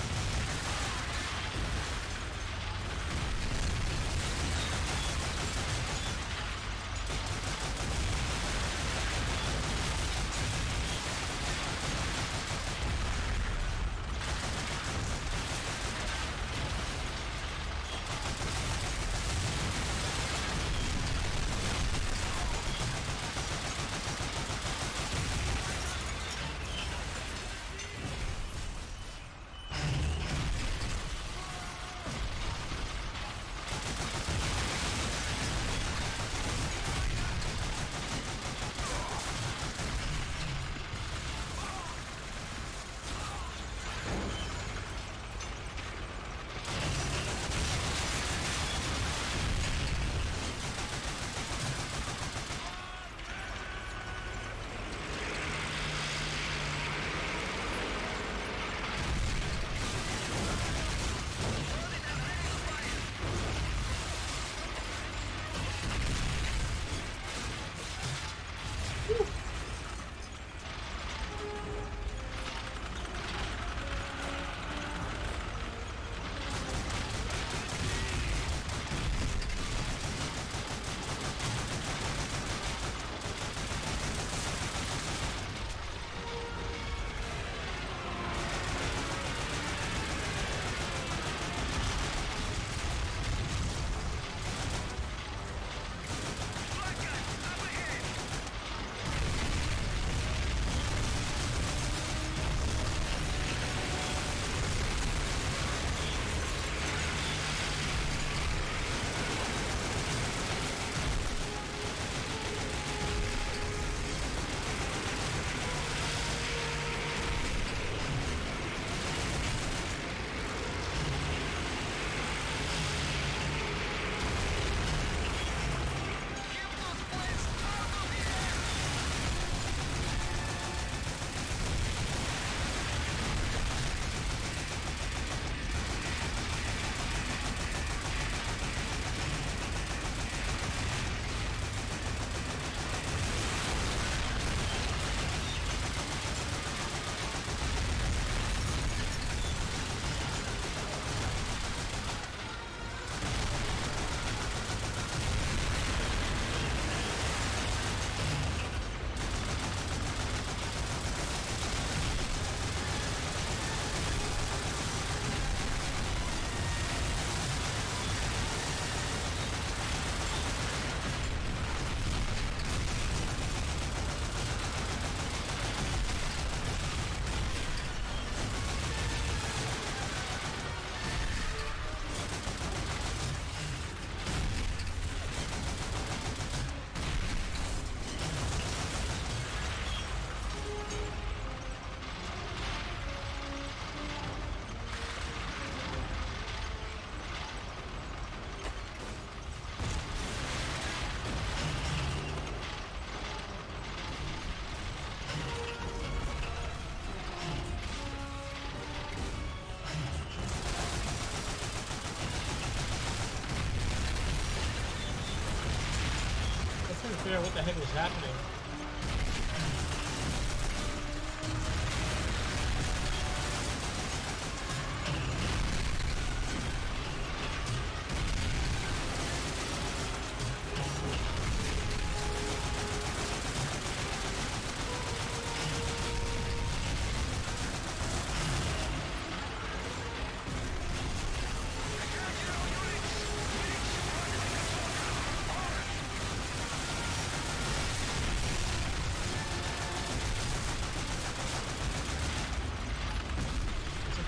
Figure out what the heck was happening.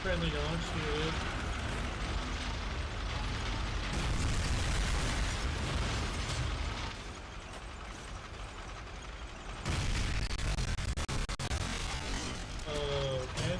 Friendly launch field. Okay.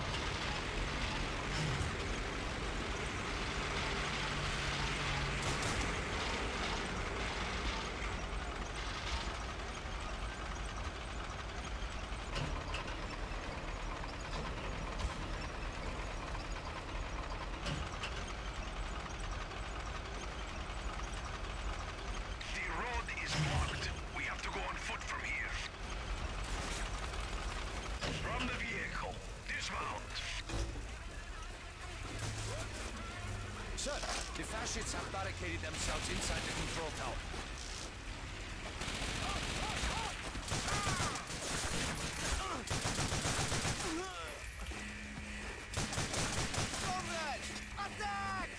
Sir, the fascists have barricaded themselves inside the control tower. Comrades, attack!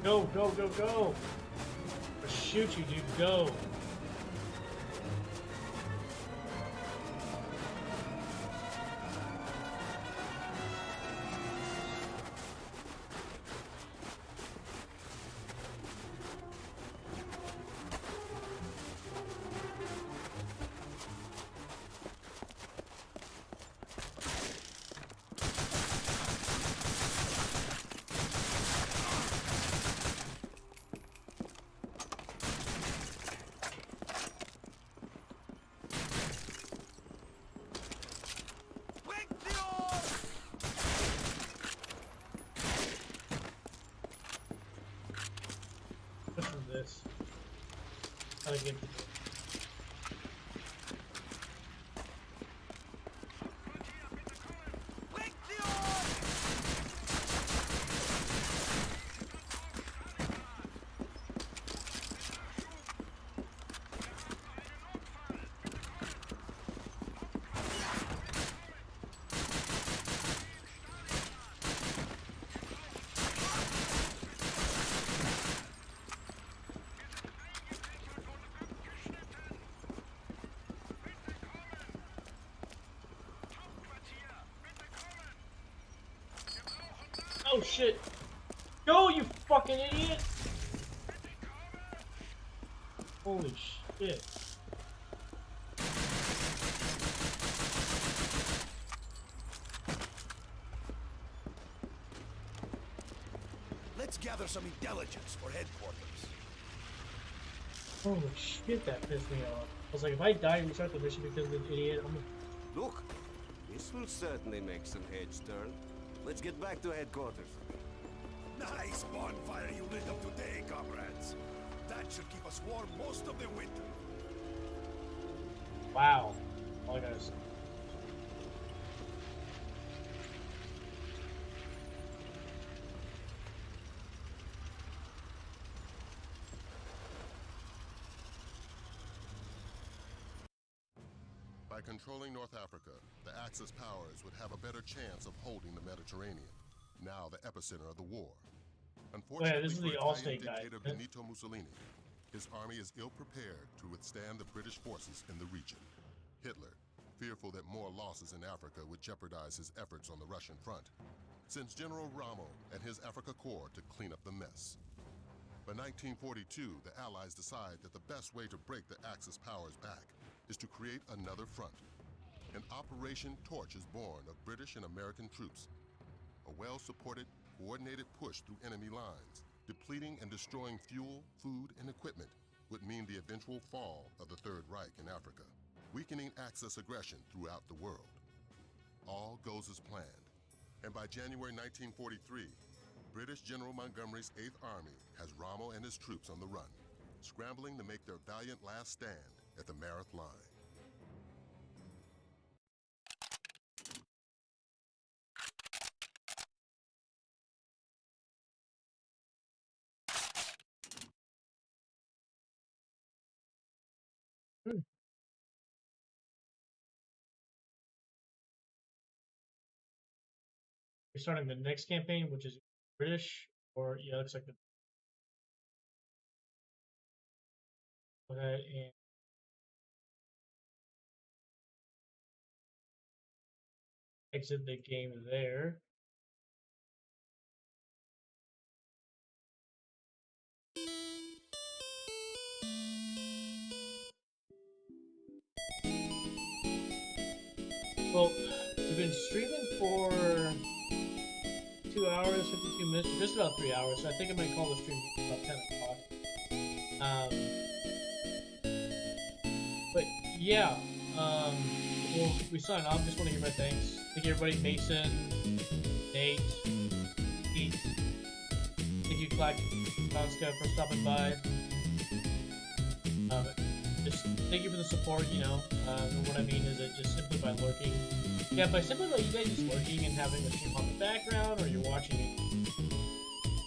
Go, go, go, go! I'll shoot you, dude, go! This. I like it. Oh shit! Go, you fucking idiot! Holy shit. Let's gather some intelligence for headquarters. Holy shit, that pissed me off. I was like, if I die and restart the mission because of an idiot, I'm Look, this will certainly make some heads turn. Let's get back to headquarters. Nice bonfire you lit up today, comrades. That should keep us warm most of the winter. Wow. All I gotta say. By controlling North Africa, the Axis powers would have a better chance of holding the Mediterranean, now the epicenter of the war. Unfortunately, this is the for Allstate Italian guy. dictator Benito Mussolini, his army is ill-prepared to withstand the British forces in the region. Hitler, fearful that more losses in Africa would jeopardize his efforts on the Russian front, sends General Rommel and his Africa Corps to clean up the mess. By 1942, the Allies decide that the best way to break the Axis powers back is to create another front. An Operation Torch is born of British and American troops. A well-supported, coordinated push through enemy lines, depleting and destroying fuel, food, and equipment would mean the eventual fall of the Third Reich in Africa, weakening Axis aggression throughout the world. All goes as planned, and by January 1943, British General Montgomery's 8th Army has Rommel and his troops on the run, scrambling to make their valiant last stand at the Mareth Line. We're starting the next campaign, which is British, or yeah, looks like the. Go ahead and exit the game there. Well, we've been streaming for 2 hours, 52 minutes, just about 3 hours, so I think I might call the stream about 10 o'clock. But yeah, well, we sign off. Just want to give my thanks. Thank you, everybody. Mason, Nate, Pete. Thank you, Konska, for stopping by. Just thank you for the support, you know. And what I mean is that just simply by lurking. Yeah, by simply by you guys just lurking and having the stream on the background, or you're watching it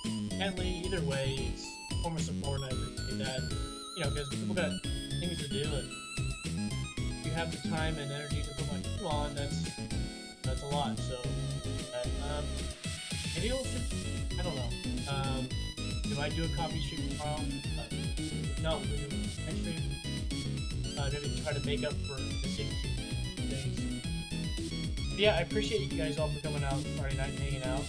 intently, either way, it's a form of support, and I appreciate that. You know, because people got things to do, and you have the time and energy to put my stream on, that's a lot, so maybe we'll shoot, I don't know. Do I do a coffee stream tomorrow? No, we'll do a next stream. Maybe try to make up for missing 2 days. But yeah, I appreciate you guys all for coming out Friday night and hanging out.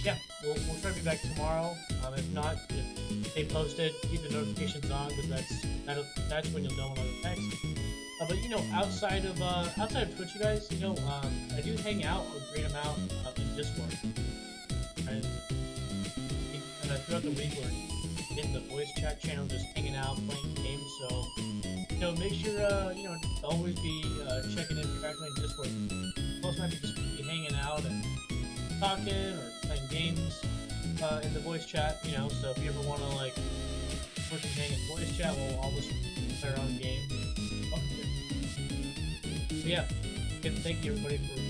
Yeah, we'll try to be back tomorrow. If not, if they posted, keep the notifications on, because that's when you'll know when I'm text. But you know, outside of Twitch, you guys, you know, I do hang out a great amount in Discord, and throughout the week we're in the voice chat channel, just hanging out, playing games. So you know, make sure you know, to always be checking in directly in Discord. Most of the time, just be hanging out and talking or playing games in the voice chat. You know, so if you ever want to like work and hang in voice chat, we'll all just play our own game. But yeah, again, thank you everybody for